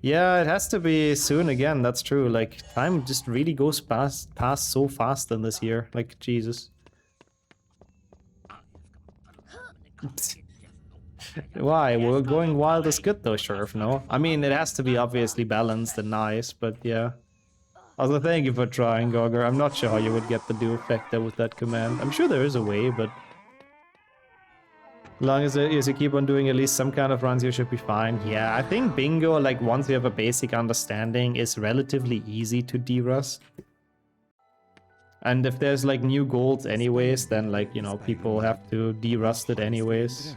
Yeah, it has to be soon again, that's true. Like, time just really goes past so fast in this year. Like, Jesus. Why? We're going wild is good though, Sheriff, no? I mean, it has to be obviously balanced and nice, but yeah. Also, thank you for trying, Gogger. I'm not sure how you would get the Trifecta with that command. I'm sure there is a way, but... as long as you keep on doing at least some kind of runs, you should be fine. Yeah, I think bingo, like, once you have a basic understanding, is relatively easy to de-rust. And if there's like new golds anyways, then like, you know, people have to de-rust it anyways.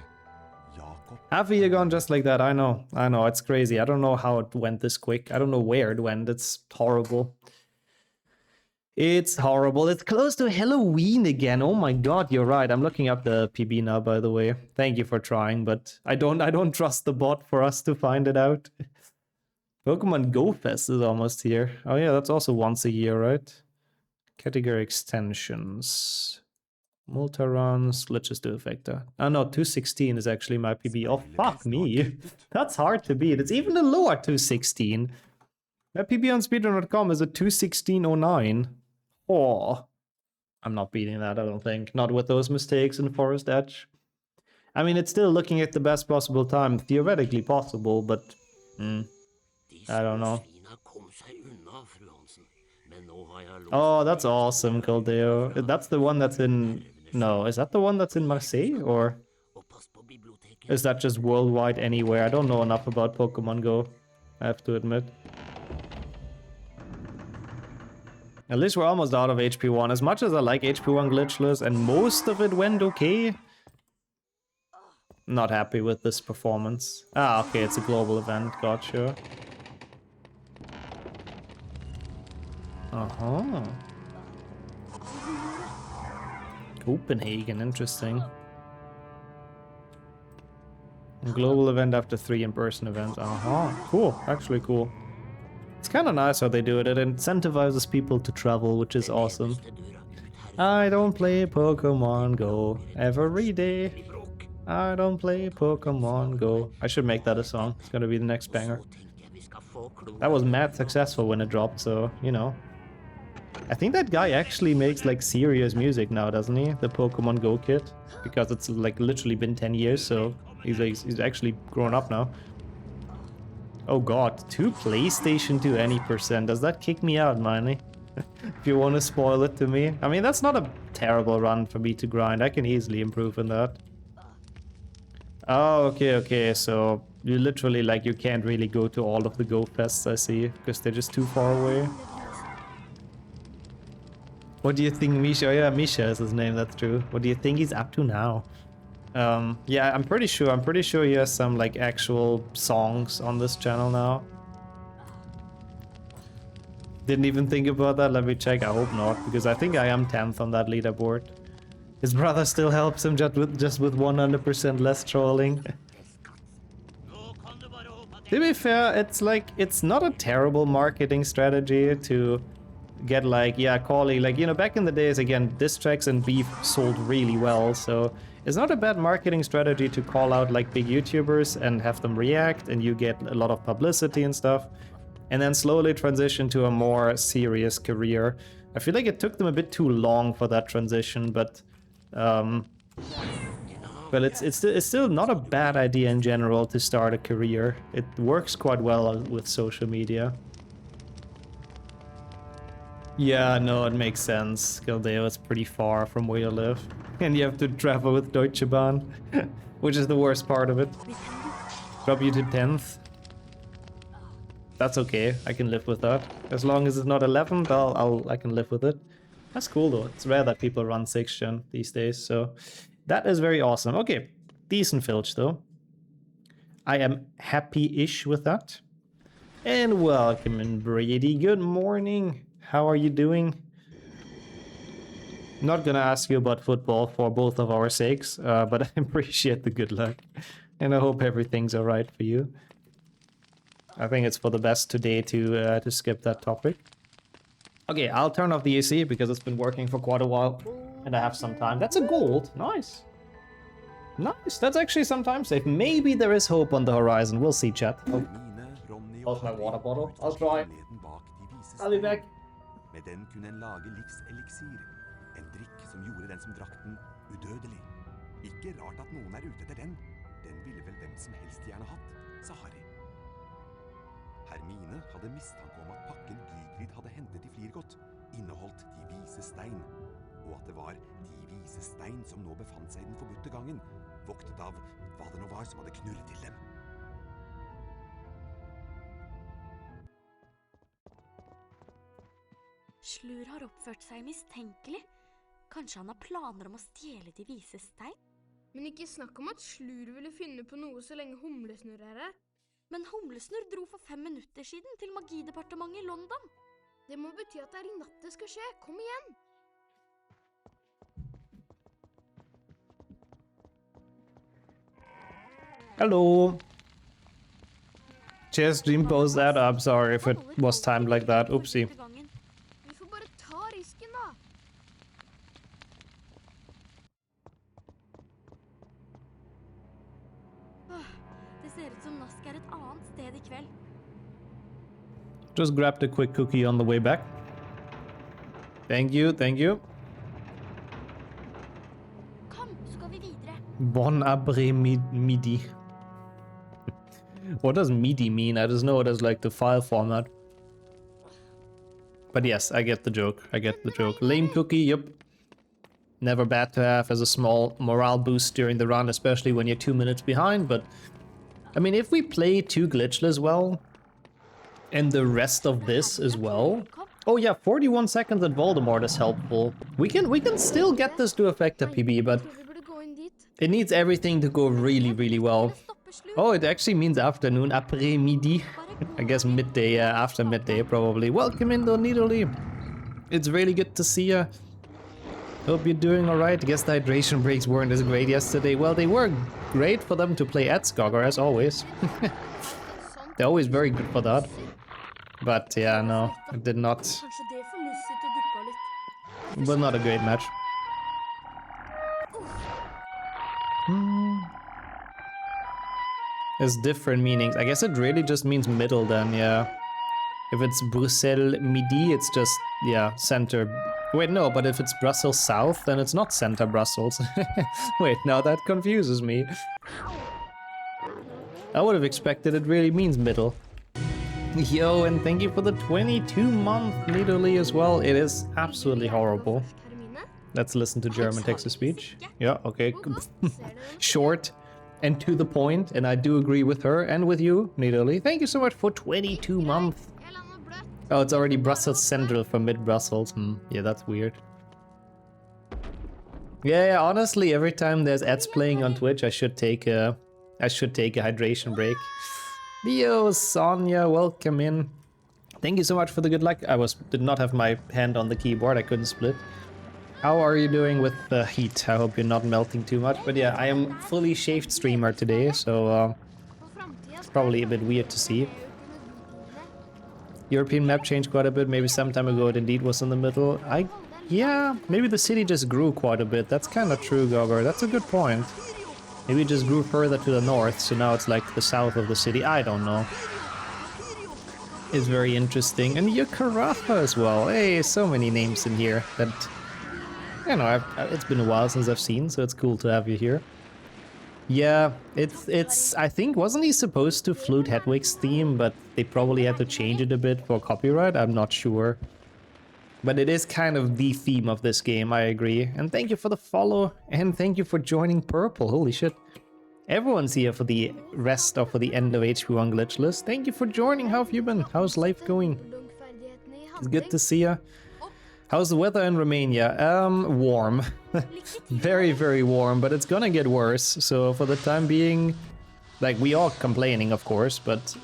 Jakob Half a year gone just like that, I know, it's crazy. I don't know how it went this quick. I don't know where it went, it's horrible. It's horrible. It's close to Halloween again. Oh my god, you're right. I'm looking up the PB now, by the way. Thank you for trying, but I don't trust the bot for us to find it out. Pokemon Go Fest is almost here. Oh yeah, that's also once a year, right? Category extensions. Multi-runs. Let's just do Effecta. Oh no, 216 is actually my PB. Oh, fuck me. That's hard to beat. It's even a lower 216. My PB on speedrun.com is a 216.09. Oh, I'm not beating that, I don't think. Not with those mistakes in Forest Edge. I mean, it's still looking at the best possible time. Theoretically possible, but... I don't know. Oh, that's awesome, Caldeo. That's the one that's in... No, is that the one that's in Marseille? Or is that just worldwide anywhere? I don't know enough about Pokemon Go, I have to admit. At least we're almost out of HP1. As much as I like HP1 glitchless, and most of it went okay, not happy with this performance. Ah, okay, it's a global event, gotcha. Uh-huh. Copenhagen, interesting. Global event after 3 in-person events. Uh-huh, cool, actually cool. It's kind of nice how they do it. It incentivizes people to travel, which is awesome. I don't play Pokemon Go every day. I don't play Pokemon Go. I should make that a song. It's gonna be the next banger. That was mad successful when it dropped, so, you know. I think that guy actually makes, like, serious music now, doesn't he? The Pokemon Go kid. Because it's, like, literally been 10 years, so he's actually grown up now. Oh god, 2 PlayStation 2 any %. Does that kick me out, Miney? If you want to spoil it to me. I mean, that's not a terrible run for me to grind. I can easily improve in that. Oh, okay, so you literally, like, you can't really go to all of the Go Fests, I see, because they're just too far away. What do you think, Misha? Oh, yeah, Misha is his name, that's true. What do you think he's up to now? Yeah, I'm pretty sure he has some, like, actual songs on this channel now. Didn't even think about that. Let me check. I hope not, because I think I am 10th on that leaderboard. His brother still helps him just with 100% less trolling. To be fair, it's like, it's not a terrible marketing strategy to get, like, yeah, calling, like, you know, back in the days, again, diss tracks and beef sold really well, so it's not a bad marketing strategy to call out, like, big YouTubers and have them react, and you get a lot of publicity and stuff, and then slowly transition to a more serious career. I feel like it took them a bit too long for that transition, but it's still not a bad idea in general to start a career. It works quite well with social media. Yeah, no, it makes sense. Galdeo is pretty far from where you live. And you have to travel with Deutsche Bahn, which is the worst part of it. Drop you to 10th. That's okay, I can live with that. As long as it's not 11th, I can live with it. That's cool though. It's rare that people run 6th gen these days, so that is very awesome. Okay, decent filch though. I am happy-ish with that. And welcome in, Brady. Good morning. How are you doing? Not gonna ask you about football for both of our sakes, but I appreciate the good luck. And I hope everything's alright for you. I think it's for the best today to skip that topic. Okay, I'll turn off the AC because it's been working for quite a while. And I have some time. That's a gold. Nice. Nice. That's actually some time safe. Maybe there is hope on the horizon. We'll see, chat. How's my water bottle? I'll try. I'll be back. Med den kunne en lage livseliksir, en drikk som gjorde den som drakk den udødelig. Ikke rart at noen ute etter den. Den ville vel hvem som helst gjerne hatt, sa Harry. Hermine hadde mistanke om at pakken Gygrid hadde hentet i Flirgot inneholdt de vise stein, og at det var de vise stein som nå befant seg i den forbudte gangen, voktet av hva det nå var som hadde knurret til dem. Slur har oppført seg mistenkelig. Kanskje han har planer om å stjele de vise stein? Men ikke snakk om at Slur ville finne på noe så lenge Humlesnurr er her. Men Humlesnurr dro for 5 minutter siden til magidepartementet i London. Det må bety at det er i natt det skal skje. Kom igjen! Hello. Just dream post that. I'm sorry if it was timed like that. Oopsie. Vi får bare ta risken, da. Det ser ut som Nask er et annet sted i kveld. Just grabbed a quick cookie on the way back. Thank you, thank you. Kom, så går vi videre. Bon après-midi. What does MIDI mean? I just know it as like the file format. But yes, I get the joke. I get the joke. Lame cookie, yep. Never bad to have as a small morale boost during the run, especially when you're 2 minutes behind. But I mean, if we play 2 glitchless well, and the rest of this as well. Oh yeah, 41 seconds at Voldemort is helpful. We can still get this to affect a PB, but Vi burde gå inn dit. it needs everything to go really, really well. Oh, it actually means afternoon, après-midi. I guess midday, after midday probably. Welcome in, Needly. It's really good to see you. Hope you're doing alright. Guess the hydration breaks weren't as great yesterday. Well, they were great for them to play at Skogger, as always. They're always very good for that. But yeah, no, it did not. Kanskje det får Lucy til å duppe av litt. But not a great match. There's different meanings. I guess it really just means middle then, yeah. If it's Bruxelles Midi, it's just, yeah, center. Wait, no, but if it's Brussels South, then it's not center Brussels. Wait, now that confuses me. I would have expected it really means middle. Yo, and thank you for the 22-month Nidalee as well. It is absolutely horrible. Let's listen to German text-to-speech. Yeah, okay. Short and to the point, and I do agree with her and with you, Nidalee. Thank you so much for 22 months. Oh, it's already Brussels Central for mid-Brussels. Yeah, that's weird. Yeah, honestly, every time there's ads playing on Twitch, I should take a hydration break. Yo, Sonia, welcome in. Thank you so much for the good luck. Did not have my hand on the keyboard, I couldn't split. How are you doing with the heat? I hope you're not melting too much. But yeah, I am fully shaved streamer today, so it's probably a bit weird to see. European map changed quite a bit. Maybe some time ago it indeed was in the middle. Yeah, maybe the city just grew quite a bit. That's kind of true, Gogor. That's a good point. Maybe it just grew further to the north, so now it's like the south of the city. I don't know. It's very interesting. And Yukarafa as well. Hey, so many names in here that, you know, it's been a while since I've seen, so it's cool to have you here. Yeah, it's I think, wasn't he supposed to flute Hedwig's theme, but they probably had to change it a bit for copyright? I'm not sure. But it is kind of the theme of this game, I agree. And thank you for the follow, and thank you for joining Purple. Holy shit. Everyone's here for the rest or for the end of HP1 Glitchless. Thank you for joining. How have you been? How's life going? It's good to see you. How's the weather in Romania? Warm. Very, very warm, but it's gonna get worse. So for the time being, like, we are complaining, of course, but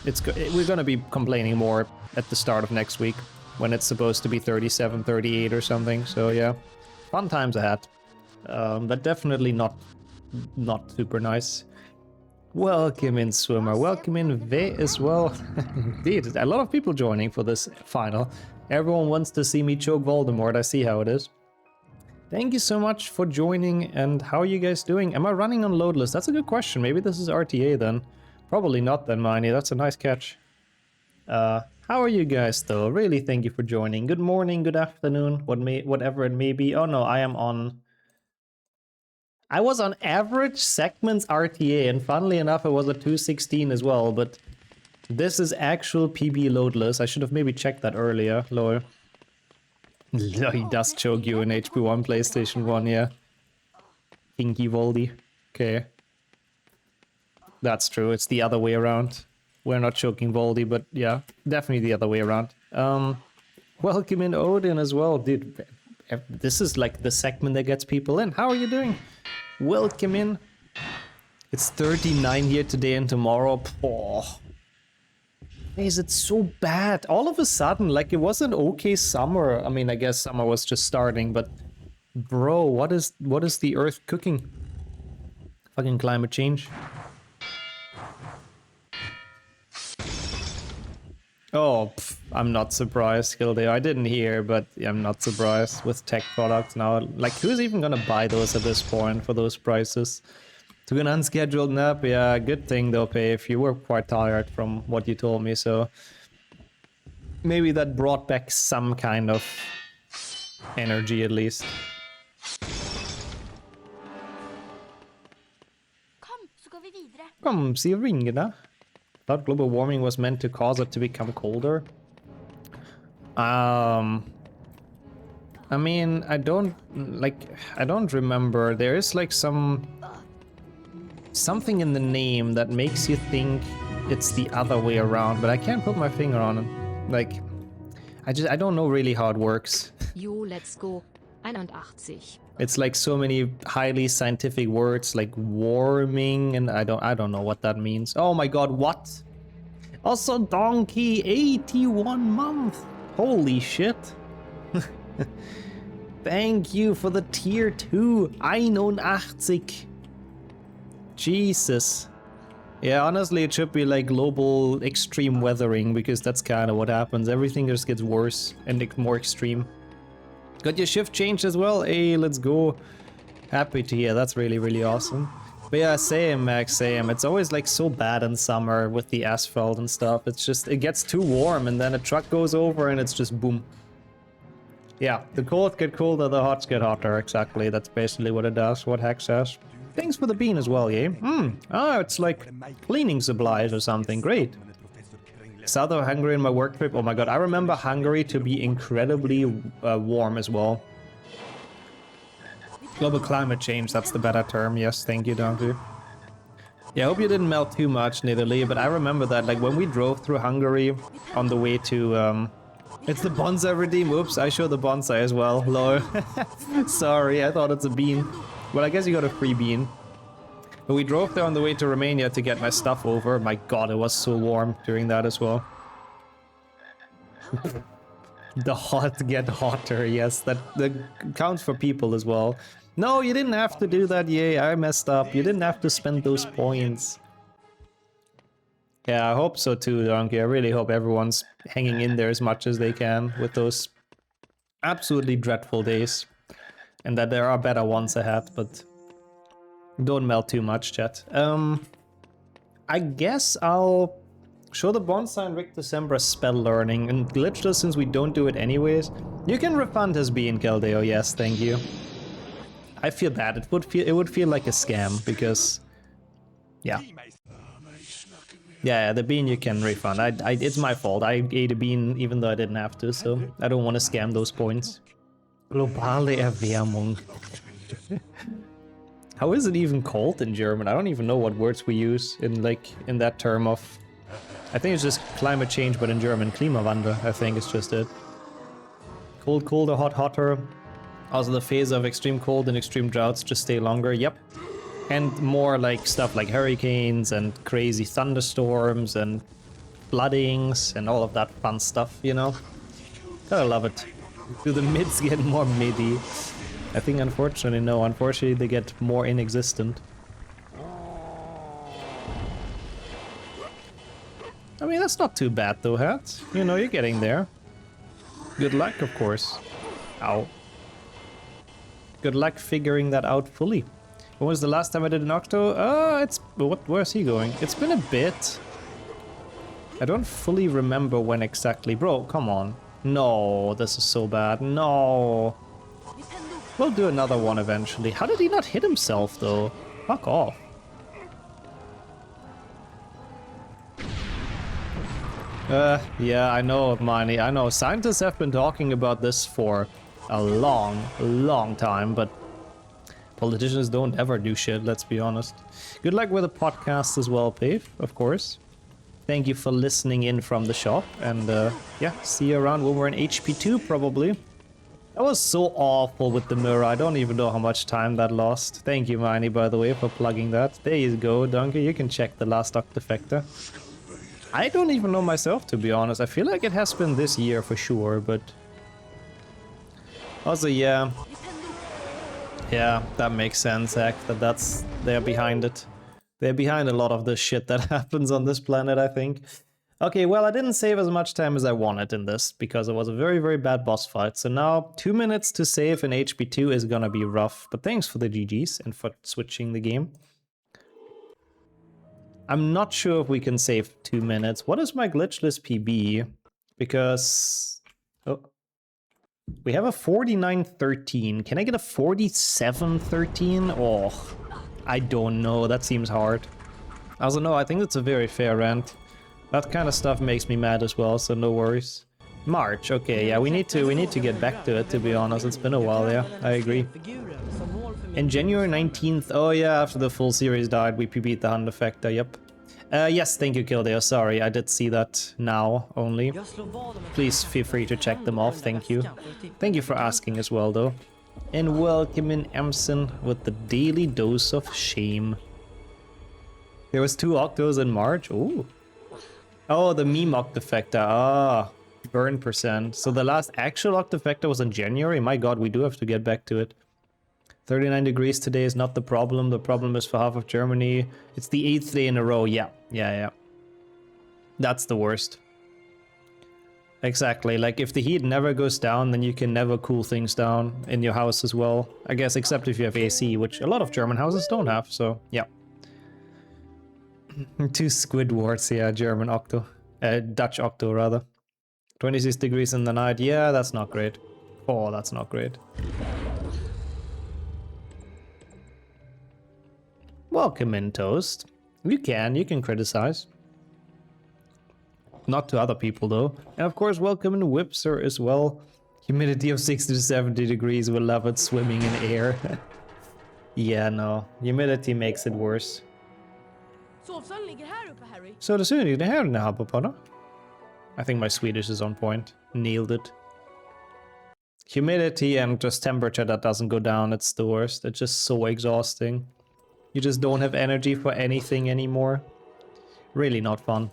we're gonna be complaining more at the start of next week, when it's supposed to be 37, 38 or something. So yeah, fun times ahead. But definitely not super nice. Welcome in, Swimmer. Welcome in, Ve as well. Indeed, a lot of people joining for this final. Everyone wants to see me choke Voldemort. I see how it is. Thank you so much for joining, and how are you guys doing? Am I running on loadless? That's a good question. Maybe this is RTA then. Probably not then, Miney. That's a nice catch. How are you guys though? Really, thank you for joining. Good morning, good afternoon, whatever it may be. Oh no, I was on average segments RTA, and funnily enough, it was a 216 as well, but this is actual PB loadless. I should have maybe checked that earlier, lol. He does choke you in HP1 PlayStation 1, yeah. Kinky Voldy. Okay. That's true, it's the other way around. We're not choking Voldy, but yeah, definitely the other way around. Welcome in Odin as well, dude. This is like the segment that gets people in. How are you doing? Welcome in. It's 39 here today and tomorrow. Oh. Is it so bad? All of a sudden, like it was an okay summer. I mean, I guess summer was just starting, but bro, what is the earth cooking? Fucking climate change. Oh, I'm not surprised, Gildeo. I didn't hear, but I'm not surprised with tech products now. Like, who's even gonna buy those at this point for those prices? Took an unscheduled nap. Yeah, good thing though, Pave. You were quite tired from what you told me, so maybe that brought back some kind of energy at least. Kom, se ringarna. Thought global warming was meant to cause it to become colder. I mean, I don't remember. There is like something in the name that makes you think it's the other way around, but I can't put my finger on it. Like, I don't know really how it works. Jo, let's go. 81. It's like so many highly scientific words like warming, and I don't know what that means. Oh my god, what? Also donkey, 81 month. Holy shit. Thank you for the tier 2. 81. Jesus. Yeah, honestly, it should be like global extreme weathering, because that's kind of what happens. Everything just gets worse and more extreme. Got your shift changed as well? Hey, let's go. Happy to hear. That's really, really awesome. But yeah, same, Max, same. It's always like so bad in summer with the asphalt and stuff. It's just, it gets too warm and then a truck goes over and it's just boom. Yeah, the cold get colder, the hots get hotter. Exactly. That's basically what it does. What Hex says. Thanks for the bean as well, yeah? Oh, it's like cleaning supplies or something. Great. South of Hungary in my work trip. Oh my god, I remember Hungary to be incredibly warm as well. Global climate change, that's the better term. Yes, thank you, Donkey. Yeah, I hope you didn't melt too much, Netherly, but I remember that, like, when we drove through Hungary on the way to, it's the bonsai redeem. Oops, I show the bonsai as well. Lol. Sorry, I thought it's a bean. Well, I guess you got a free bean. But we drove there on the way to Romania to get my stuff over. My god, it was so warm during that as well. The hot get hotter, yes, that counts for people as well. No, you didn't have to do that, yay, I messed up. You didn't have to spend those points. Yeah, I hope so too, Donkey. I really hope everyone's hanging in there as much as they can with those absolutely dreadful days. And that there are better ones ahead, but don't melt too much, chat. I guess I'll show the bonsai and Rick December spell learning and glitchless since we don't do it anyways. You can refund his bean, Keldeo. Yes, thank you. I feel bad. It would feel like a scam because, yeah. Yeah, the bean you can refund. It's my fault. I ate a bean even though I didn't have to, so I don't want to scam those points. Globale Erwärmung. How is it even called in German? I don't even know what words we use in that term of... I think it's just climate change, but in German, Klimawandel, I think it's just it. Cold, colder, hot, hotter. Also the phase of extreme cold and extreme droughts just stay longer, yep. And more like stuff like hurricanes and crazy thunderstorms and floodings and all of that fun stuff, you know? Gotta love it. Do the mids get more midi? I think unfortunately no, unfortunately they get more inexistent. I mean, that's not too bad though, Hat. You know, you're getting there. Good luck, of course. Ow. Good luck figuring that out fully. When was the last time I did an Octo? Where's he going? It's been a bit. I don't fully remember when exactly. Bro, come on. No, this is so bad. No. We'll do another one eventually. How did he not hit himself though? Fuck off. Yeah, I know, Miney. I know. Scientists have been talking about this for a long time, but politicians don't ever do shit, let's be honest. Good luck with the podcast as well, Pave, of course. Thank you for listening in from the shop. And yeah, see you around when we're in HP2 probably. That was so awful with the mirror. I don't even know how much time that lost. Thank you, Miney, by the way, for plugging that. There you go, Donkey. You can check the last Octafecta. I don't even know myself, to be honest. I feel like it has been this year for sure, but... Also, yeah. Yeah, that makes sense, Zach. They're behind it. They're behind a lot of the shit that happens on this planet, I think. Okay, well, I didn't save as much time as I wanted in this, because it was a very, very bad boss fight. So now, 2 minutes to save in HP2 is gonna be rough. But thanks for the GGs and for switching the game. I'm not sure if we can save 2 minutes. What is my glitchless PB? Because... Oh. We have a 49-13. Can I get a 47-13? Oh, I don't know. That seems hard. Also, no, I think it's a very fair rent. That kind of stuff makes me mad as well, so no worries. March, okay, yeah, we need to get back to it, to be honest. It's been a while, yeah, I agree. In January 19th, oh yeah, after the full series died, we PB'd the Hundefecta, yep. Yes, thank you, Kildare, sorry, I did see that now only. Please feel free to check them off, thank you. Thank you for asking as well, though. And welcome in Emson with the daily dose of shame. There was 2 Octos in March, ooh. Oh, the meme Octafecta. Ah, burn percent. So the last actual Octafecta was in January? My god, we do have to get back to it. 39 degrees today is not the problem. The problem is for half of Germany. It's the 8th day in a row. Yeah. That's the worst. Exactly. Like, if the heat never goes down, then you can never cool things down in your house as well. I guess, except if you have AC, which a lot of German houses don't have, so yeah. 2 Squidwards, yeah, German Octo. Dutch Octo, rather. 26 degrees in the night, yeah, that's not great. Oh, that's not great. Welcome in, Toast. You can criticize. Not to other people, though. And of course, welcome in Whipser as well. Humidity of 60 to 70 degrees, we'll love it swimming in air. Yeah, no. Humidity makes it worse. So the soon ligger här inne, Habbapadda. I think my Swedish is on point. Nailed it. Humidity and just temperature that doesn't go down, it's the worst. It's just so exhausting. You just don't have energy for anything anymore. Really not fun.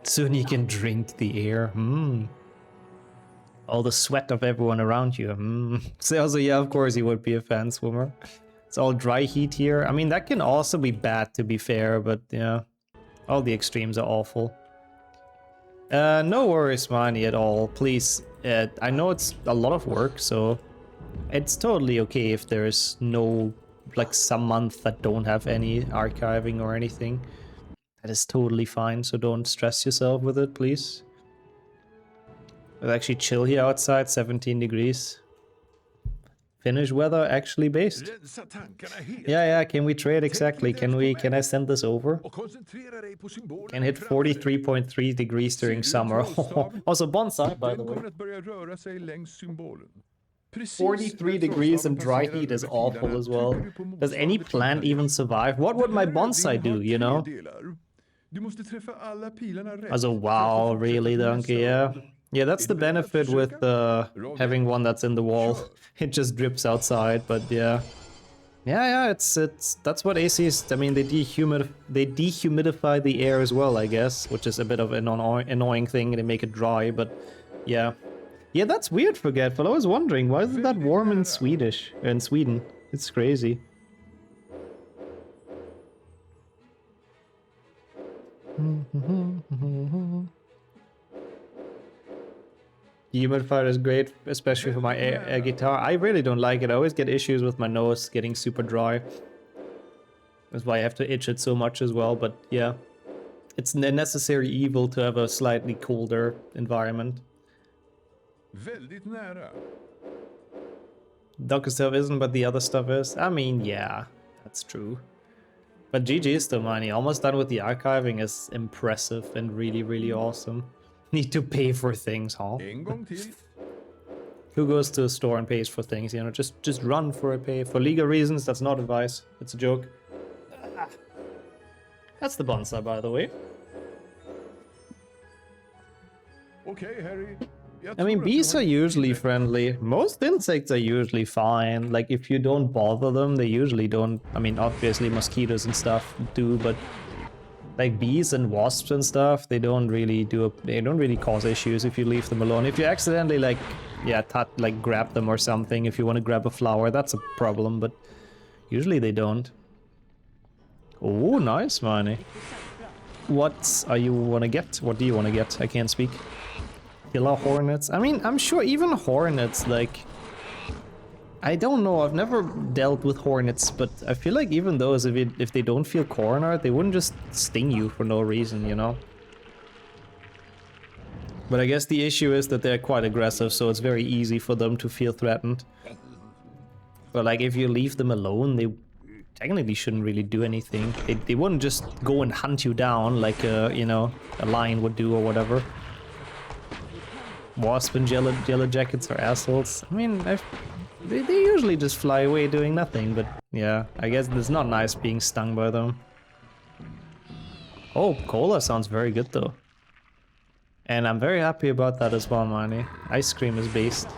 Soon you can drink the air. All the sweat of everyone around you. So also, yeah, of course you would be a fan swimmer. It's all dry heat here. I mean, that can also be bad, to be fair, but yeah. All the extremes are awful. No worries, Manny, at all. Please, I know it's a lot of work, so it's totally okay if there's no, like, some months that don't have any archiving or anything. That is totally fine, so don't stress yourself with it, please. It's actually chill here outside, 17 degrees. Finnish weather actually based. Yeah, can we trade exactly? Can I send this over? Can hit 43.3 degrees during summer. Also bonsai, by the way. 43 degrees and dry heat is awful as well. Does any plant even survive? What would my bonsai do, you know? Also, wow, really, Donkey, yeah. Yeah, that's the benefit with having one that's in the wall. It just drips outside, but yeah. Yeah, that's what AC is. I mean, they dehumidify the air as well, I guess, which is a bit of an annoying thing. They make it dry, but yeah. Yeah, that's weird, Forgetful. I was wondering, why isn't that warm in Sweden? It's crazy. The humidifier is great, especially for my air guitar. I really don't like it. I always get issues with my nose getting super dry. That's why I have to itch it so much as well, but yeah. It's a necessary evil to have a slightly colder environment. Docker stuff isn't, but the other stuff is. I mean, yeah, that's true. But GG is still money. Almost done with the archiving is impressive and really, really awesome. Need to pay for things, huh? Who goes to a store and pays for things, you know? Just run for a pay. For legal reasons, that's not advice. It's a joke. That's the bonsai, by the way. Okej, Harry. Jag I mean, tror att bees jag are har usually lite. friendly. Most insects are usually fine. Like, if you don't bother them, they usually don't. I mean, obviously mosquitoes and stuff do, but like bees and wasps and stuff, they don't really cause issues if you leave them alone. If you accidentally like, yeah, like grab them or something, if you want to grab a flower, that's a problem, but usually they don't. Oh, nice, Manny. What are you wanna get? What do you wanna get? I can't speak. Killer hornets. I mean, I'm sure even hornets, like, I don't know, I've never dealt with hornets, but I feel like even those, if they don't feel cornered, they wouldn't just sting you for no reason, you know? But I guess the issue is that they're quite aggressive, so it's very easy for them to feel threatened. But like, if you leave them alone, they technically shouldn't really do anything. They wouldn't just go and hunt you down like you know, a lion would do or whatever. Wasp and yellow jackets are assholes. I mean, they usually just fly away doing nothing, but yeah, I guess it's not nice being stung by them. Oh, cola sounds very good though. And I'm very happy about that as well, Manny. Ice cream is based.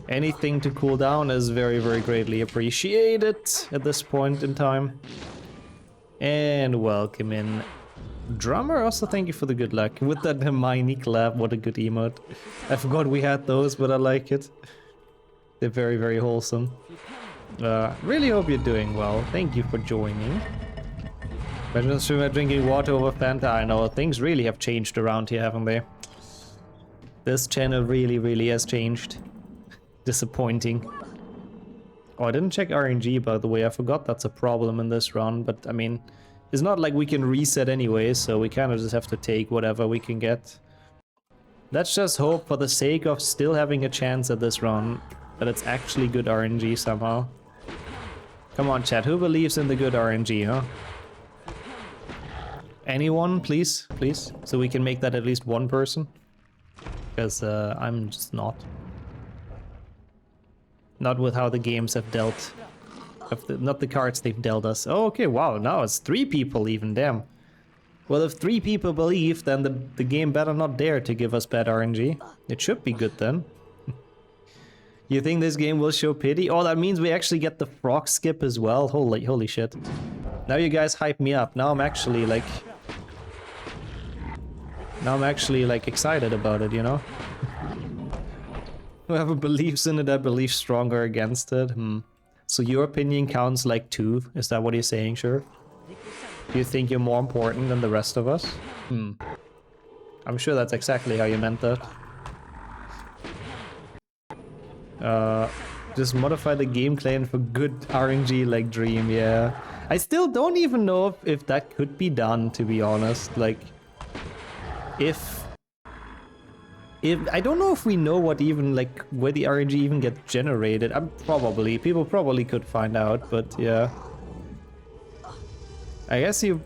Anything to cool down is very, very greatly appreciated at this point in time. And welcome in Drummer. Also, thank you for the good luck. With that Hermione clap, what a good emote. I forgot we had those, but I like it. They're very, very wholesome. Really hope you're doing well. Thank you for joining. Imagine swimmer drinking water over Fanta. I know, things really have changed around here, haven't they? This channel really, really has changed. Disappointing. Oh, I didn't check RNG, by the way. I forgot that's a problem in this run, but I mean, it's not like we can reset anyway, so we kind of just have to take whatever we can get. Let's just hope, for the sake of still having a chance at this run, that it's actually good RNG somehow. Come on, chat, who believes in the good RNG, huh? Anyone, please? Please? So we can make that at least one person? Because I'm just not. Not with how the games have dealt. Not the cards they've dealt us. Oh, okay, wow, now it's 3 people even, damn. Well, if 3 people believe, then the game better not dare to give us bad RNG. It should be good then. You think this game will show pity? Oh, that means we actually get the frog skip as well. Holy shit. Now you guys hype me up. Now I'm actually like excited about it, you know? Whoever believes in it, I believe stronger against it. So your opinion counts like 2? Is that what you're saying, sure? Do you think you're more important than the rest of us? I'm sure that's exactly how you meant that. Just modify the game claim for good RNG like Dream, yeah. I still don't even know if that could be done, to be honest. Like, if I don't know if we know what even, like, where the RNG even gets generated. People probably could find out, but yeah. I guess you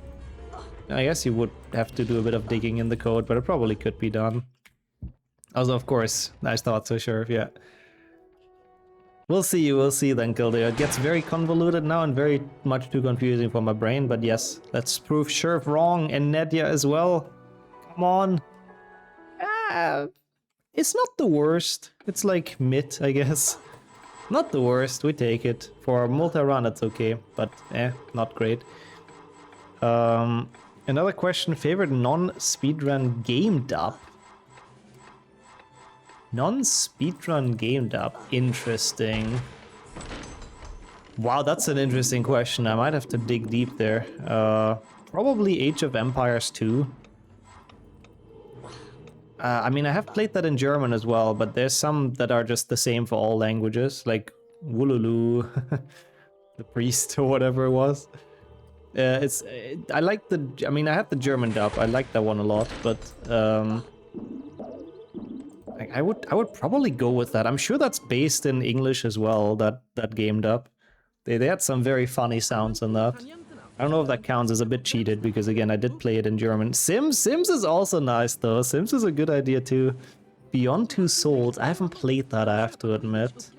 would have to do a bit of digging in the code, but it probably could be done. Also, of course, nice thought, so sure, yeah. We'll see then, Kildare. It gets very convoluted now and very much too confusing for my brain, but yes, let's prove Sherf wrong and Nadia as well. Come on. It's not the worst. It's like mid, I guess. Not the worst, we take it. For a multi-run, it's okay, but not great. Another question, favorite non-speedrun game dub? Non-speedrun game dub. Interesting. Wow, that's an interesting question. I might have to dig deep there. Probably Age of Empires 2. I mean, I have played that in German as well, but there's some that are just the same for all languages, like Wululu, the priest or whatever it was. I like I mean, I had the German dub. I like that one a lot, but I would probably go with that. I'm sure that's based in English as well. That game dub. They had some very funny sounds in that. I don't know if that counts as a bit cheated because again I did play it in German. Sims is also nice though. Sims is a good idea too. Beyond Two Souls. I haven't played that, I have to admit.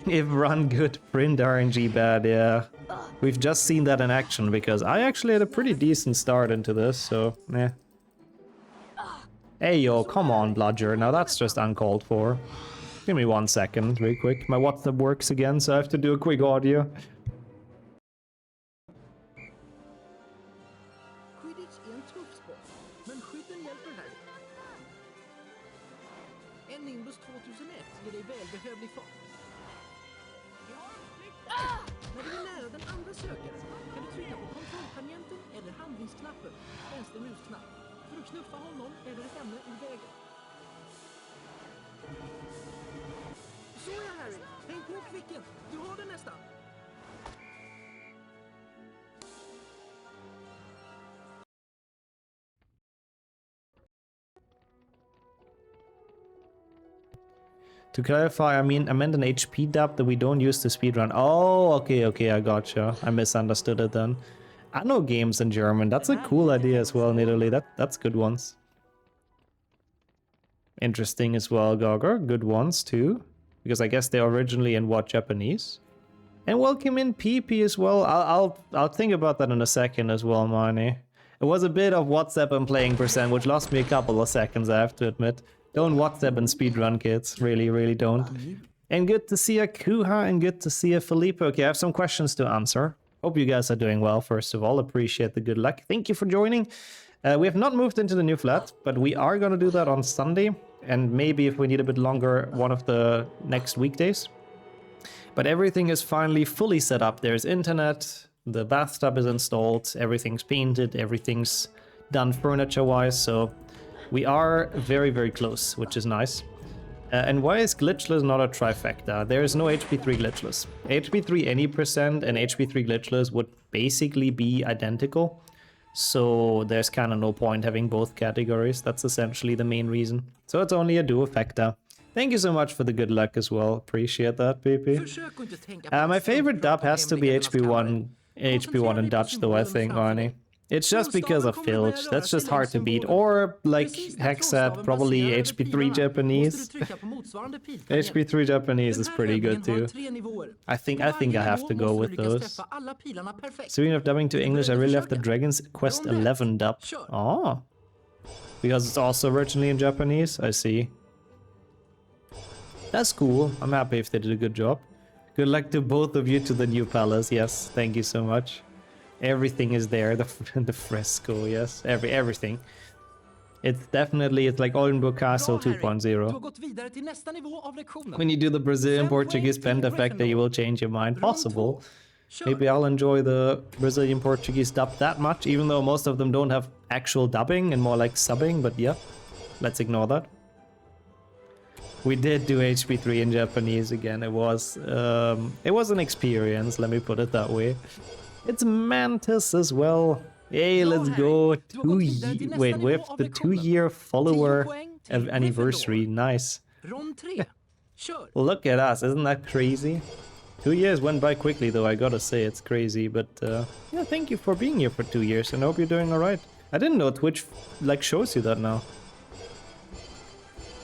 If run good, print RNG bad, yeah. We've just seen that in action because I actually had a pretty decent start into this, so yeah. Hey yo, come on, Bludger. Now that's just uncalled for. Give me 1 second, real quick. My WhatsApp works again, so I have to do a quick audio. Quidditch är en tuff sport, men skydden hjälper här. En Nimbus 2001 ger dig välbehövlig fart. När du är nära den andra sökaren kan du trycka på kontrolltangenten eller handlingsknappen, vänster musknapp, för att knuffa honom eller ett ämne ur vägen. Så ja, Harry. Häng på kvicken. Du har den nästan. To clarify, I meant an HP dub that we don't use to speedrun. Oh, okay, I gotcha. I misunderstood it then. I know games in German. That's a cool idea as well in Italy. That's good ones. Interesting as well, Gogger. Good ones too. Because I guess they're originally in what, Japanese? And welcome in PP as well. I'll think about that in a second as well, Marnie. It was a bit of WhatsApp and playing percent, which lost me a couple of seconds, I have to admit. Don't WhatsApp and speedrun, kids. Really don't. And good to see a Kuha and good to see a Felipe. Okay, I have some questions to answer. Hope you guys are doing well, first of all. Appreciate the good luck. Thank you for joining. We have not moved into the new flat, but we are going to do that on Sunday. And maybe if we need a bit longer, one of the next weekdays. But everything is finally fully set up. There's internet, the bathtub is installed, everything's painted, everything's done furniture-wise, so we are very close, which is nice. And why is glitchless not a trifecta? There is no HP3 glitchless. HP3 any percent and HP3 glitchless would basically be identical. So there's kind of no point having both categories. That's essentially the main reason. So it's only a duofecta. Thank you so much for the good luck as well. Appreciate that, PP. My favorite dub has to be HP1 in Dutch though, I think, Arnie. It's just because of Filch. That's just hard to beat. Or, like Hex said, probably HP3 Japanese. HP3 Japanese is pretty good too. I think I have to go with those. Speaking of dubbing to English, I really love the Dragon's Quest 11 dub. Oh. Because it's also originally in Japanese? I see. That's cool. I'm happy if they did a good job. Good luck to both of you to the new palace. Yes, thank you so much. Everything is there, the fresco, yes, everything. It's like Oldenburg Castle 2.0. When you do the Brazilian Portuguese pentafecta, you will change your mind. Possible. Maybe I'll enjoy the Brazilian Portuguese dub that much, even though most of them don't have actual dubbing and more like subbing, but yeah, let's ignore that. We did do HP3 in Japanese again. It was an experience, let me put it that way. It's Mantis as well. Hey, let's go. Wait, we have the 2-year follower anniversary. Nice. Look at us, isn't that crazy? 2 years went by quickly though, I gotta say, it's crazy. But yeah, thank you for being here for 2 years and I hope you're doing alright. I didn't know Twitch like shows you that now.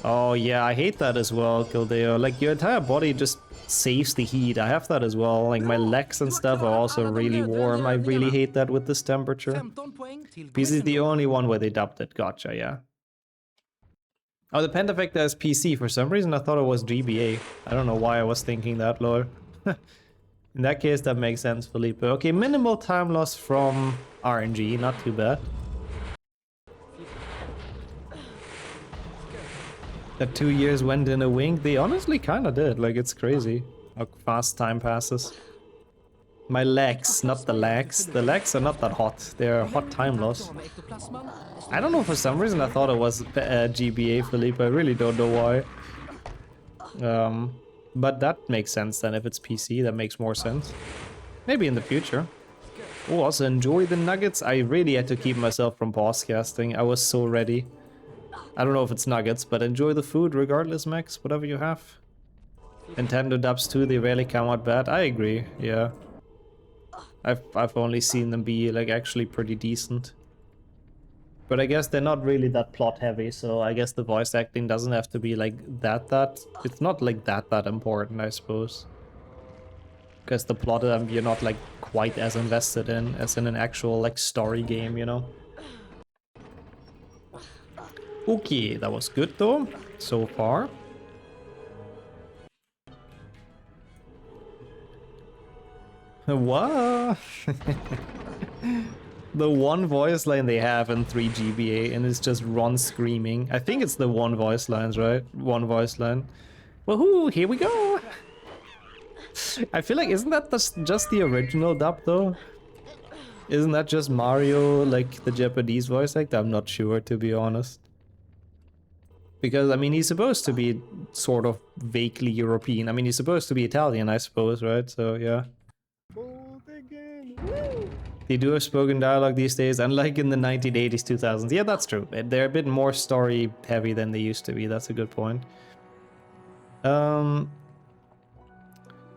Oh yeah, I hate that as well, Kildeo. Like your entire body just saves the heat. I have that as well. Like my legs and stuff are also really warm. I really hate that with this temperature. PC is the only one where they dubbed it. Gotcha, yeah. Oh, the pentafecta is PC. For some reason I thought it was GBA. I don't know why I was thinking that, lol. In that case, that makes sense, Felipe. Okay, minimal time loss from RNG. Not too bad. That 2 years went in a wink. They honestly kind of did. Like, it's crazy how fast time passes. My legs, not the legs. The legs are not that hot. They're hot time loss. I don't know, for some reason I thought it was GBA, Felipe. I really don't know why. But that makes sense then. If it's PC, that makes more sense. Maybe in the future. Oh, also enjoy the nuggets. I really had to keep myself from pause casting. I was so ready. I don't know if it's nuggets, but enjoy the food regardless, Max, whatever you have. Nintendo dubs too, they rarely come out bad. I agree, yeah. I've only seen them be like actually pretty decent. But I guess they're not really that plot heavy, so I guess the voice acting doesn't have to be like that. It's not like that important, I suppose. Because the plot you're not like quite as invested in as in an actual like story game, you know? Okay, that was good though, so far. What? The one voice line they have in 3GBA, and it's just Ron screaming. I think it's the one voice lines, right? One voice line. Woohoo, here we go! I feel like, isn't that just the original dub though? Isn't that just Mario, like the Japanese voice actor? I'm not sure, to be honest. Because, I mean, he's supposed to be sort of vaguely European. I mean, he's supposed to be Italian, I suppose, right? So, yeah. They do have spoken dialogue these days, unlike in the 1980s, 2000s. Yeah, that's true. They're a bit more story heavy than they used to be. That's a good point.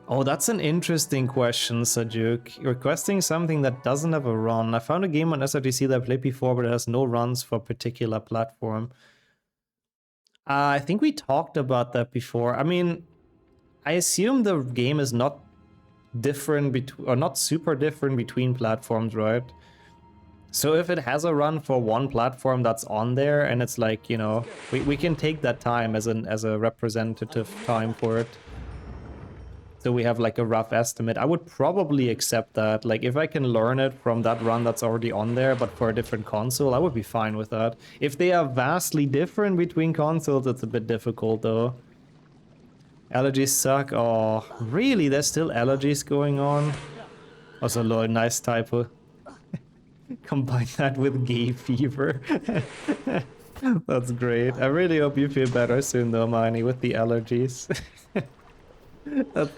Oh, that's an interesting question, Sajuk. Requesting something that doesn't have a run. I found a game on SRTC that I played before, but it has no runs for a particular platform. I think we talked about that before. I mean, I assume the game is not different or not super different between platforms, right? So if it has a run for one platform that's on there, and it's like, you know, we can take that time as a representative time for it. So we have like a rough estimate. I would probably accept that. Like if I can learn it from that run that's already on there, but for a different console, I would be fine with that. If they are vastly different between consoles, it's a bit difficult though. Allergies suck. Oh, really? There's still allergies going on? Also, Lord, nice typo. Combine that with gay fever. That's great. I really hope you feel better soon though, Miney, with the allergies.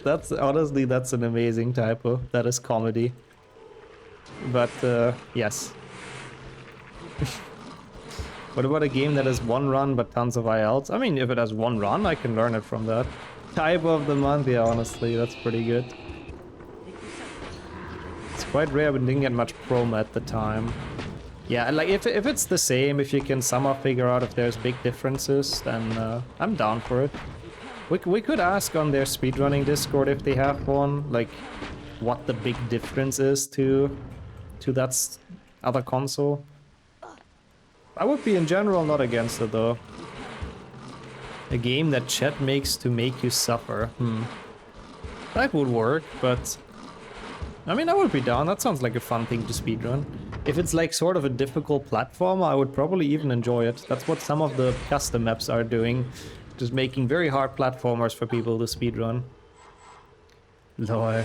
That's honestly, that's an amazing typo. That is comedy. But yes. What about a game that has one run but tons of IELTS? I mean, if it has one run, I can learn it from that. Typo of the month, yeah, honestly, that's pretty good. It's quite rare, but didn't get much promo at the time. Yeah, like if it's the same, if you can somehow figure out if there's big differences, then I'm down for it. We could ask on their speedrunning Discord if they have one, like what the big difference is to that other console. I would be in general not against it though. A game that chat makes to make you suffer. That would work, but I mean, I would be down. That sounds like a fun thing to speedrun. If it's like sort of a difficult platformer, I would probably even enjoy it. That's what some of the custom maps are doing. Just making very hard platformers for people to speedrun. Lol.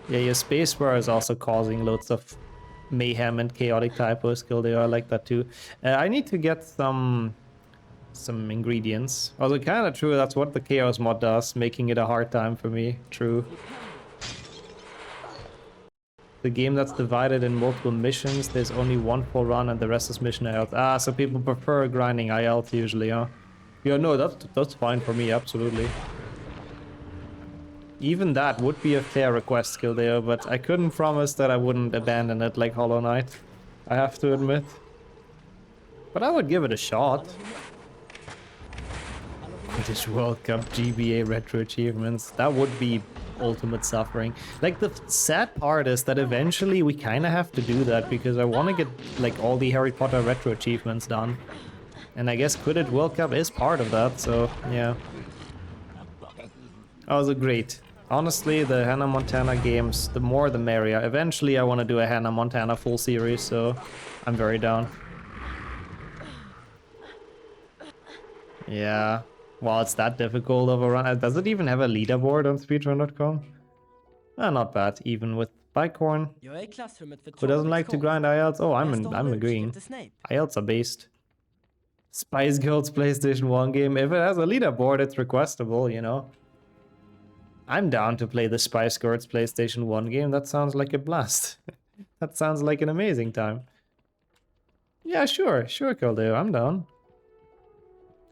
Yeah, your spacebar is also causing loads of mayhem and chaotic typos. I like that too. I need to get some ingredients. Also, kind of true, that's what the Chaos mod does, making it a hard time for me. True. The game that's divided in multiple missions, there's only one full run and the rest is mission IELTS. Ah, so people prefer grinding IELTS usually, huh? Yeah, no, that's fine for me, absolutely. Even that would be a fair request, Kildare, but I couldn't promise that I wouldn't abandon it like Hollow Knight. I have to admit. But I would give it a shot. British World Cup GBA retro achievements. That would be ultimate suffering. Like, the sad part is that eventually we kind of have to do that because I want to get like all the Harry Potter retro achievements done. And I guess Quidditch World Cup is part of that, so yeah. Also great. Honestly, the Hannah Montana games, the more the merrier. Eventually I want to do a Hannah Montana full series, so I'm very down. Yeah. Wow, it's that difficult of a run. Does it even have a leaderboard on speedrun.com? Not bad, even with Bicorn. Who doesn't like to grind IELTS? Oh, I'm agreeing. IELTS are based. Spice Girls PlayStation 1 game. If it has a leaderboard, it's requestable, you know. I'm down to play the Spice Girls PlayStation 1 game. That sounds like a blast. That sounds like an amazing time. Yeah, sure, Kildare, I'm down.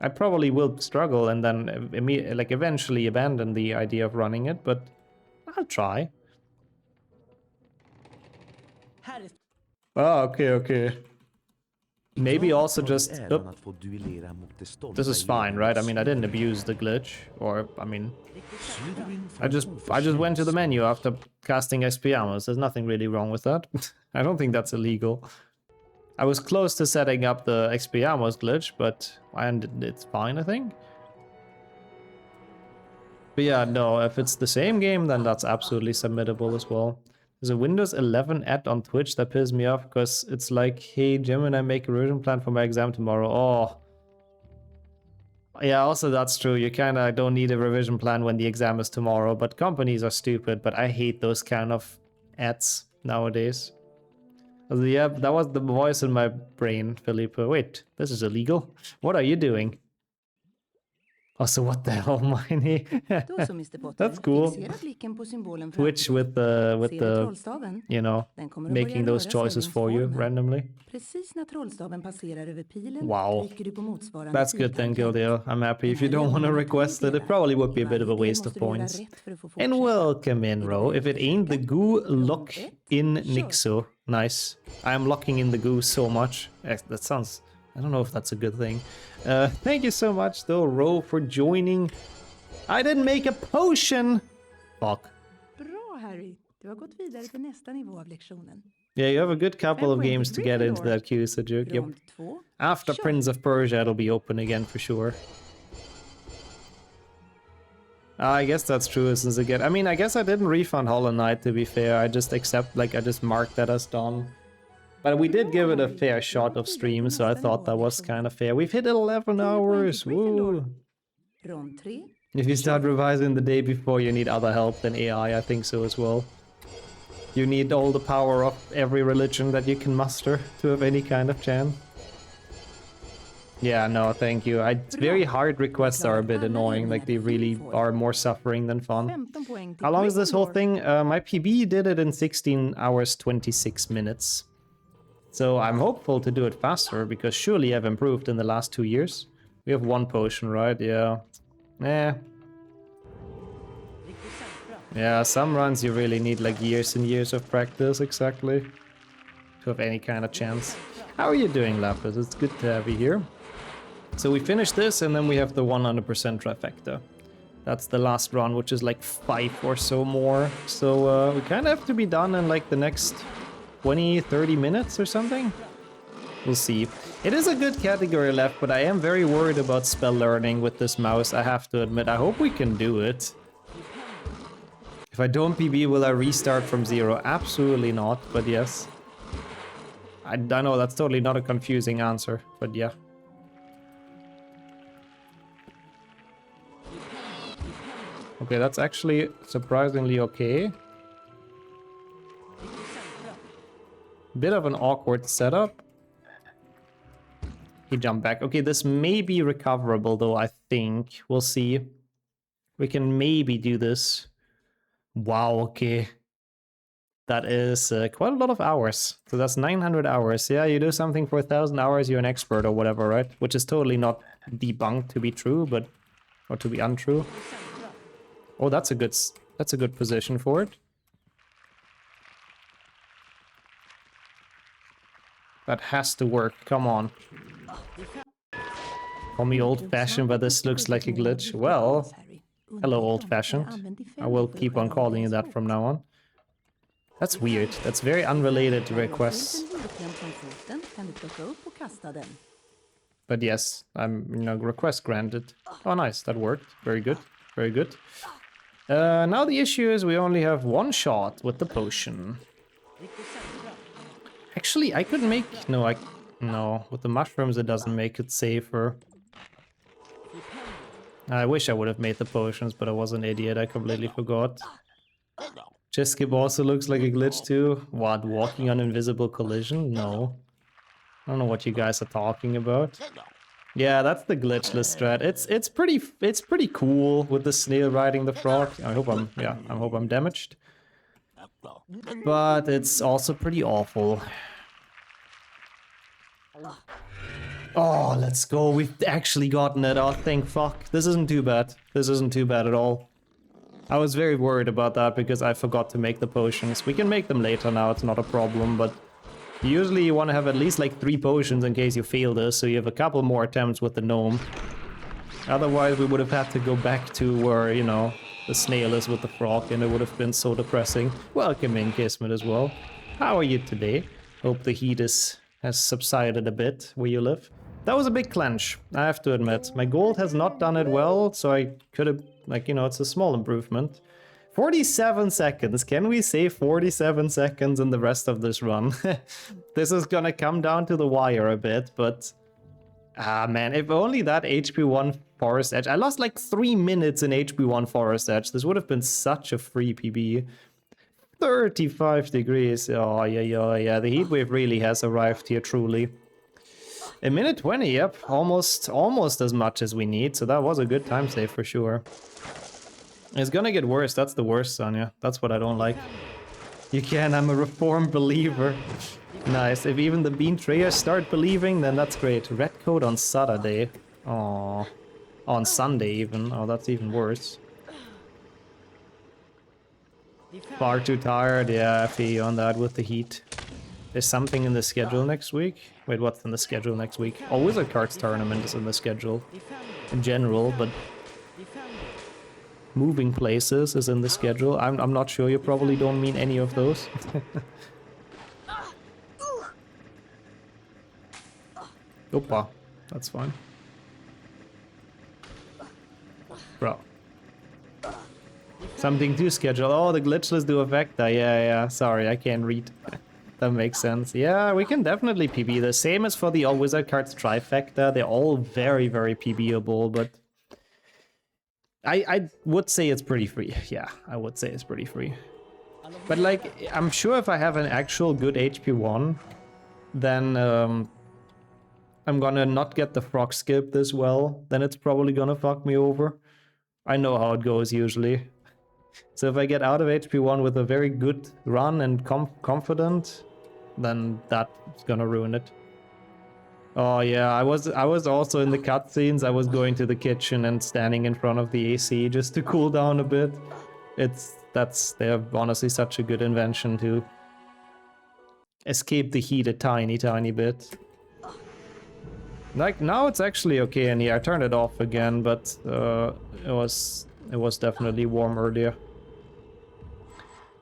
I probably will struggle and then eventually abandon the idea of running it, but I'll try. Oh, okay. Maybe also just... This is fine, right? I mean, I didn't abuse the glitch, or, I mean... I just went to the menu after casting Expelliarmus. There's nothing really wrong with that. I don't think that's illegal. I was close to setting up the Expelliarmus glitch, but it's fine, I think. But yeah, no, if it's the same game, then that's absolutely submittable as well. There's a Windows 11 ad on Twitch that pisses me off because it's like, hey, Gemini, make a revision plan for my exam tomorrow. Oh. Yeah, also that's true. You kind of don't need a revision plan when the exam is tomorrow, but companies are stupid, but I hate those kind of ads nowadays. Yeah, that was the voice in my brain, Felipe. Wait, this is illegal? What are you doing? Also, what the hell, Miney? Då så, Mr. Potter. That's cool. Fixera blicken på symbolen Twitch framför with the Ser du trollstaven? you know, Den kommer att making börja those röra sig choices längs for you formen. randomly. Precis när trollstaven passerar över pilen Wow. trycker du på motsvarande That's good then, piltangent. Gildeo. I'm happy. If you don't want to request it, it probably would be a bit of a waste of points. And welcome in, Ro. If it ain't the goo, lock in Nixo. Nice. I'm locking in the goo so much. That sounds... I don't know if that's a good thing. Thank you so much, though, Ro, for joining. I didn't make a potion! Fuck. Bra, Harry. Du har gått vidare till nästa nivå av lektionen. Yeah, you have a good couple of games to get into that queue, Sejuk. Yep. Rond 2. After Kör. Prince of Persia, it'll be open again for sure. I guess that's true, since again, I mean, I guess I didn't refund Hollow Knight, to be fair. I just I just marked that as done. But we did give it a fair shot of stream, so I thought that was kind of fair. We've hit 11 hours, woo! Rond 3. If you start revising the day before, you need other help than AI, I think so as well. You need all the power of every religion that you can muster to have any kind of chance. Yeah, no, thank you. Very hard requests are a bit annoying, like they really are more suffering than fun. 15 poäng till How long is this whole Gryffindor. thing? My PB did it in 16 hours 26 minutes. So I'm hopeful to do it faster, because surely I've improved in the last 2 years. We have 1 potion, right? Yeah. Yeah, some runs you really need like years and years of practice, exactly, to have any kind of chance. How are you doing, Lapis? It's good to have you here. So we finish this, and then we have the 100% trifecta. That's the last run, which is like 5 or so more. So we kind of have to be done in like the next 20-30 minutes or something. We'll see. It is a good category left, but I am very worried about spell learning with this mouse, I have to admit. I hope we can do it. If I don't PB, will I restart from 0? Absolutely not, but yes. I know that's totally not a confusing answer, but yeah. Okay, that's actually surprisingly okay. Bit of an awkward setup. He jumped back. Okay, this may be recoverable though, I think. We'll see. We can maybe do this. Wow, okay. That is quite a lot of hours. So that's 900 hours. Yeah, you do something for 1,000 hours, you're an expert or whatever, right? Which is totally not debunked to be true, but... or to be untrue. Oh, that's a good position for it. That has to work. Come on. Call me old-fashioned, but this looks like a glitch. Well, hello, old-fashioned. I will keep on calling you that from now on. That's weird. That's very unrelated to requests. But yes, request granted. Oh, nice. That worked. Very good. Very good. Now the issue is we only have 1 shot with the potion. Actually, I could make... No, with the mushrooms it doesn't make it safer. I wish I would have made the potions, but I was an idiot. I completely forgot. Chess skip also looks like a glitch too. What, walking on invisible collision? No. I don't know what you guys are talking about. Yeah, that's the glitchless strat. It's pretty cool with the snail riding the frog. I hope I'm damaged. But it's also pretty awful. Oh, let's go. We've actually gotten it. Oh, thank fuck. This isn't too bad. This isn't too bad at all. I was very worried about that because I forgot to make the potions. We can make them later now, it's not a problem, but usually you want to have at least like 3 potions in case you fail this, so you have a couple more attempts with the gnome. Otherwise we would have had to go back to where, the snail is with the frog, and it would have been so depressing. Welcome in, Kismet, as well. How are you today? Hope the heat is has subsided a bit where you live. That was a big clench, I have to admit. My gold has not done it well, so I could have, like, you know, it's a small improvement. 47 seconds. Can we say 47 seconds in the rest of this run? This is gonna come down to the wire a bit, but... Ah, man, if only that HP1 Forest Edge... I lost like 3 minutes in HP1 Forest Edge. This would have been such a free PB. 35 degrees. Oh, yeah. The heat wave really has arrived here, truly. A minute 20, yep. Almost as much as we need. So that was a good time save for sure. It's gonna get worse. That's the worst, Sonya. That's what I don't like. You can. I'm a reformed believer. Nice. If even the Bean Trayers start believing, then that's great. Red coat on Saturday. Oh, on Sunday even. Oh, that's even worse. Far too tired. Yeah, I feel you on that with the heat. There's something in the schedule next week. Wait, what's in the schedule next week? Oh, Wizard Cards tournament is in the schedule in general, but moving places is in the schedule. I'm not sure. You probably don't mean any of those. Opa, that's fine. Bro. Something to schedule. Oh, the glitchless duofecta. Yeah. Sorry, I can't read. That makes sense. Yeah, we can definitely PB. The same as for the all Wizard Cards Trifecta. They're all very, very PBable, but I would say it's pretty free. Yeah, I would say it's pretty free. But like, I'm sure if I have an actual good HP1, then I'm gonna not get the frog skip this well. Then it's probably gonna fuck me over. I know how it goes usually. So if I get out of HP1 with a very good run and confident, then that's gonna ruin it. Oh yeah, I was also in the cutscenes. I was going to the kitchen and standing in front of the AC just to cool down a bit. They have honestly such a good invention to escape the heat a tiny bit. Like now it's actually okay in here. I turned it off again, but it was definitely warm earlier.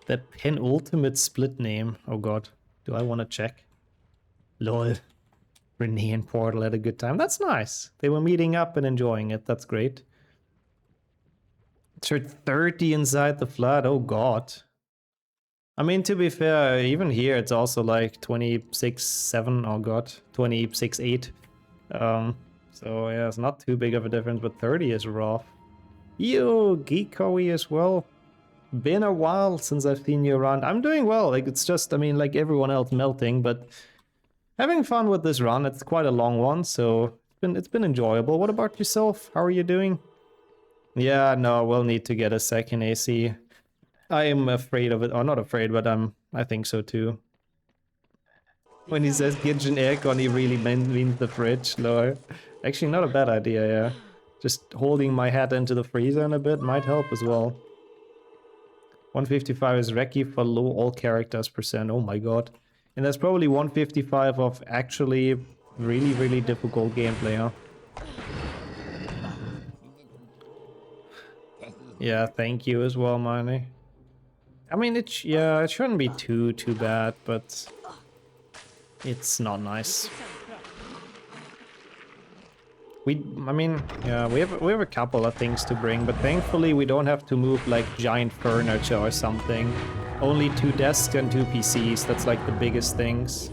The penultimate split name. Oh god, do I want to check? Lol. Renee and Portal had a good time. That's nice. They were meeting up and enjoying it. That's great. It's 30 inside the flat. Oh god. I mean, to be fair, even here it's also like 26.7. Oh god, 26.8. So yeah, it's not too big of a difference, but 30 is rough. Yo, Geekoey as well. Been a while since I've seen you around. I'm doing well. Like, it's just, I mean, like everyone else, melting, but having fun with this run. It's quite a long one, so it's been enjoyable. What about yourself? How are you doing? Yeah, no, we'll need to get a second AC. I am afraid of it, or not afraid, but I think so too. When he says kitchen aircon, he really means the fridge. No, actually not a bad idea, yeah. Just holding my head into the freezer in a bit might help as well. 155 is Reki for low all characters %. Oh my god. And that's probably 155 of actually really difficult gameplay, huh? Yeah, thank you as well, Miney. I mean, it shouldn't be too bad, but it's not nice. We have a couple of things to bring, but thankfully we don't have to move like giant furniture or something. Only 2 desks and 2 PCs. That's like the biggest things.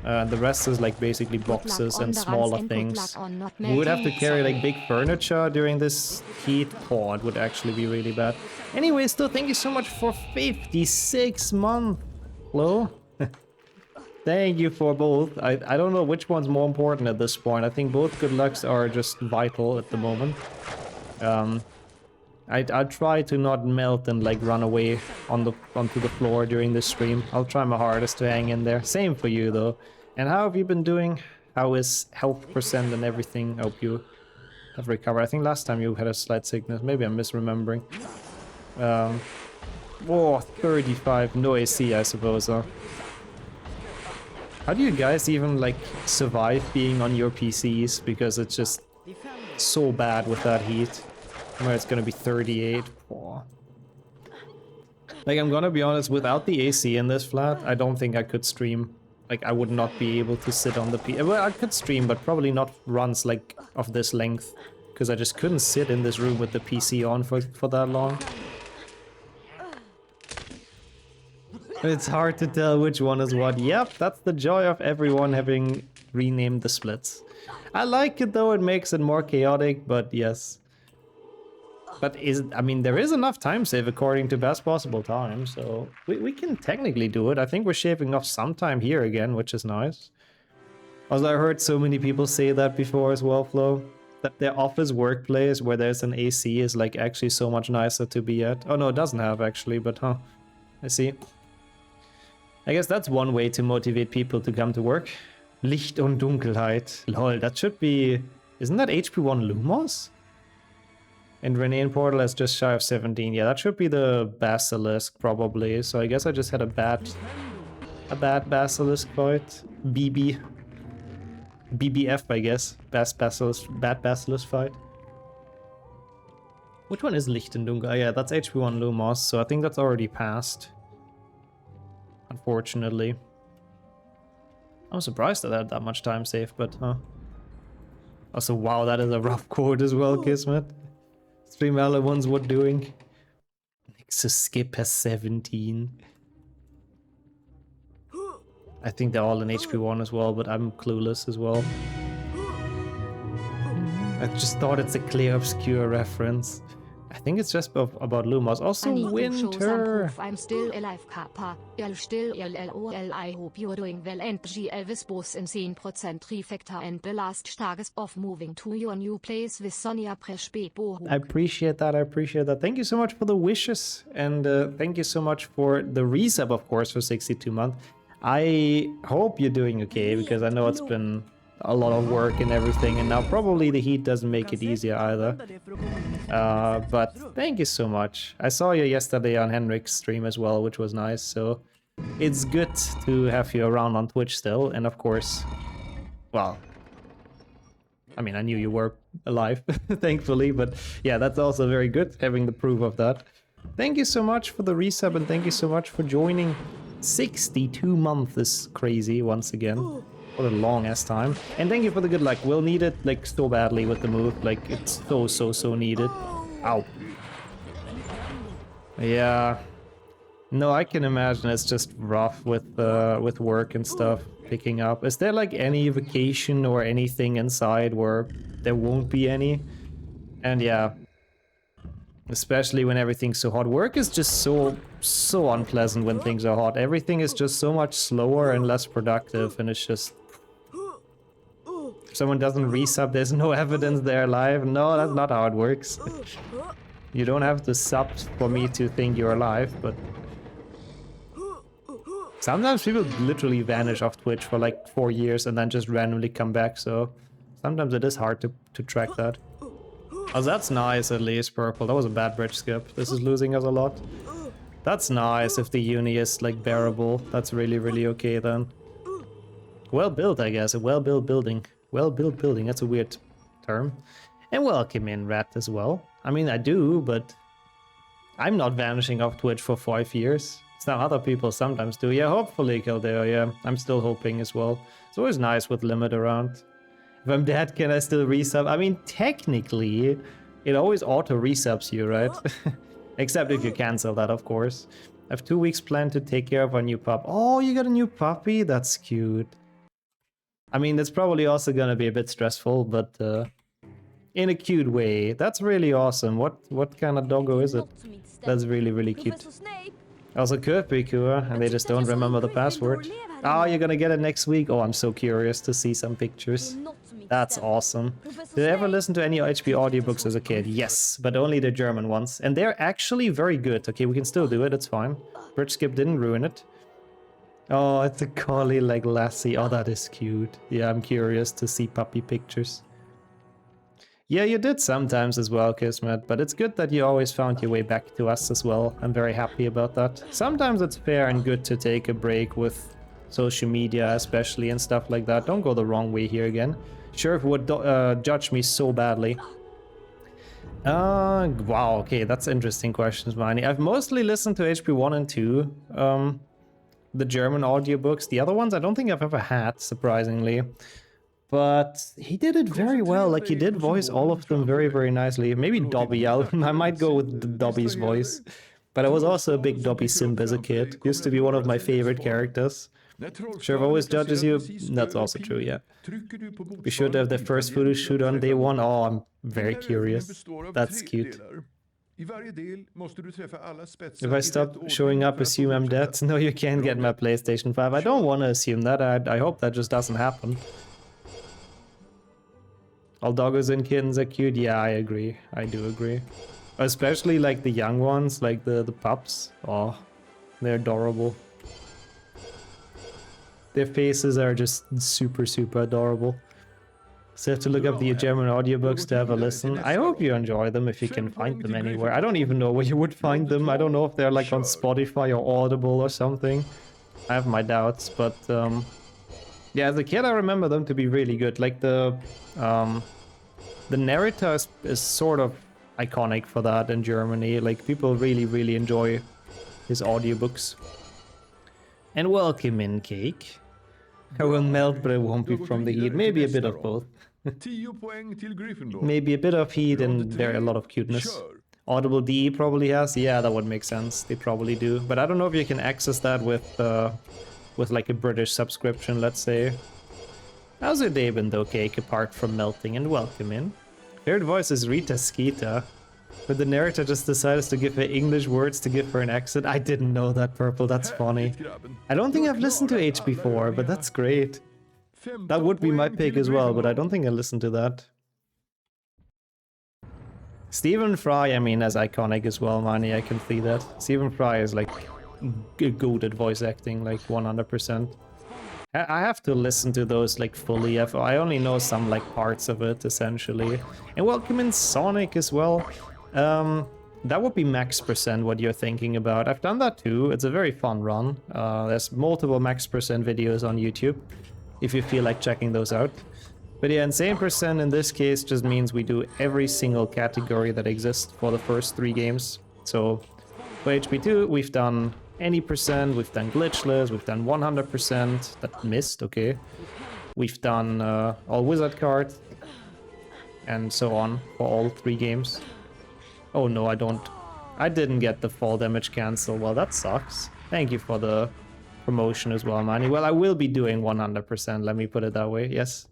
The rest is like basically boxes and smaller things. We would have to carry like big furniture during this heat. Oh, it would actually be really bad. Anyway, still thank you so much for 56 months. Hello? Thank you for both. I don't know which one's more important at this point. I think both good lucks are just vital at the moment. I'll try to not melt and like run away onto the floor during this stream. I'll try my hardest to hang in there. Same for you though. And how have you been doing? How is health % and everything? I hope you have recovered. I think last time you had a slight sickness. Maybe I'm misremembering. Oh, 35. No AC, I suppose, huh? How do you guys even like survive being on your PCs? Because it's just so bad with that heat. Where it's gonna be 38. Oh. Like, I'm gonna be honest, without the AC in this flat, I don't think I could stream. Like, I would not be able to sit on the PC. Well, I could stream, but probably not runs like of this length. Because I just couldn't sit in this room with the PC on for that long. It's hard to tell which one is what. Yep, that's the joy of everyone having renamed the splits. I like it though, it makes it more chaotic, but yes. But I mean, there is enough time save according to best possible time, so we can technically do it. I think we're shaving off some time here again, which is nice. Also, I heard so many people say that before as well, Flo. That their office workplace where there's an AC is like actually so much nicer to be at. Oh no, it doesn't have actually, but huh. I see. I guess that's one way to motivate people to come to work. Licht und Dunkelheit. Lol, that should be... Isn't that HP1 Lumos? And Renee in Portal is just shy of 17. Yeah, that should be the Basilisk probably. So I guess I just had a bad Basilisk fight. BBF, I guess. Bad Basilisk fight. Which one is Licht und Dunkel? Oh, yeah, that's HP1 Lumos, so I think that's already passed. Unfortunately. I'm surprised that I had that much time saved, but huh. Also, wow, that is a rough quote as well, Kismet. Stream Elements, what doing? Nexus Skip has 17. I think they're all in HP1 as well, but I'm clueless as well. I just thought it's a clear, obscure reference. I think it's just about Lumos. Also, winter. I'm still alive, Kappa. You're still LOL. I hope you're doing well and Elvis both Insane Trifecta and the last Tages of moving to your new place with Sonia Preshbebo. I appreciate that. I appreciate that. Thank you so much for the wishes. And thank you so much for the resub, of course, for 62 months. I hope you're doing okay, because I know it's been a lot of work and everything, and now probably the heat doesn't make it easier either. But thank you so much. I saw you yesterday on Henrik's stream as well, which was nice, so it's good to have you around on Twitch still, and of course, well, I mean, I knew you were alive, thankfully, but yeah, that's also very good, having the proof of that. Thank you so much for the resub, and thank you so much for joining. 62 months is crazy, once again. What a long ass time. And thank you for the good luck. We'll need it like so badly with the move. Like it's so needed. Ow. Yeah. No, I can imagine it's just rough with work and stuff picking up. Is there like any vacation or anything inside where there won't be any? And yeah. Especially when everything's so hot. Work is just so unpleasant when things are hot. Everything is just so much slower and less productive, and it's just... If someone doesn't resub, there's no evidence they're alive. No, that's not how it works. You don't have to sub for me to think you're alive, but... Sometimes people literally vanish off Twitch for like 4 years and then just randomly come back, so... Sometimes it is hard to track that. Oh, that's nice at least, Purple. That was a bad bridge skip. This is losing us a lot. That's nice if the uni is like bearable. That's really okay then. Well built, I guess. A well-built building. Well-built building. That's a weird term. And welcome in, Rat, as well. I mean, I do, but I'm not vanishing off Twitch for 5 years. Some other people sometimes do. Yeah, hopefully, Kildare. Yeah, I'm still hoping as well. It's always nice with limit around. If I'm dead, can I still resub? I mean, technically, it always auto-resubs you, right? Except if you cancel that, of course. I have 2 weeks planned to take care of our new pup. Oh, you got a new puppy? That's cute. I mean, that's probably also gonna be a bit stressful, but in a cute way. That's really awesome. What kind of doggo is it? That's really cute. Also could be cool, and they just don't remember the password. Oh, you're gonna get it next week? Oh, I'm so curious to see some pictures. That's awesome. Did I ever listen to any HP audiobooks as a kid? Yes, but only the German ones. And they're actually very good. Okay, we can still do it, it's fine. Bridge skip didn't ruin it. Oh, it's a collie like Lassie. Oh, that is cute. Yeah, I'm curious to see puppy pictures. Yeah, you did sometimes as well, Kismet, but it's good that you always found your way back to us as well. I'm very happy about that. Sometimes it's fair and good to take a break with social media especially and stuff like that. Don't go the wrong way here again. Sheriff would judge me so badly. Wow, okay, that's interesting questions, Miney. I've mostly listened to HP 1 and 2. the German audiobooks. The other ones I don't think I've ever had, surprisingly. But he did it very well. Like, he did voice all of them very, very nicely. Maybe Dobby. I might go with Dobby's voice. But I was also a big Dobby simp as a kid. Used to be one of my favorite characters. Sure, if always judges you. That's also true, yeah. Be sure to have the first photo shoot on day one. Oh, I'm very curious. That's cute. If I stop showing up, assume I'm dead. No, you can't get my PlayStation 5. I don't want to assume that. I hope that just doesn't happen. All doggos and kittens are cute. Yeah, I agree. I do agree. Especially like the young ones, like the pups. Oh, they're adorable. Their faces are just super, super adorable. So you have to look up the German audiobooks to have a listen. I hope you enjoy them if you can find them anywhere. I don't even know where you would find them. I don't know if they're like on Spotify or Audible or something. I have my doubts, but yeah, as a kid I remember them to be really good. Like the narrator is sort of iconic for that in Germany. Like, people really, really enjoy his audiobooks. And welcome in, Cake. I will melt, but it won't be from the heat. Maybe a bit of both. Maybe a bit of heat and there a lot of cuteness. Audible D probably has. Yeah, that would make sense. They probably do. But I don't know if you can access that with like a British subscription, let's say. How's your day been though, Cake, apart from melting? And welcome in. Favorite voice is Rita Skeeter. But the narrator just decided to give her English words to give her an accent. I didn't know that, Purple. That's funny. I don't think I've listened to H before, but that's great. That would be my pick as well, but I don't think I listened to that. Stephen Fry, I mean, as iconic as well, Manny. I can see that. Stephen Fry is like good at voice acting, like 100%. I have to listen to those like fully. I only know some like parts of it, essentially. And welcome in Sonic as well. That would be max percent what you're thinking about. I've done that too. It's a very fun run. There's multiple max percent videos on YouTube if you feel like checking those out. But yeah, insane percent in this case just means we do every single category that exists for the first 3 games. So for HP2, we've done any percent, we've done glitchless, we've done 100%. That missed, okay. We've done all wizard cards, and so on for all 3 games. Oh no, I didn't get the fall damage cancel. Well, that sucks. Thank you for the promotion as well, Manny. Well, I will be doing 100%, let me put it that way, yes.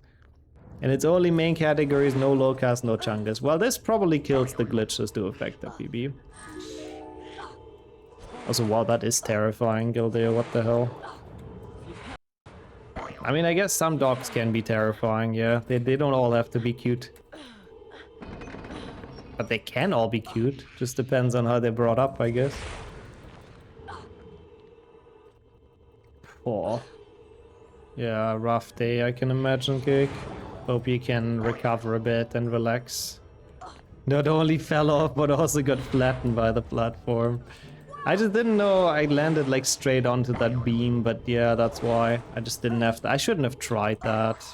And it's only main categories, no low cast, no chungus. Well, this probably kills the glitches to affect the PB. Also, wow, that is terrifying, Gildea, what the hell. I mean, I guess some dogs can be terrifying, yeah. They don't all have to be cute. But they can all be cute. Just depends on how they're brought up, I guess. Oh. Yeah, rough day, I can imagine, Cake. Hope you can recover a bit and relax. Not only fell off, but also got flattened by the platform. I just didn't know I landed like straight onto that beam, but yeah, that's why. I just didn't have to. I shouldn't have tried that.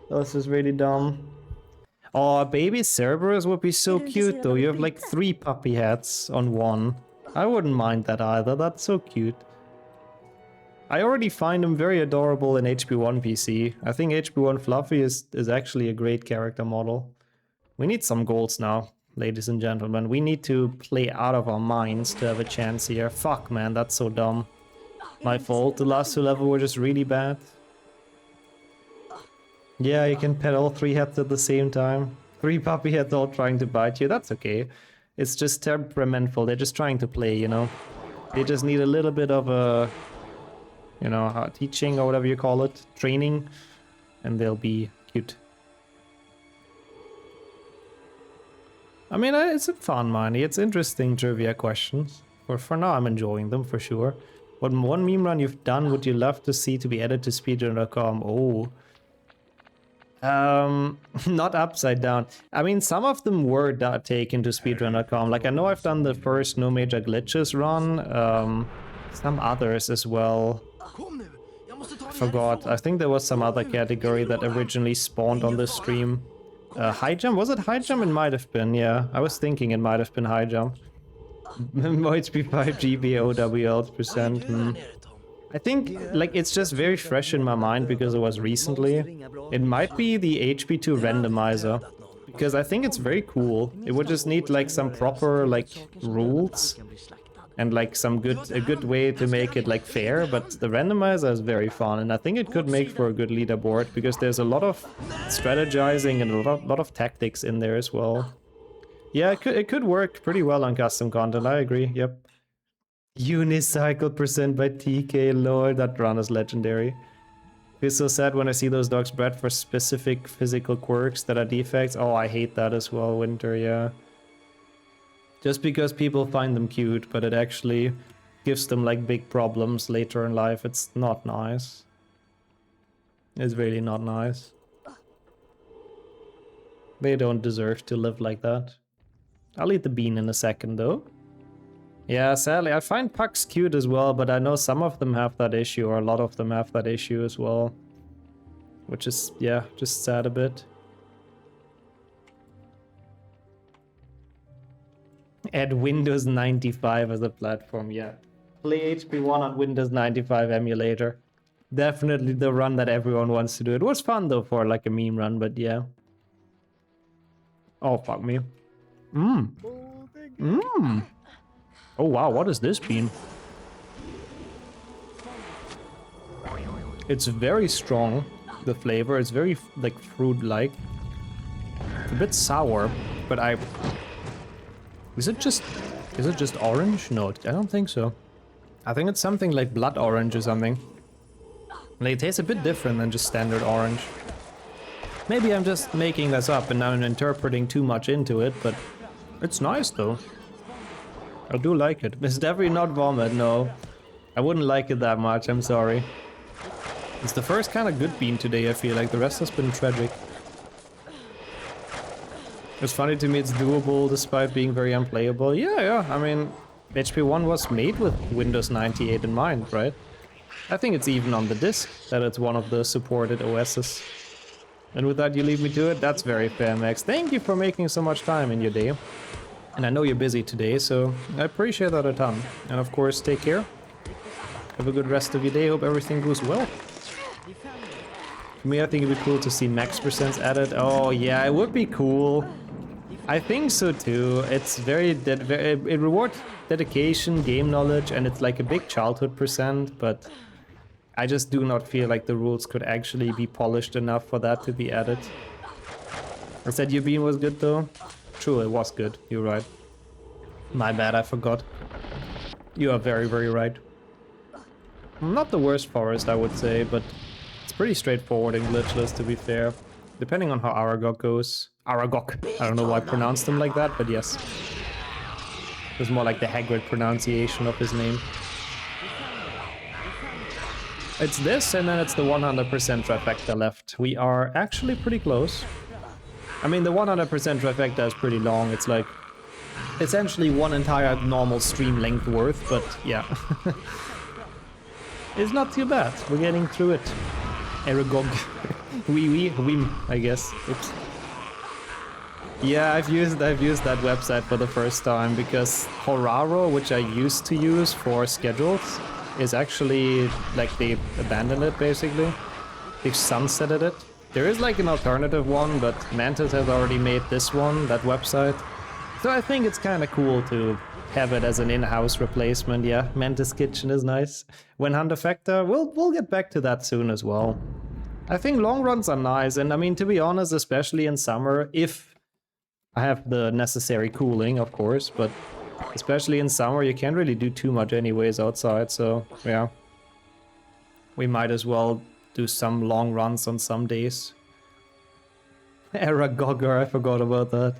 This is really dumb. Oh, baby Cerberus would be so cute though. You have like 3 puppy heads on one. I wouldn't mind that either. That's so cute. I already find him very adorable in HP1 PC. I think HP1 Fluffy is actually a great character model. We need some goals now, ladies and gentlemen. We need to play out of our minds to have a chance here. Fuck, man, that's so dumb. My fault. The last 2 levels were just really bad. Yeah, you can pet all 3 heads at the same time. 3 puppy heads all trying to bite you. That's okay. It's just temperamental. They're just trying to play, you know. They just need a little bit of a, you know, teaching or whatever you call it, training, and they'll be cute. I mean, it's a fun, Manny. It's interesting trivia questions. For now, I'm enjoying them for sure. What one meme run you've done would you love to see to be added to speedrun.com? Oh. Not upside down. I mean, some of them were taken to speedrun.com. Like, I know I've done the first No Major Glitches run. Some others as well. I forgot. I think there was some other category that originally spawned on the stream. High jump? Was it high jump? It might have been, yeah. I was thinking it might have been high jump. HP5 GB OWL percent. I think, like, it's just very fresh in my mind because it was recently. It might be the HP2 randomizer, because I think it's very cool. It would just need, like, some proper, like, rules and, like, a good way to make it, like, fair, but the randomizer is very fun, and I think it could make for a good leaderboard, because there's a lot of strategizing and a lot of tactics in there as well. Yeah, it could work pretty well on custom content, I agree, yep. Unicycle percent by TK, lord, that run is legendary. Feels so sad when I see those dogs bred for specific physical quirks that are defects. Oh, I hate that as well, Winter, yeah. Just because people find them cute, but it actually gives them like big problems later in life. It's not nice. It's really not nice. They don't deserve to live like that. I'll eat the bean in a second though. Yeah, sadly, I find pucks cute as well, but I know some of them have that issue, or a lot of them have that issue as well. Which is, yeah, just sad a bit. Add Windows 95 as a platform, yeah. Play HP1 on Windows 95 emulator. Definitely the run that everyone wants to do. It was fun though for like a meme run, but yeah. Oh, fuck me. Oh wow, what is this bean? It's very strong, the flavor. It's very like fruit-like. It's a bit sour, but Is it just orange? No, I don't think so. I think it's something like blood orange or something. Like, it tastes a bit different than just standard orange. Maybe I'm just making this up and I'm interpreting too much into it, but it's nice though. I do like it. It's definitely not vomit, no. I wouldn't like it that much, I'm sorry. It's the first kind of good bean today, I feel like. The rest has been tragic. It's funny to me it's doable despite being very unplayable. Yeah, I mean, HP1 was made with Windows 98 in mind, right? I think it's even on the disc that it's one of the supported OSs. And with that, you leave me to it? That's very fair, Max. Thank you for making so much time in your day. And I know you're busy today, so I appreciate that a ton. And of course, take care. Have a good rest of your day. Hope everything goes well. For me, I think it'd be cool to see max percents added. Oh yeah, it would be cool. I think so too. It's it rewards dedication, game knowledge, and it's like a big childhood percent, but I just do not feel like the rules could actually be polished enough for that to be added. I said your bean was good though. True, it was good. You're right. My bad, I forgot. You are very, very right. Not the worst forest, I would say, but it's pretty straightforward and glitchless, to be fair. Depending on how Aragog goes. Aragog. I don't know why I pronounced him like that, but yes. It was more like the Hagrid pronunciation of his name. It's this, and then it's the 100% trifecta left. We are actually pretty close. I mean, the 100% trifecta is pretty long. It's like essentially one entire normal stream length worth, but yeah. It's not too bad. We're getting through it. Aragog. Wim, I guess. Oops. Yeah, I've used that website for the first time because Horaro, which I used to use for schedules, is actually like they abandoned it basically. They've sunsetted it. There is like an alternative one, but Mantis has already made this one, that website. So I think it's kind of cool to have it as an in-house replacement. Yeah, Mantis Kitchen is nice. When Hundefecta, we'll get back to that soon as well. I think long runs are nice, and I mean, to be honest, especially in summer, if I have the necessary cooling, of course, but especially in summer, you can't really do too much anyways outside, so yeah. We might as well do some long runs on some days. Aragogger, I forgot about that.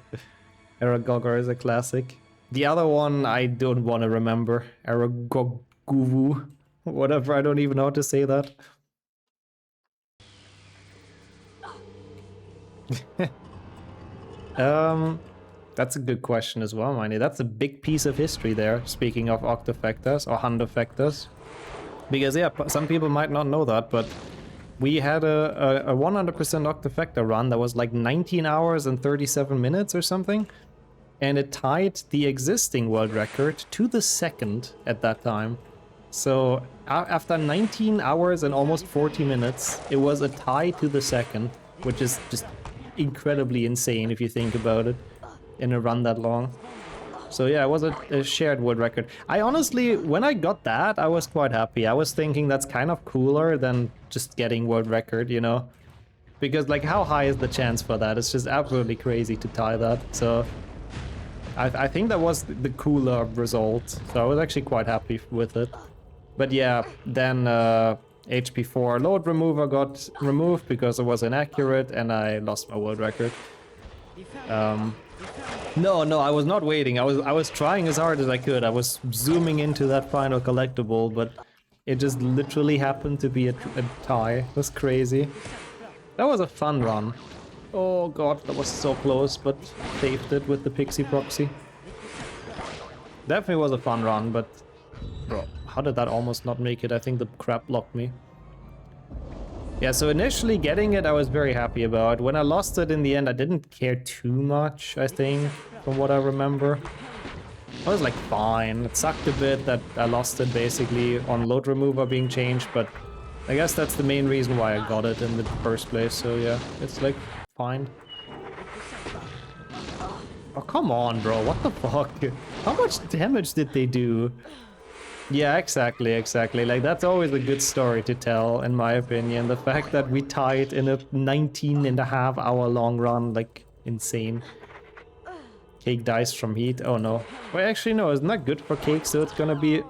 Aragogger is a classic. The other one I don't want to remember. Aragoguvu. Whatever, I don't even know how to say that. That's a good question as well, Miney. That's a big piece of history there, speaking of octafectas or hundefectas. Because yeah, some people might not know that, but we had a 100% octafecta run that was like 19 hours and 37 minutes or something. And it tied the existing world record to the second at that time. So after 19 hours and almost 40 minutes, it was a tie to the second, which is just incredibly insane if you think about it in a run that long. So yeah, it was a shared world record. I honestly, when I got that, I was quite happy. I was thinking that's kind of cooler than just getting world record, you know? Because like, how high is the chance for that? It's just absolutely crazy to tie that. So I think that was the cooler result. So I was actually quite happy with it. But yeah, then HP4 load remover got removed because it was inaccurate and I lost my world record. No, I was not waiting. I was trying as hard as I could. I was zooming into that final collectible, but it just literally happened to be a tie. It was crazy. That was a fun run. Oh god, that was so close, but saved it with the Pixie Proxy. Definitely was a fun run, but bro, how did that almost not make it? I think the crab blocked me. Yeah, so initially getting it I was very happy about. When I lost it in the end, I didn't care too much, I think, from what I remember. I was like, fine. It sucked a bit that I lost it basically on load remover being changed, but I guess that's the main reason why I got it in the first place, so yeah, it's like, fine. Oh, come on, bro, what the fuck? How much damage did they do? Yeah, exactly. Like, that's always a good story to tell, in my opinion. The fact that we tied in a 19.5-hour long run, like, insane. Cake dies from heat. Oh, no. Well, actually, no, it's not good for cake, so it's gonna be...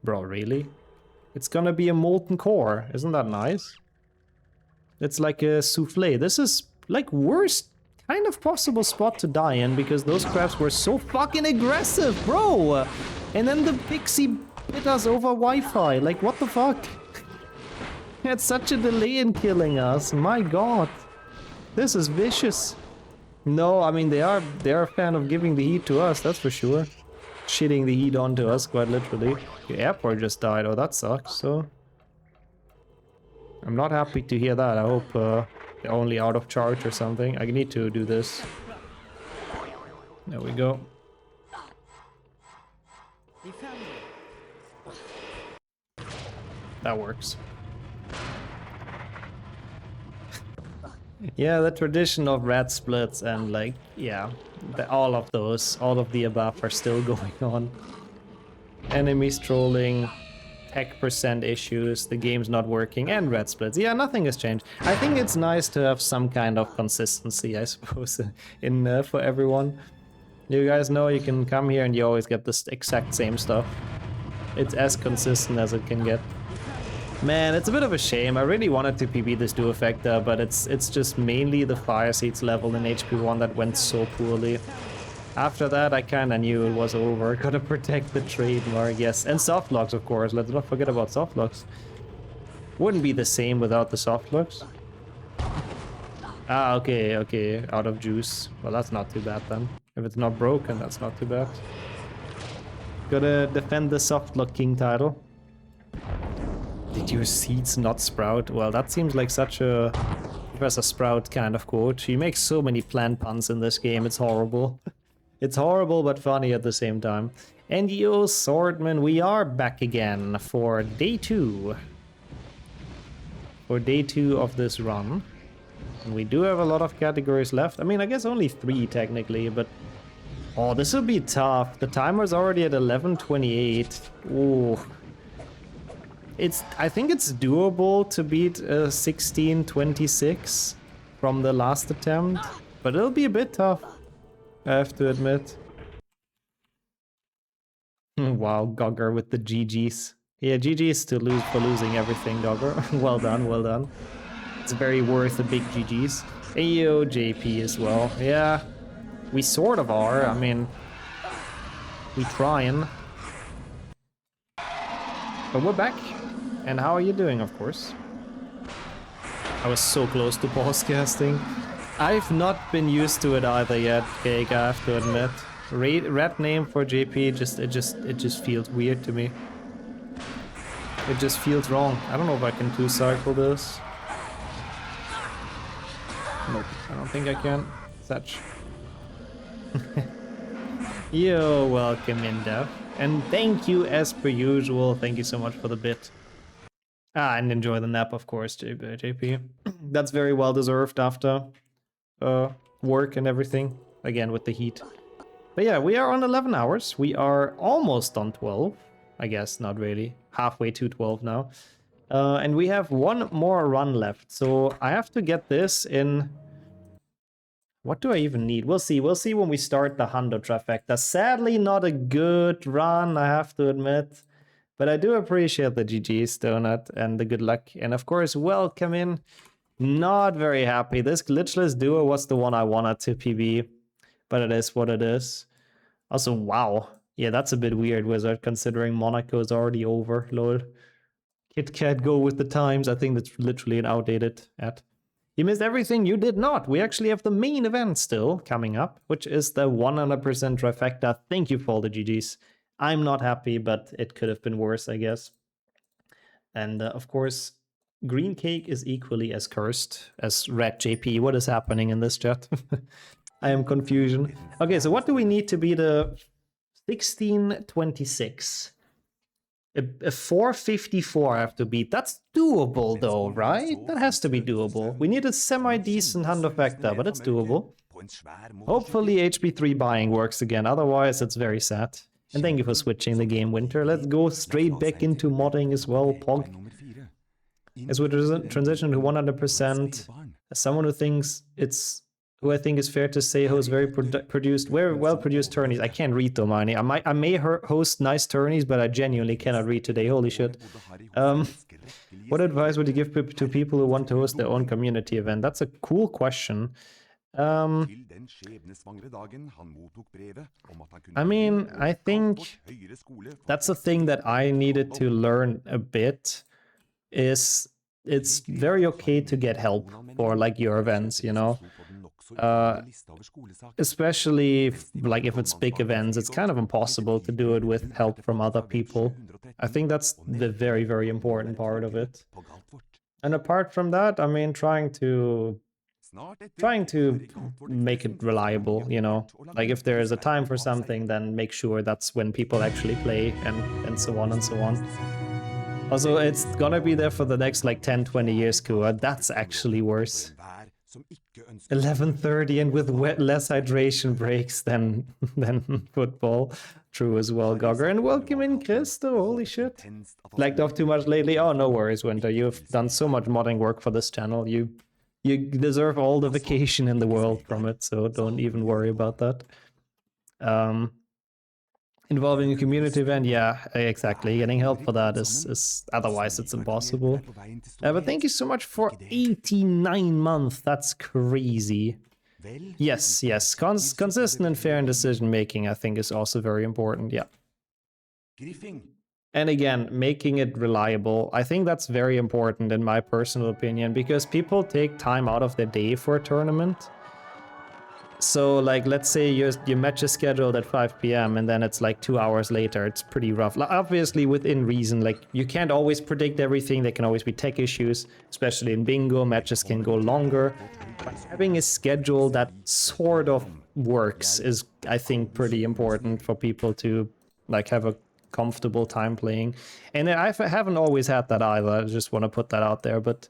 Bro, really? It's gonna be a molten core. Isn't that nice? It's like a souffle. This is, like, worst kind of possible spot to die in, because those crabs were so fucking aggressive, bro! And then the pixie bit us over Wi-Fi. Like, what the fuck? It's such a delay in killing us. My god. This is vicious. No, I mean, they are a fan of giving the heat to us, that's for sure. Shitting the heat onto us, quite literally. The airport just died. Oh, that sucks, so... I'm not happy to hear that. I hope they're only out of charge or something. I need to do this. There we go. That works. Yeah, the tradition of red splits and like, yeah, all of the above are still going on. Enemies trolling, tech percent issues, the game's not working, and red splits. Yeah, nothing has changed. I think it's nice to have some kind of consistency, I suppose, in for everyone. You guys know you can come here and you always get this exact same stuff. It's as consistent as it can get. Man, it's a bit of a shame. I really wanted to PB this duo Effector, but it's just mainly the fire seeds level in HP1 that went so poorly. After that, I kinda knew it was over. Gotta protect the trademark, yes. And softlocks, of course. Let's not forget about softlocks. Wouldn't be the same without the softlocks. Ah, okay. Out of juice. Well, that's not too bad then. If it's not broken, that's not too bad. Gotta defend the softlock king title. Did your seeds not sprout? Well, that seems like such a Professor Sprout kind of quote. She makes so many plant puns in this game, it's horrible. It's horrible but funny at the same time. And yo, Swordman, we are back again for day 2. For day 2 of this run. And we do have a lot of categories left. I mean, I guess only 3 technically, but... Oh, this will be tough. The timer's already at 11:28. Ooh. I think it's doable to beat 16:26 from the last attempt, but it'll be a bit tough, I have to admit. Wow, Gogger with the GGs. Yeah, GGs to lose for losing everything, Gogger. Well done, well done. It's very worth a big GGs. Ayo, JP as well. Yeah, we sort of are. I mean, we trying. But we're back. And how are you doing, of course? I was so close to pause casting. I've not been used to it either yet, Cake, I have to admit. Red name for JP, it just feels weird to me. It just feels wrong. I don't know if I can 2-cycle this. Nope, I don't think I can. Such. You're welcome, Inda. And thank you as per usual. Thank you so much for the bit. And enjoy the nap, of course, JP. That's very well deserved after work and everything. Again, with the heat. But yeah, we are on 11 hours. We are almost on 12. I guess, not really. Halfway to 12 now. And we have one more run left. So I have to get this in... What do I even need? We'll see. We'll see when we start the Hundo Trifecta. Sadly, not a good run, I have to admit. But I do appreciate the GG's, Donut, and the good luck. And of course, welcome in. Not very happy. This glitchless duo was the one I wanted to PB. But it is what it is. Also, wow. Yeah, that's a bit weird, Wizard, considering Monaco is already over. Lol. Kit Kat go with the times. I think that's literally an outdated ad. You missed everything, you did not. We actually have the main event still coming up, which is the 100% trifecta. Thank you for all the GGs. I'm not happy, but it could have been worse, I guess. And of course, green cake is equally as cursed as red JP. What is happening in this chat? I am confusion. Okay, so what do we need to be the 1626? A 454 I have to beat. That's doable though, right? That has to be doable. We need a semi-decent Hundo Factor, but it's doable. Hopefully HP3 buying works again, otherwise it's very sad. And thank you for switching the game, Winter. Let's go straight back into modding as well, Pog. As we transition to 100%, as someone who thinks it's... who I think is fair to say hosts very well-produced tourneys. I can't read though, Marnie. I may host nice tourneys, but I genuinely cannot read today. Holy shit. What advice would you give to people who want to host their own community event? That's a cool question. I mean, I think that's the thing that I needed to learn a bit is it's very okay to get help for like your events, you know? Especially if it's big events, it's kind of impossible to do it with help from other people. I think that's the very, very important part of it. And apart from that, I mean, trying to make it reliable, you know? Like if there is a time for something, then make sure that's when people actually play and so on and so on. Also, it's gonna be there for the next like 10-20 years, Kua. That's actually worse. 11:30 and with less hydration breaks than football. True as well, Gogger. And welcome in, Christo. Holy shit. Lagged off too much lately? Oh, no worries, Winter. You've done so much modding work for this channel. You deserve all the vacation in the world from it, so don't even worry about that. Involving a community event, yeah, exactly. Getting help for that is otherwise it's impossible. But thank you so much for 89 months. That's crazy. Yes. Consistent and fair in decision making, I think, is also very important. Yeah. And again, making it reliable. I think that's very important in my personal opinion because people take time out of their day for a tournament. So, like, let's say your match is scheduled at 5 p.m. and then it's like 2 hours later. It's pretty rough. Obviously, within reason, like, you can't always predict everything. There can always be tech issues, especially in bingo. Matches can go longer. But having a schedule that sort of works is, I think, pretty important for people to, like, have a comfortable time playing. And I haven't always had that either. I just want to put that out there, but...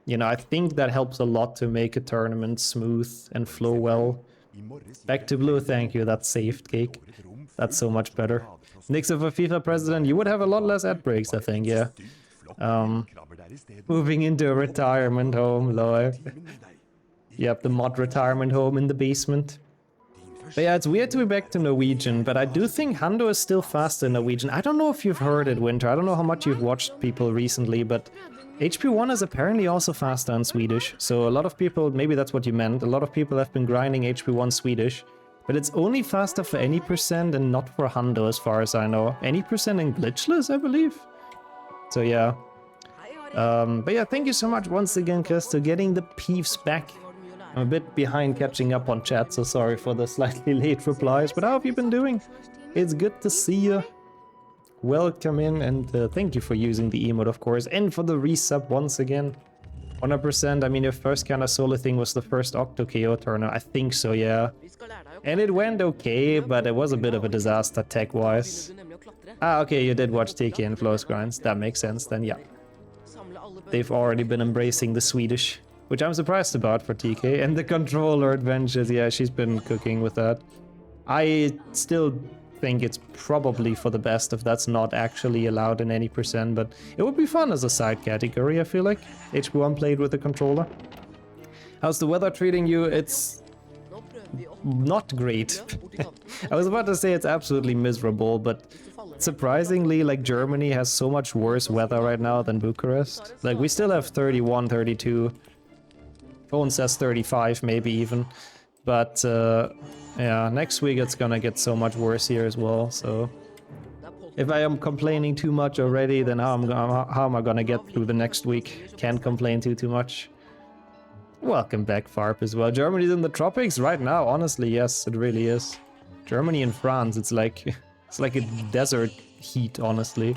you know, I think that helps a lot to make a tournament smooth and flow well. Back to blue, thank you. That's saved, Cake. That's so much better. Nixon for FIFA president, you would have a lot less ad breaks, I think, yeah. Moving into a retirement home, lol. Yep, the mod retirement home in the basement. But yeah, it's weird to be back to Norwegian, but I do think Hundo is still faster in Norwegian. I don't know if you've heard it, Winter. I don't know how much you've watched people recently, but... HP1 is apparently also faster in Swedish, so a lot of people, maybe that's what you meant, a lot of people have been grinding HP1 Swedish, but it's only faster for any percent and not for Hundo as far as I know. Any percent in glitchless, I believe. So yeah. But yeah, thank you so much once again, Christo, getting the peeves back. I'm a bit behind catching up on chat, so sorry for the slightly late replies, but how have you been doing? It's good to see you. Welcome in, and thank you for using the emote, of course, and for the resub once again. 100%. I mean, your first kind of solo thing was the first Octo KO tournament. I think so, yeah. And it went okay, but it was a bit of a disaster tech-wise. Ah, okay, you did watch TK and Flow's Grinds. That makes sense then, yeah. They've already been embracing the Swedish, which I'm surprised about for TK. And the controller adventures, yeah, she's been cooking with that. I still think it's probably for the best if that's not actually allowed in any percent, but it would be fun as a side category, I feel like. HP1 played with the controller. How's the weather treating you? It's not great. I was about to say it's absolutely miserable, but surprisingly, like, Germany has so much worse weather right now than Bucharest. Like, we still have 31, 32. Phone says 35 maybe even. But yeah, next week it's gonna get so much worse here as well, so if I am complaining too much already, then how am I gonna get through the next week? Can't complain too much. Welcome back, Farp, as well. Germany's in the tropics right now, honestly, yes, it really is. Germany and France, it's like a desert heat, honestly.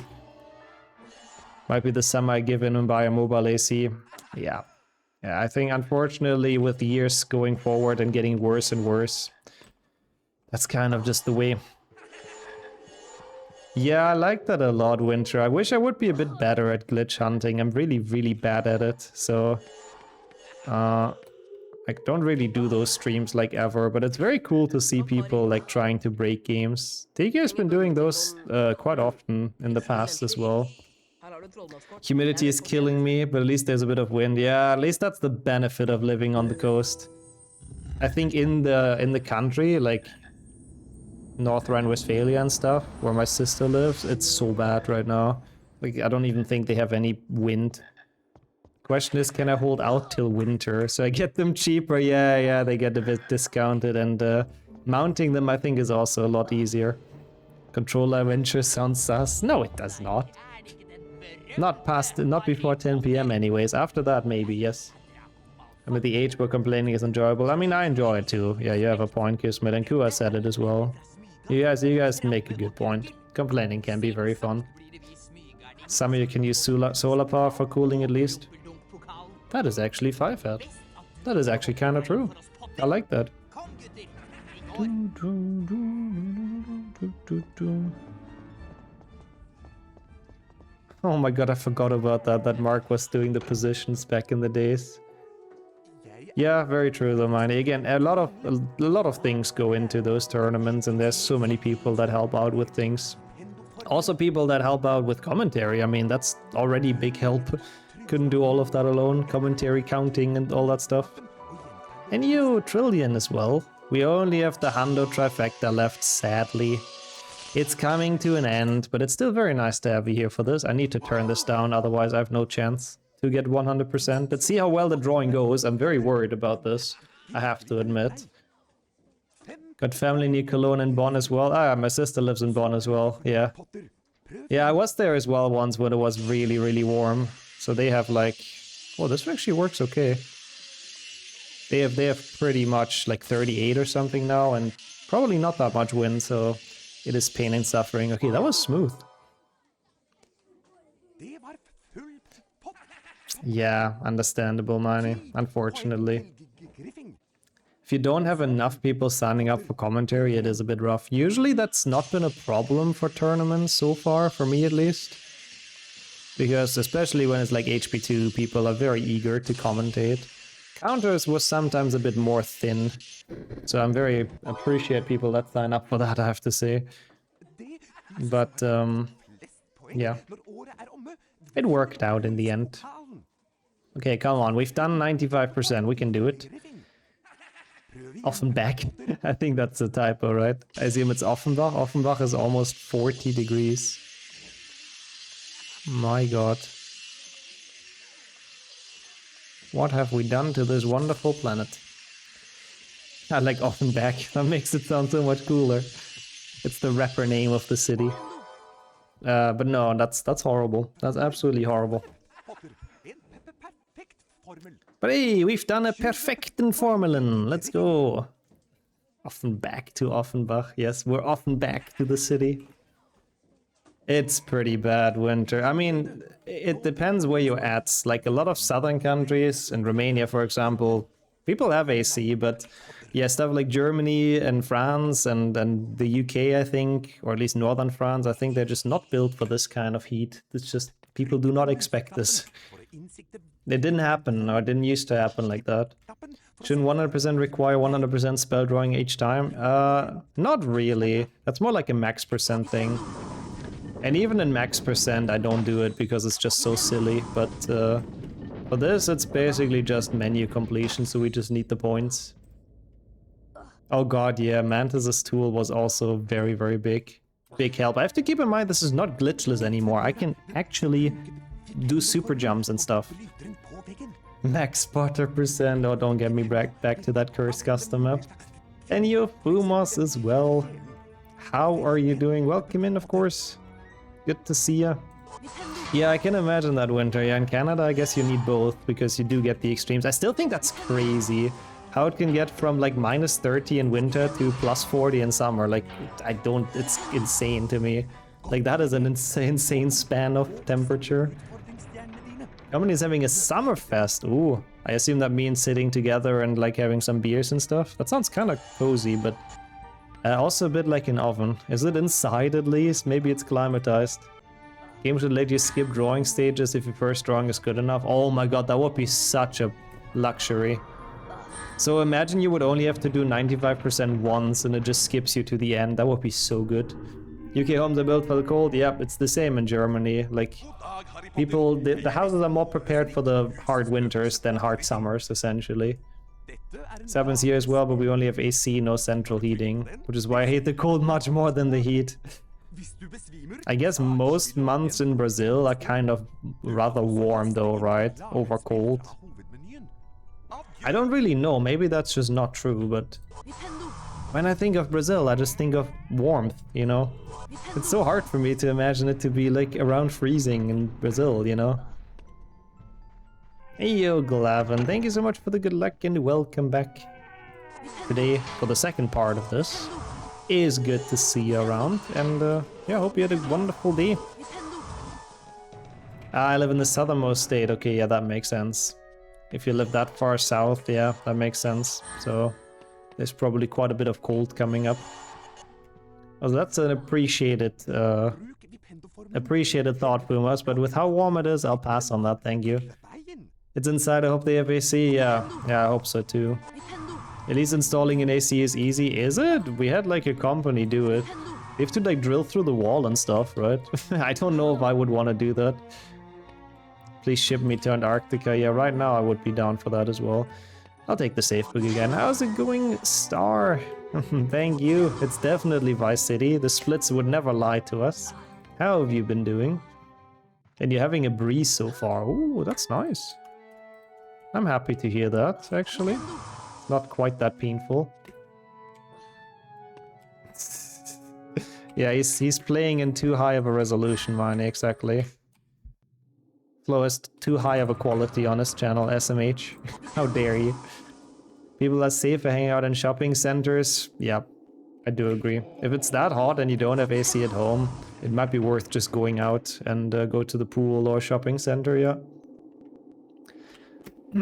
Might be the summer I give in and buy a mobile AC. Yeah. Yeah, I think unfortunately with the years going forward and getting worse and worse, that's kind of just the way. Yeah, I like that a lot, Winter. I wish I would be a bit better at glitch hunting. I'm really bad at it, so I don't really do those streams like ever, but it's very cool to see people like trying to break games. TK has been doing those quite often in the past as well. Humidity is killing me, but at least there's a bit of wind. Yeah, at least that's the benefit of living on the coast. I think in the country, like North Rhine-Westphalia and stuff, where my sister lives, it's so bad right now. Like, I don't even think they have any wind. Question is, can I hold out till winter? So I get them cheaper. Yeah, they get a bit discounted, and mounting them I think is also a lot easier. Controller adventure sounds sus. No, it does not. Not before 10 PM anyways. After that, maybe, yes. I mean, the age we're complaining is enjoyable. I mean, I enjoy it too. Yeah, you have a point, Kismet, and Kua said it as well. You guys make a good point. Complaining can be very fun. Some of you can use solar power for cooling at least. That is actually 5-hat. That is actually kind of true. I like that. Oh my god, I forgot about that Mark was doing the positions back in the days. Yeah, very true though, Miney. Again, a lot of things go into those tournaments, and there's so many people that help out with things. Also people that help out with commentary. I mean, that's already big help. Couldn't do all of that alone. Commentary, counting, and all that stuff. And you, Trillion, as well. We only have the Hundo Trifecta left, sadly. It's coming to an end, but it's still very nice to have you here for this. I need to turn this down, otherwise I have no chance to get 100%. Let's see how well the drawing goes. I'm very worried about this, I have to admit. Got family near Cologne and Bonn as well. Ah, my sister lives in Bonn as well, yeah. Yeah, I was there as well once when it was really warm. So they have like... Oh, this actually works okay. They have pretty much like 38 or something now, and probably not that much wind, so it is pain and suffering. Okay, that was smooth. Yeah, understandable, Manny, unfortunately. If you don't have enough people signing up for commentary, it is a bit rough. Usually that's not been a problem for tournaments so far, for me at least. Because especially when it's like HP2, people are very eager to commentate. Counters was sometimes a bit more thin, so I'm very appreciate people that sign up for that, I have to say. But yeah, it worked out in the end. Okay, come on, we've done 95%, we can do it. Offenbach, I think that's a typo, right? I assume it's Offenbach. Offenbach is almost 40 degrees. My god. What have we done to this wonderful planet? I like Offenbach, that makes it sound so much cooler. It's the rapper name of the city. But no, that's horrible. That's absolutely horrible. But hey, we've done a perfecten Formelen. Let's go. Offenbach to Offenbach. Yes, we're Offenbach to the city. It's pretty bad winter. I mean, it depends where you're at. Like a lot of southern countries, in Romania, for example, people have AC, but yeah, stuff like Germany and France and the UK, I think, or at least northern France, I think they're just not built for this kind of heat. It's just, people do not expect this. It didn't happen, or it didn't used to happen like that. Shouldn't 100% require 100% spell drawing each time? Not really. That's more like a max percent thing. And even in max percent, I don't do it because it's just so silly. But for this, it's basically just menu completion, so we just need the points. Oh god, yeah, Mantis's tool was also very, very big. Big help. I have to keep in mind this is not glitchless anymore. I can actually do super jumps and stuff. Max spotter percent. Oh, don't get me back to that cursed custom map. And you, Fumos, as well. How are you doing? Welcome in, of course. Good to see ya. Yeah, I can imagine that winter. Yeah, in Canada, I guess you need both because you do get the extremes. I still think that's crazy. How it can get from like minus 30 in winter to plus 40 in summer. Like, it's insane to me. Like, that is an insane span of temperature. Germany is having a summer fest. Ooh, I assume that means sitting together and like having some beers and stuff. That sounds kind of cozy, but also a bit like an oven. Is it inside at least? Maybe it's climatized. Game should let you skip drawing stages if your first drawing is good enough. Oh my god, that would be such a luxury. So imagine you would only have to do 95% once and it just skips you to the end. That would be so good. UK homes are built for the cold. Yep, it's the same in Germany. Like, people, the houses are more prepared for the hard winters than hard summers, essentially. This happens here as well, but we only have AC, no central heating, which is why I hate the cold much more than the heat. I guess most months in Brazil are kind of rather warm though, right? Over cold. I don't really know, maybe that's just not true, but when I think of Brazil, I just think of warmth, you know? It's so hard for me to imagine it to be like around freezing in Brazil, you know? Hey yo, Glavin, thank you so much for the good luck and welcome back. Today, for the second part of this, is good to see you around, and yeah, hope you had a wonderful day. I live in the southernmost state, okay, yeah, that makes sense. If you live that far south, yeah, that makes sense. So, there's probably quite a bit of cold coming up. Well, that's an appreciated thought, Pumas, but with how warm it is, I'll pass on that, thank you. It's inside, I hope they have AC, yeah, I hope so too. At least installing an AC is easy, is it? We had like a company do it. They have to like drill through the wall and stuff, right? I don't know if I would want to do that. Please ship me to Antarctica, yeah, right now I would be down for that as well. I'll take the safe book again. How's it going, Star? Thank you. It's definitely Vice City. The splits would never lie to us. How have you been doing? And you're having a breeze so far. Ooh, that's nice. I'm happy to hear that, actually. Not quite that painful. Yeah, he's playing in too high of a resolution, mine, exactly. Flo is too high of a quality on his channel, SMH. How dare you? People are safer hanging out in shopping centers. Yeah, I do agree. If it's that hot and you don't have AC at home, it might be worth just going out and go to the pool or shopping center, yeah.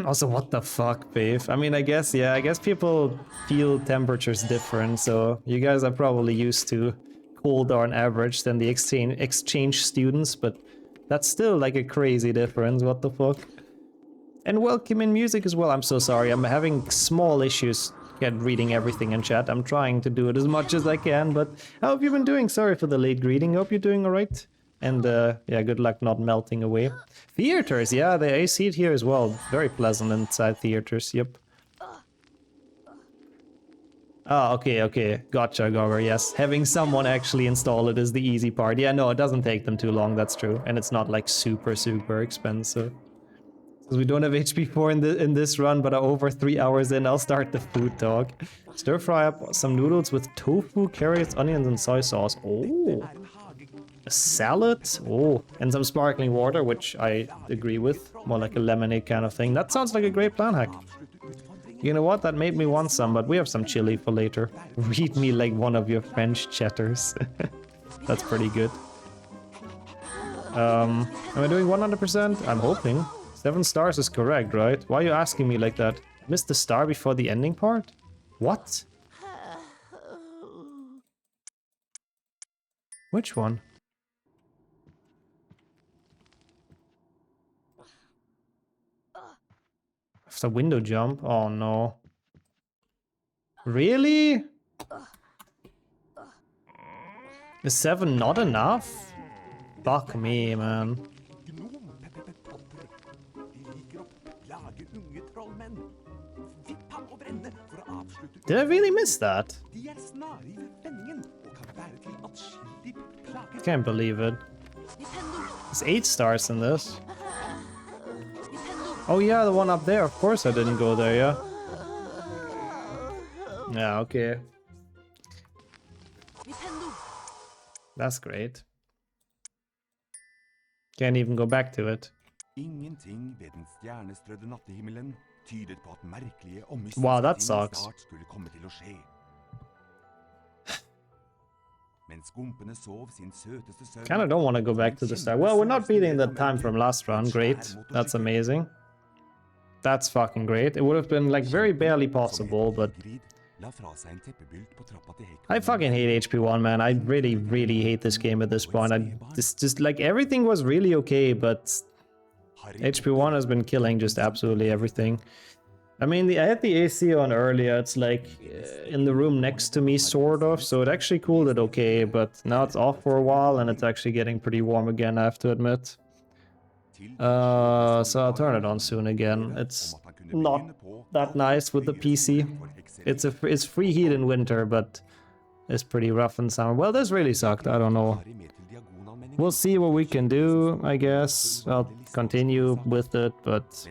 Also, what the fuck, babe? I mean, I guess people feel temperatures different, so you guys are probably used to colder on average than the exchange students, but that's still like a crazy difference, what the fuck? And welcome in music as well. I'm so sorry, I'm having small issues reading everything in chat. I'm trying to do it as much as I can, but how have you been doing? Sorry for the late greeting, hope you're doing alright. And yeah, good luck not melting away. Theaters, yeah, the AC here as well. Very pleasant inside theaters, yep. Ah, okay. Gotcha, Gogger, yes. Having someone actually install it is the easy part. Yeah, no, it doesn't take them too long, that's true. And it's not like super expensive. Because we don't have HP4 in this run, but over 3 hours in, I'll start the food talk. Stir fry up some noodles with tofu, carrots, onions, and soy sauce. Oh. A salad? Oh, and some sparkling water, which I agree with. More like a lemonade kind of thing. That sounds like a great plan hack. You know what? That made me want some, but we have some chili for later. Read me like one of your French chatters. That's pretty good. Am I doing 100%? I'm hoping. 7 stars is correct, right? Why are you asking me like that? Missed the star before the ending part? What? Which one? After window jump? Oh no. Really? Is 7 not enough? Fuck me, man. Did I really miss that? Can't believe it. There's 8 stars in this. Oh yeah, the one up there. Of course I didn't go there, yeah. Yeah, okay. That's great. Can't even go back to it. Ingenting ved den stjernestrødde nattehimmelen tydet på at merkelige og Wow, that mystiske ting sucks. snart skulle komme til å skje. Mens skumpene sov sin søteste søvn. Kinda don't want to go back to the start. Well, we're not beating the time from last run. Great. That's amazing. That's fucking great. It would have been like very barely possible, but I fucking hate HP1, man. I really, really hate this game at this point. Just like everything was really okay, but HP1 has been killing just absolutely everything. I mean, I had the AC on earlier. It's like in the room next to me, sort of. So it actually cooled it okay, but now it's off for a while and it's actually getting pretty warm again, I have to admit. So I'll turn it on soon again. It's not that nice with the PC. It's free heat in winter, but it's pretty rough in summer. Well, this really sucked. I don't know. We'll see what we can do, I guess. I'll continue with it, but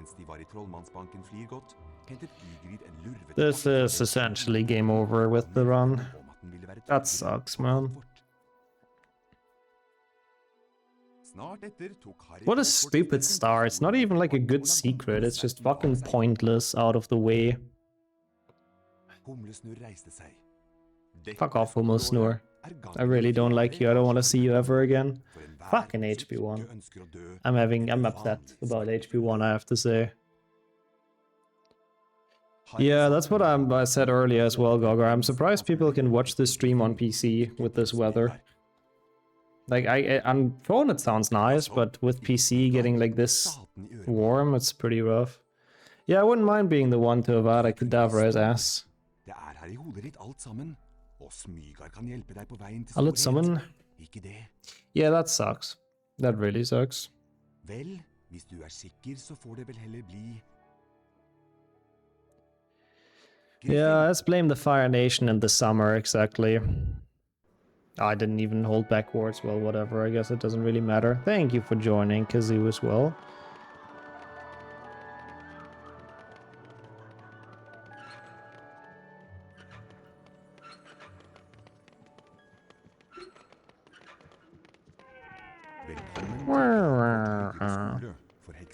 this is essentially game over with the run. That sucks, man. What a stupid star. It's not even like a good secret. It's just fucking pointless, out of the way. Fuck off, Humlesnurr. I really don't like you. I don't want to see you ever again. Fucking HP1. I'm upset about HP1, I have to say. Yeah, that's what I said earlier as well, Gogger. I'm surprised people can watch this stream on PC with this weather. Like, on phone it sounds nice, but with PC getting like this warm, it's pretty rough. Yeah, I wouldn't mind being the one to Avada Kedavra's ass. Alle sammen. Yeah, that sucks. That really sucks. Yeah, let's blame the Fire Nation in the summer, exactly. I didn't even hold backwards. Well, whatever. I guess it doesn't really matter. Thank you for joining, Kazoo, as well.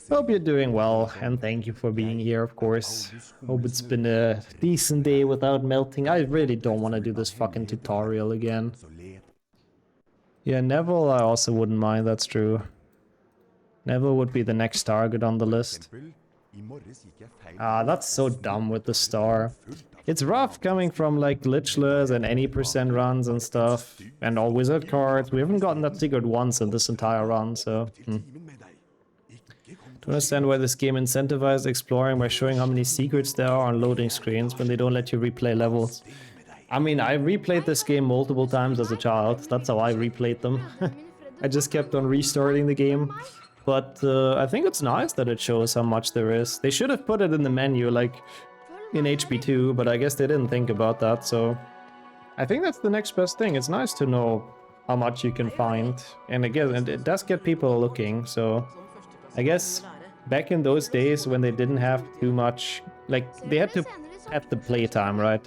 Hope you're doing well, and thank you for being here, of course. Hope it's been a decent day without melting. I really don't want to do this fucking tutorial again. Yeah, Neville I also wouldn't mind, that's true. Neville would be the next target on the list. Ah, that's so dumb with the star. It's rough coming from like glitchless and any percent runs and stuff. And all wizard cards. We haven't gotten that secret once in this entire run, so... To understand why this game incentivizes exploring by showing how many secrets there are on loading screens when they don't let you replay levels. I mean, I replayed this game multiple times as a child. That's how I replayed them. I just kept on restarting the game. But I think it's nice that it shows how much there is. They should have put it in the menu, like in HP2, but I guess they didn't think about that, so... I think that's the next best thing. It's nice to know how much you can find. And again, it does get people looking, so... I guess back in those days when they didn't have too much... Like, they had to pet the playtime, right?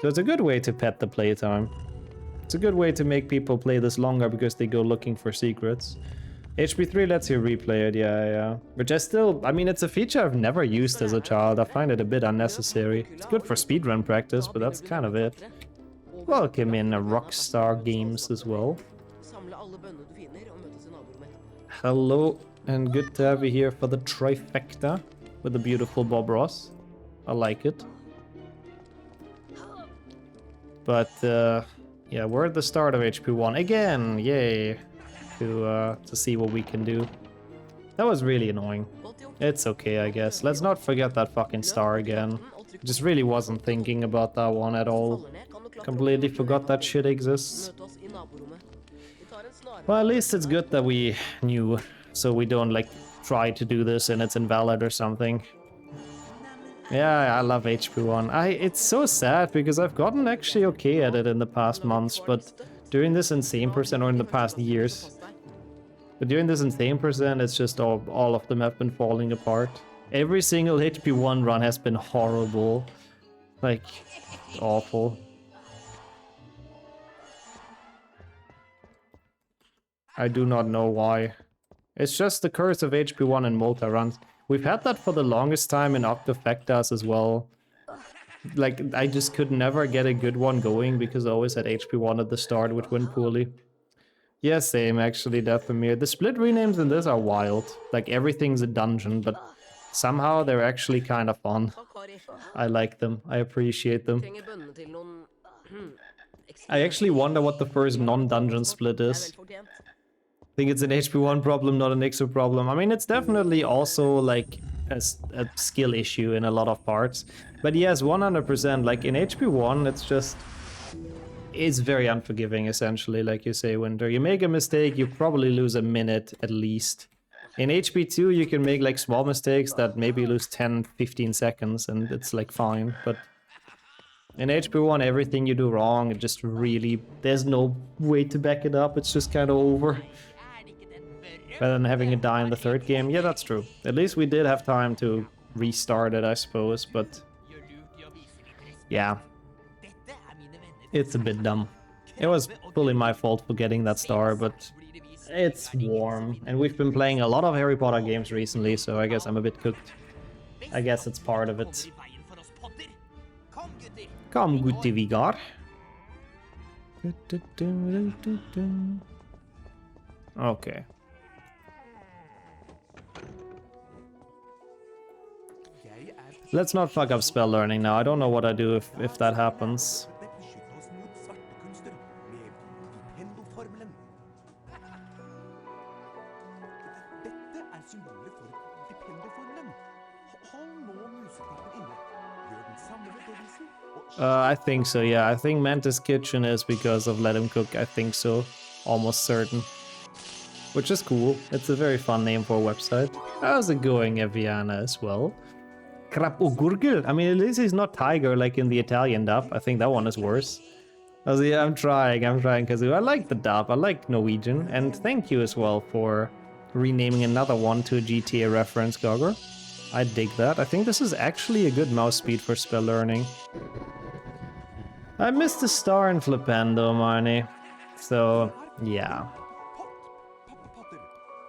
So it's a good way to pet the playtime. It's a good way to make people play this longer because they go looking for secrets. HP3 lets you replay it, yeah. Which I mean, it's a feature I've never used as a child. I find it a bit unnecessary. It's good for speedrun practice, but that's kind of it. Welcome in Rockstar Games as well. Hello, and good to have you here for the trifecta with the beautiful Bob Ross. I like it. But yeah, we're at the start of HP 1 again. Yay! To see what we can do. That was really annoying. It's okay, I guess. Let's not forget that fucking star again. Just really wasn't thinking about that one at all. Completely forgot that shit exists. Well, at least it's good that we knew, so we don't like try to do this and it's invalid or something. Yeah, I love HP1. It's so sad because I've gotten actually okay at it in the past months, but during this insane percent, or in the past years. But during this insane percent, it's just all of them have been falling apart. Every single HP1 run has been horrible. Like, awful. I do not know why. It's just the curse of HP1 and multi runs. We've had that for the longest time in Octofectas as well. Like, I just could never get a good one going because I always had HP1 at the start, which went poorly. Yeah, same actually, Deathmere. The split renames in this are wild. Like, everything's a dungeon, but somehow they're actually kind of fun. I like them. I appreciate them. I actually wonder what the first non-dungeon split is. I think it's an HP1 problem, not an Ixo problem. I mean, it's definitely also like a skill issue in a lot of parts. But yes, 100%. Like in HP1, it's very unforgiving, essentially, like you say, Winter. You make a mistake, you probably lose a minute at least. In HP2, you can make like small mistakes that maybe lose 10, 15 seconds, and it's like fine. But in HP1, everything you do wrong, it just really, there's no way to back it up. It's just kind of over. Rather than having it die in the third game. Yeah, that's true. At least we did have time to restart it, I suppose, but yeah. It's a bit dumb. It was fully my fault for getting that star, but it's warm. And we've been playing a lot of Harry Potter games recently, so I guess I'm a bit cooked. I guess it's part of it. Kom, gutti Vigar. Okay. Let's not fuck up spell learning now. I don't know what I do if that happens. I think so, yeah. I think Mantis Kitchen is because of Let Him Cook. I think so. Almost certain. Which is cool. It's a very fun name for a website. How's it going, Eviana, as well? Krap o Gurgel. I mean, at least he's not tiger like in the Italian dub. I think that one is worse. Also, yeah, I'm trying, Kazoo. I like the dub. I like Norwegian. And thank you as well for renaming another one to a GTA reference, Gogger. I dig that. I think this is actually a good mouse speed for spell learning. I missed the star in Flipendo, Marnie. So, yeah.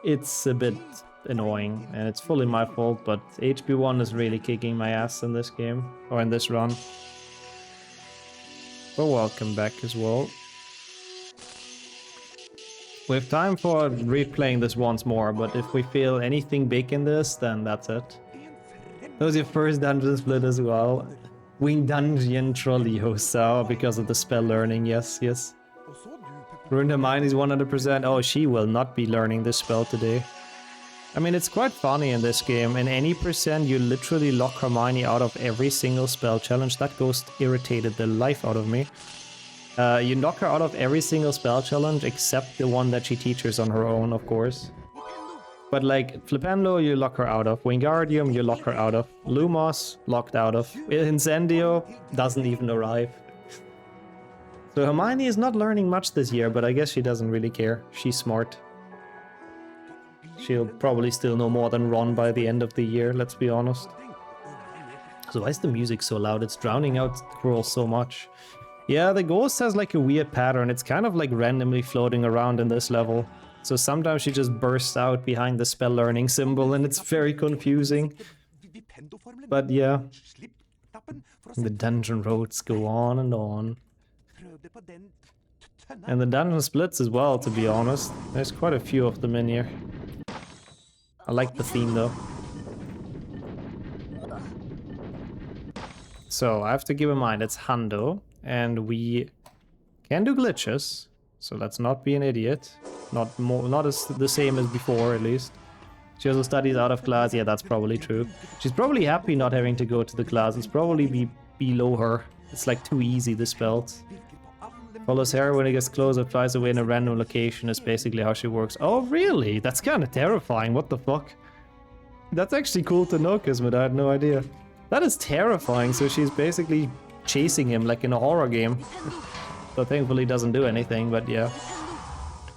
It's a bit annoying, and it's fully my fault, but HP1 is really kicking my ass in this game, or in this run. But welcome back as well. We have time for replaying this once more, but if we feel anything big in this, then that's it. That was your first dungeon split as well. Wing Dungeon Trolliosa because of the spell learning, yes. Ruined her mind is 100%. Oh, she will not be learning this spell today. I mean, it's quite funny in this game. In any percent, you literally lock Hermione out of every single spell challenge. That ghost irritated the life out of me. You knock her out of every single spell challenge except the one that she teaches on her own, of course. But like, Flipendo, you lock her out of. Wingardium, you lock her out of. Lumos, locked out of. Incendio, doesn't even arrive. So Hermione is not learning much this year, but I guess she doesn't really care. She's smart. She'll probably still know more than Ron by the end of the year, let's be honest. So why is the music so loud? It's drowning out Quirrell so much. Yeah, the ghost has like a weird pattern. It's kind of like randomly floating around in this level. So sometimes she just bursts out behind the spell learning symbol and it's very confusing. But yeah, the dungeon roads go on and on. And the dungeon splits as well, to be honest. There's quite a few of them in here. I like the theme though. So I have to keep in mind it's Hando, and we can do glitches. So let's not be an idiot. Not as the same as before, at least. She also studies out of class. Yeah, that's probably true. She's probably happy not having to go to the class. It's probably below her. It's like too easy, the spells. Follows her when it gets closer, flies away in a random location is basically how she works. Oh, really? That's kind of terrifying. What the fuck? That's actually cool to know, Kismet. I had no idea. That is terrifying. So she's basically chasing him like in a horror game. But thankfully doesn't do anything, but yeah.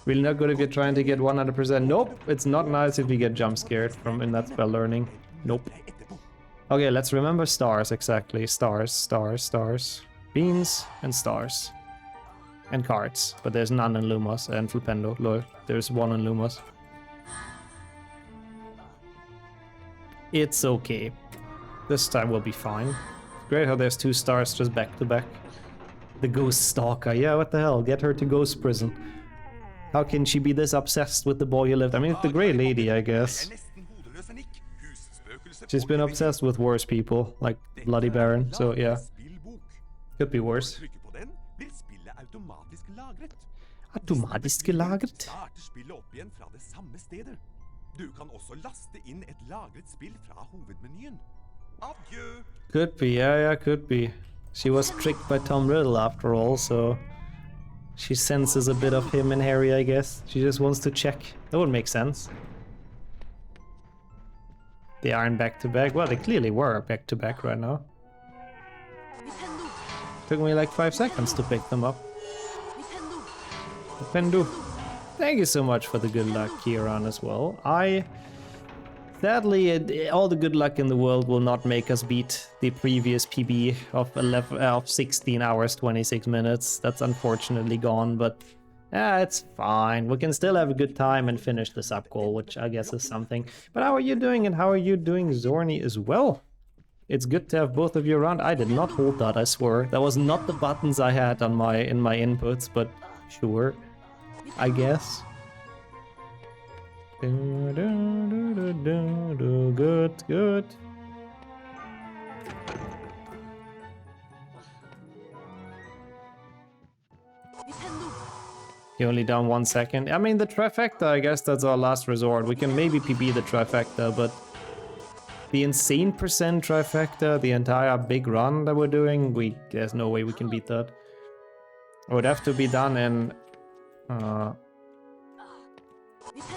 Really not good if you're trying to get 100%. Nope, it's not nice if you get jump scared from in that spell learning. Nope. Okay, let's remember stars exactly. Stars, stars, stars. Beans and stars. And cards. But there's none in Lumos and Flipendo. Lol, there's one in Lumos. It's okay. This time we'll be fine. Great how there's 2 stars just back to back. The Ghost Stalker. Yeah, what the hell? Get her to Ghost Prison. How can she be this obsessed with the boy who lived? I mean, it's the Grey Lady, I guess. She's been obsessed with worse people, like Bloody Baron, so yeah. Could be worse. Automatisk gelagret? Could be, yeah, could be. She was tricked by Tom Riddle after all, so she senses a bit of him in Harry, I guess. She just wants to check. That would make sense. They aren't back-to-back. Well, they clearly were back-to-back right now. Took me like 5 seconds to pick them up. Pendu. Thank you so much for the good luck, Kieran, as well. Sadly, all the good luck in the world will not make us beat the previous PB of 16 hours, 26 minutes. That's unfortunately gone, but it's fine. We can still have a good time and finish the sub goal, which I guess is something. But how are you doing, and how are you doing, Zorni, as well? It's good to have both of you around. I did not hold that, I swear. That was not the buttons I had on in my inputs, but sure, I guess. Good, good. You're only down 1 second. I mean, the trifecta, I guess that's our last resort. We can maybe PB the trifecta, but the insane percent trifecta, the entire big run that we're doing, there's no way we can beat that. It would have to be done in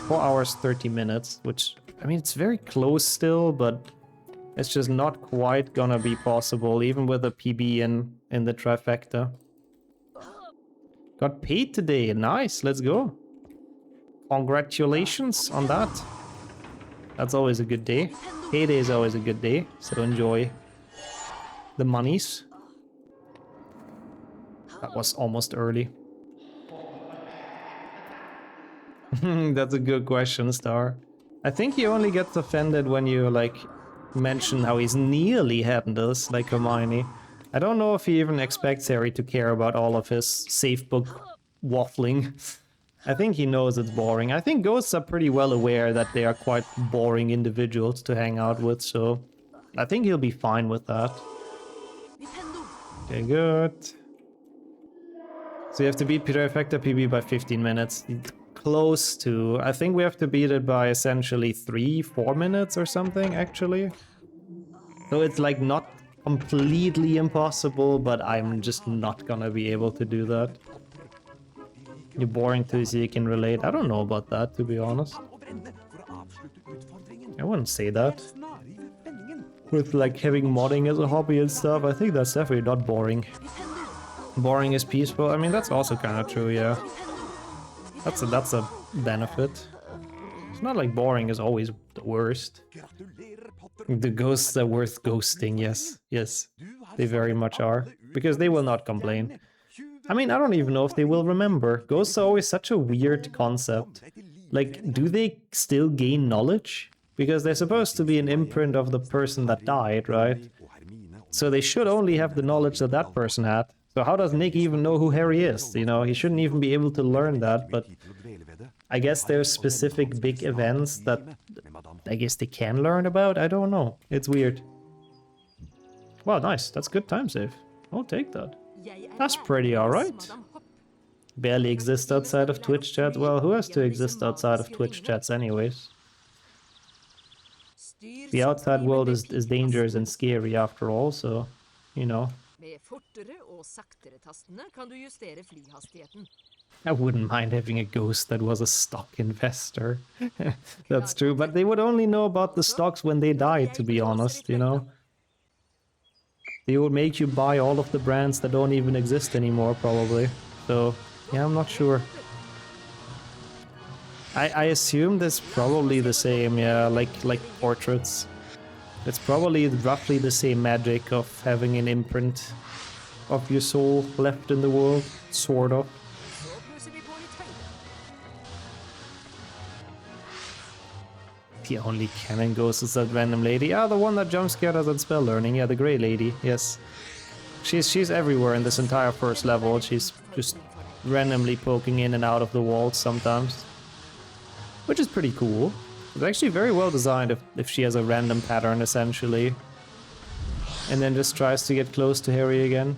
4 hours, 30 minutes, which, I mean, it's very close still, but it's just not quite gonna be possible, even with a PB in the trifecta. Got paid today, nice, let's go. Congratulations on that. That's always a good day. Payday is always a good day, so enjoy the monies. That was almost early. That's a good question, Star. I think he only gets offended when you, like, mention how he's nearly handless, like Hermione. I don't know if he even expects Harry to care about all of his safe book waffling. I think he knows it's boring. I think ghosts are pretty well aware that they are quite boring individuals to hang out with, so I think he'll be fine with that. Okay, good. So you have to beat Trifecta PB by 15 minutes. Close to. I think we have to beat it by essentially 3-4 minutes or something, actually. So it's like not completely impossible, but I'm just not gonna be able to do that. You're boring too, so you can relate. I don't know about that, to be honest. I wouldn't say that. With like having modding as a hobby and stuff, I think that's definitely not boring. Boring is peaceful. I mean, that's also kind of true, yeah. That's a benefit. It's not like boring is always the worst. The ghosts are worth ghosting, yes. Yes, they very much are. Because they will not complain. I mean, I don't even know if they will remember. Ghosts are always such a weird concept. Like, do they still gain knowledge? Because they're supposed to be an imprint of the person that died, right? So they should only have the knowledge that that person had. So how does Nick even know who Harry is? You know, he shouldn't even be able to learn that, but I guess there's specific big events that I guess they can learn about. I don't know. It's weird. Wow, nice. That's good time save. I'll take that. That's pretty alright. Barely exist outside of Twitch chats. Well, who has to exist outside of Twitch chats anyways? The outside world is dangerous and scary after all, so, you know. Med fortere og saktere tastene kan du justere flyhastigheten. I wouldn't mind having a ghost that was a stock investor. That's true, but they would only know about the stocks when they die, to be honest, you know? They would make you buy all of the brands that don't even exist anymore, probably. So, yeah, I'm not sure. I assume that's probably the same, yeah, like portraits. It's probably roughly the same magic of having an imprint of your soul left in the world, sort of. Så plusser vi på litt høyde. The only canon ghost is that random lady. Ah, the one that jump scared us at spell learning. Yeah, the grey lady. Yes, she's everywhere in this entire first level. She's just randomly poking in and out of the walls sometimes, which is pretty cool. It's actually very well designed if she has a random pattern essentially, and then just tries to get close to Harry again.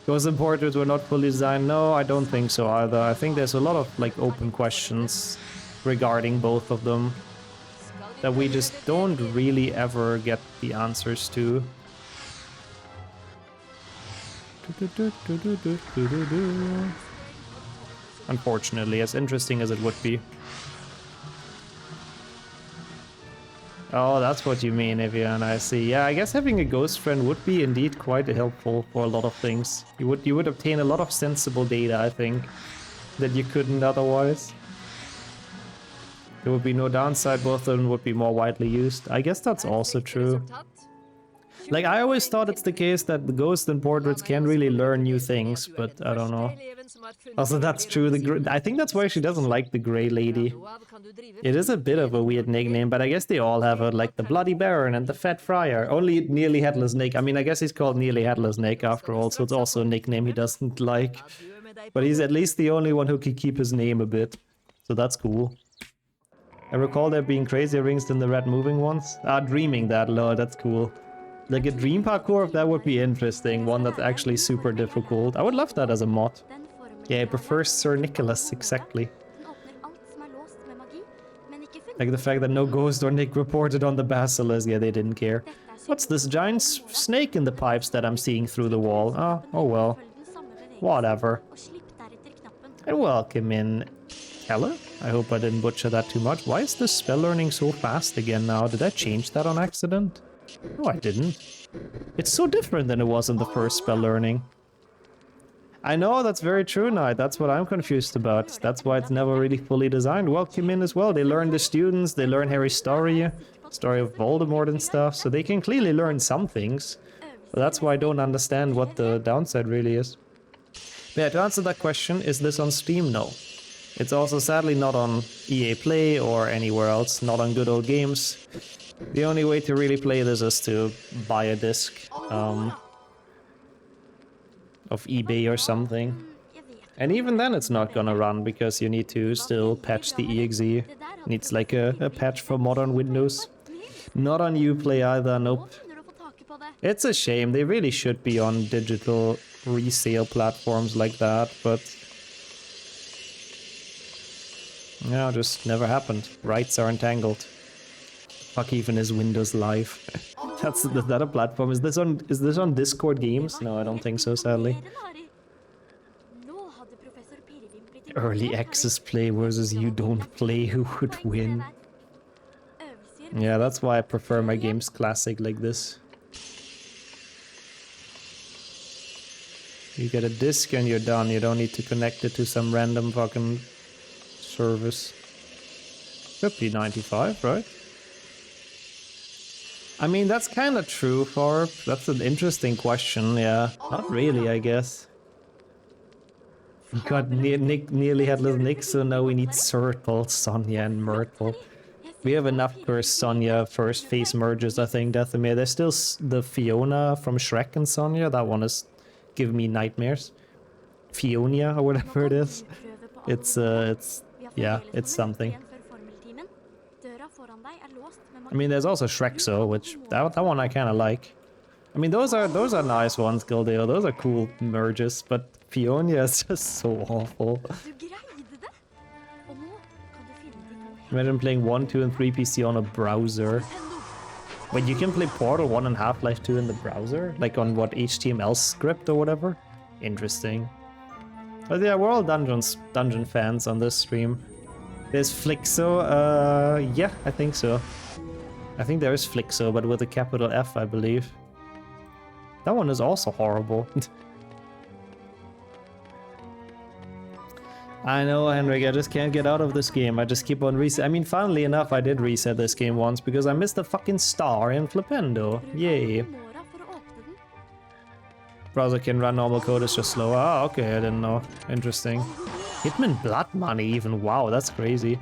Ghost and portraits were not fully designed. No, I don't think so either. I think there's a lot of like open questions regarding both of them that we just don't really ever get the answers to. Unfortunately, as interesting as it would be. Oh, that's what you mean, Evian, I see. Yeah, I guess having a ghost friend would be indeed quite helpful for a lot of things. You would obtain a lot of sensible data, I think, that you couldn't otherwise. There would be no downside, both of them would be more widely used. I guess that's also true. Like, I always thought it's the case that the ghosts and portraits can really learn new things, but I don't know. Also, that's true. I think that's why she doesn't like the Grey Lady. It is a bit of a weird nickname, but I guess they all have it, like the Bloody Baron and the Fat Friar. Only Nearly Headless Nick. I mean, I guess he's called Nearly Headless Nick after all, so it's also a nickname he doesn't like. But he's at least the only one who can keep his name a bit, so that's cool. I recall there being crazier rings than the red moving ones. Ah, dreaming that, lol, that's cool. Like a dream parkour, that would be interesting. One that's actually super difficult. I would love that as a mod. Yeah, I prefer Sir Nicholas, exactly. Like the fact that no ghost or Nick reported on the basilisk. Yeah, they didn't care. What's this giant snake in the pipes that I'm seeing through the wall? Oh well. Whatever. And welcome in, Keller. I hope I didn't butcher that too much. Why is this spell learning so fast again now? Did I change that on accident? No, I didn't. It's so different than it was in the first spell learning. I know, that's very true, Knight. That's what I'm confused about. That's why it's never really fully designed. Welcome in as well. They learn the students, they learn Harry's story of Voldemort and stuff, so they can clearly learn some things. But that's why I don't understand what the downside really is. But yeah, to answer that question, is this on Steam? No. It's also sadly not on EA Play or anywhere else, not on Good Old Games. The only way to really play this is to buy a disc of eBay or something. And even then it's not gonna run because you need to still patch the EXE. Needs like a patch for modern Windows. Not on Uplay either, nope. It's a shame, they really should be on digital resale platforms like that, but... yeah, just never happened. Rights are entangled. Fuck, even is Windows Live. Is that a platform? Is this on Discord Games? No, I don't think so, sadly. Early access play versus you don't play, who would win? Yeah, that's why I prefer my games classic like this. You get a disc and you're done. You don't need to connect it to some random fucking service. Could be 95, right? I mean, that's kind of true, Farb. That's an interesting question, yeah. Not really, I guess. We got nearly headless Nick, so now we need Cirtle, Sonya, and Myrtle. We have enough Cursed Sonya first phase merges, I think, Deathmere. There's still the Fiona from Shrek and Sonya. That one is give me nightmares. Fionia or whatever it is. It's yeah, it's something. I mean, there's also Shrexo, which that one I kind of like. I mean, those are nice ones, Gildeo. Those are cool merges, but Fionia is just so awful. Imagine playing 1, 2, and 3 PC on a browser. Wait, you can play Portal 1 and Half-Life 2 in the browser? Like on what, HTML script or whatever? Interesting. But yeah, we're all dungeon fans on this stream. There's Flixo, yeah, I think so. I think there is Flixo, but with a capital F, I believe. That one is also horrible. I know, Henrik, I just can't get out of this game. I just keep on reset. I mean, funnily enough, I did reset this game once because I missed a fucking star in Flipendo. Yay. Browser can run normal code, it's just slow. Ah, okay, I didn't know. Interesting. Hitman Blood Money even. Wow, that's crazy.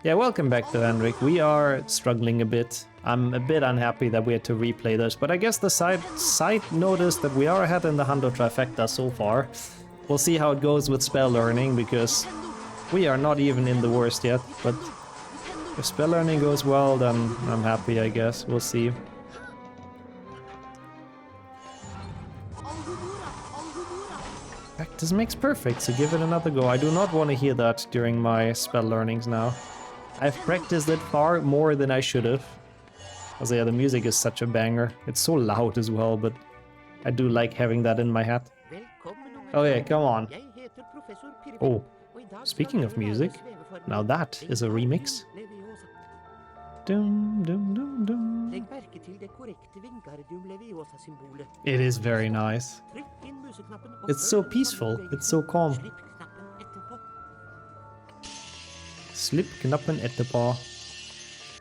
Yeah, welcome back to Henrik. We are struggling a bit. I'm a bit unhappy that we had to replay this, but I guess the side noticed that we are ahead in the Hundo Trifecta so far. We'll see how it goes with spell learning, because we are not even in the worst yet, but if spell learning goes well, then I'm happy, I guess. We'll see. Practice makes perfect, so give it another go. I do not want to hear that during my spell learnings now. I've practiced it far more than I should have. Also, yeah, the music is such a banger. It's so loud as well, but I do like having that in my head. Oh yeah, come on. Oh, speaking of music, now that is a remix. Dum, dum, dum, dum. It is very nice. It's so peaceful, it's so calm. Slip-knappen etterpå.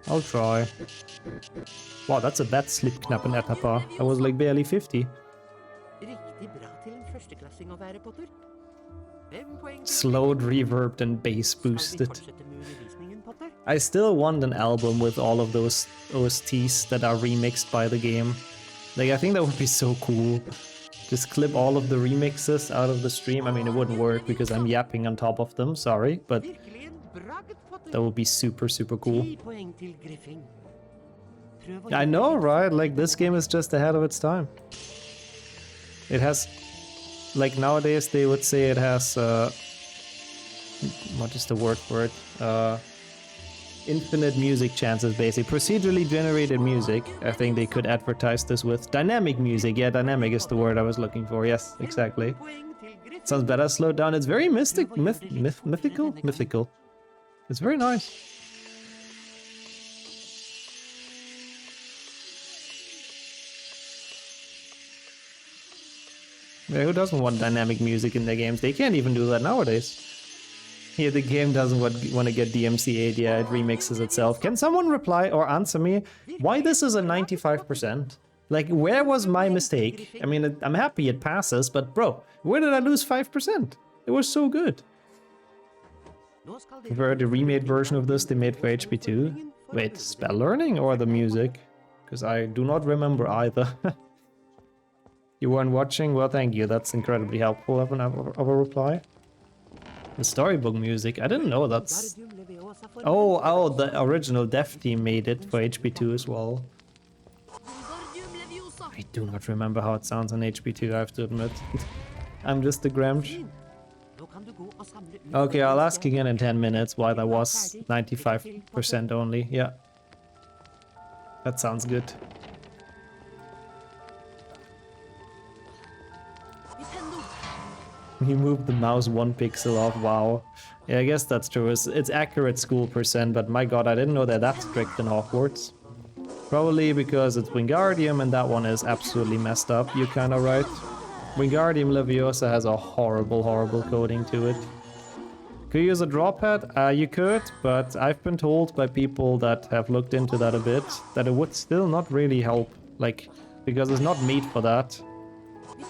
I'll try. Wow, that's a bad slip-knappen etterpå. I was like barely 50. Slowed, reverbed, and bass boosted. I still want an album with all of those OSTs that are remixed by the game. Like, I think that would be so cool. Just clip all of the remixes out of the stream. I mean, it wouldn't work because I'm yapping on top of them, sorry, but that would be super, super cool. I know, right? Like, this game is just ahead of its time. It has... Like, nowadays they would say it has, what is the word for it? Infinite music chances, basically. Procedurally generated music, I think they could advertise this with. Dynamic music, yeah, dynamic is the word I was looking for, yes, exactly. Sounds better slowed down. It's very mythical? Mythical. It's very nice. Yeah, who doesn't want dynamic music in their games? They can't even do that nowadays. Here, the game doesn't want to get DMCA'd, yeah, it remixes itself. Can someone reply or answer me why this is a 95%? Like, where was my mistake? I mean, I'm happy it passes, but bro, where did I lose 5%? It was so good. I've heard the remade version of this they made for HP2. Wait, spell learning or the music? Because I do not remember either. You weren't watching? Well, thank you. That's incredibly helpful of a reply. The storybook music. I didn't know that's... Oh, the original dev team made it for HP2 as well. I do not remember how it sounds on HP2, I have to admit. I'm just a Gramsh. Okay, I'll ask again in 10 minutes why that was 95% only. Yeah. That sounds good. You moved the mouse 1 pixel off, wow. Yeah, I guess that's true. It's accurate school percent, but my god, I didn't know they're that strict in Hogwarts. Probably because it's Wingardium and that one is absolutely messed up, you're kinda right. Wingardium Leviosa has a horrible, horrible coding to it. Could you use a draw pad? You could, but I've been told by people that have looked into that a bit that it would still not really help, like, because it's not made for that.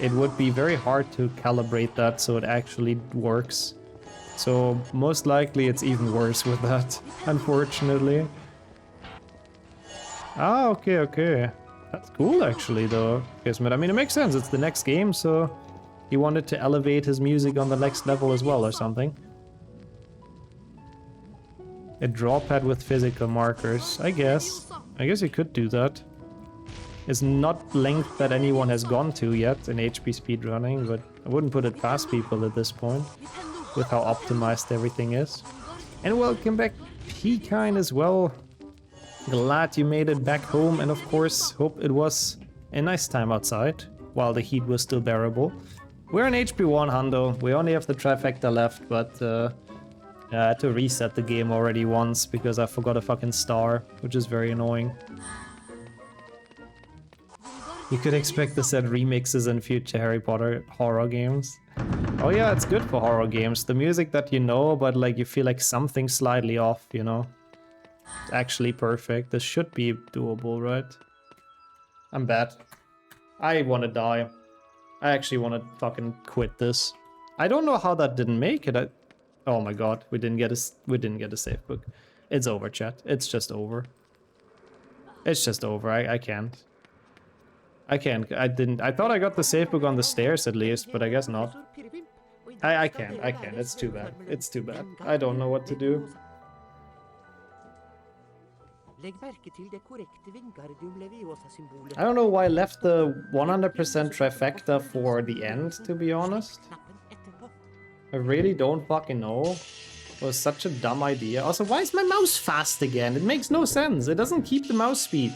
It would be very hard to calibrate that so it actually works. So most likely it's even worse with that, unfortunately. Ah, okay. That's cool actually though, Kismet. I mean, it makes sense, it's the next game, so He wanted to elevate his music on the next level as well or something. A draw pad with physical markers. I guess you could do that. It's not length that anyone has gone to yet in HP speedrunning, but I wouldn't put it past people at this point with how optimized everything is. And welcome back, Pekine, as well. Glad you made it back home, and of course, hope it was a nice time outside while the heat was still bearable. We're in HP 1, Hundo. We only have the trifecta left, but I had to reset the game already once because I forgot a fucking star, which is very annoying. You could expect to set remixes in future Harry Potter horror games. Oh yeah, it's good for horror games. The music that you know, but like you feel like something's slightly off, you know? It's actually perfect. This should be doable, right? I'm bad. I want to die. I actually want to fucking quit this. I don't know how that didn't make it. Oh my god, we didn't get a save book. It's over, chat. It's just over. It's just over. I can't. I thought I got the save book on the stairs at least, but I guess not. I can't. It's too bad. It's too bad. I don't know what to do. I don't know why I left the 100% trifecta for the end, to be honest. I really don't fucking know. It was such a dumb idea. Also, why is my mouse fast again? It makes no sense. It doesn't keep the mouse speed.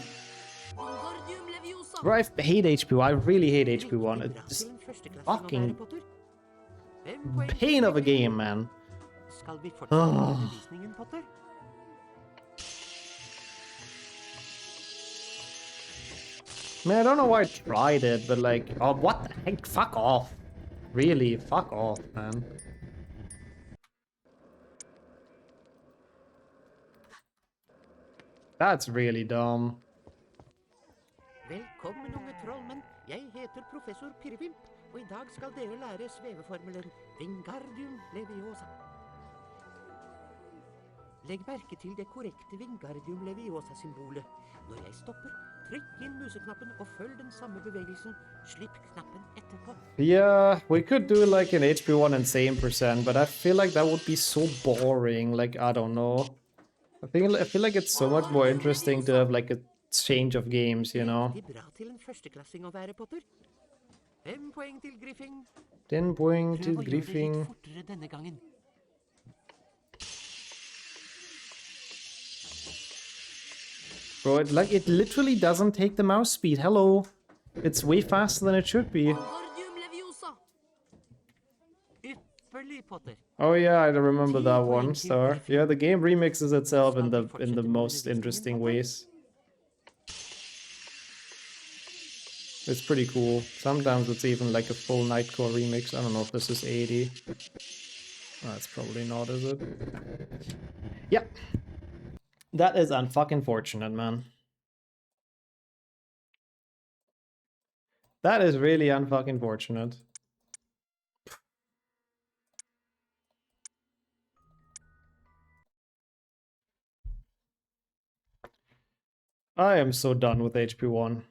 Bro, I hate HP1. I really hate HP1. It's just fucking pain of a game, man. Oh. Man, I don't know why I tried it, but like, oh, what the heck? Fuck off. Really, fuck off, man. That's really dumb. Velkommen, unge trollmenn. Jeg heter professor Pirvimp, og I dag skal dere lære sveveformelen Wingardium Leviosa. Legg merke til det korrekte Wingardium Leviosa-symbolet. Når jeg stopper, trykk inn museknappen og følg den samme bevegelsen. Slipp knappen etterpå. Yeah, we could do like an HP1 Insane %, but I feel like that would be so boring. Like, I don't know. I feel like it's so much more interesting to have like a change of games, you know. 5 poeng til Griffing. 10 poeng til Griffing. Prøv å gjøre det litt fortere denne gangen. Bro, it literally doesn't take the mouse speed. Hello. It's way faster than it should be. Oh yeah, I remember that one star. Yeah, the game remixes itself in the most interesting ways. It's pretty cool. Sometimes it's even like a full Nightcore remix. I don't know if this is 80. That's probably not, is it? Yeah. That is unfucking fortunate, man. That is really unfucking fortunate. I am so done with HP1.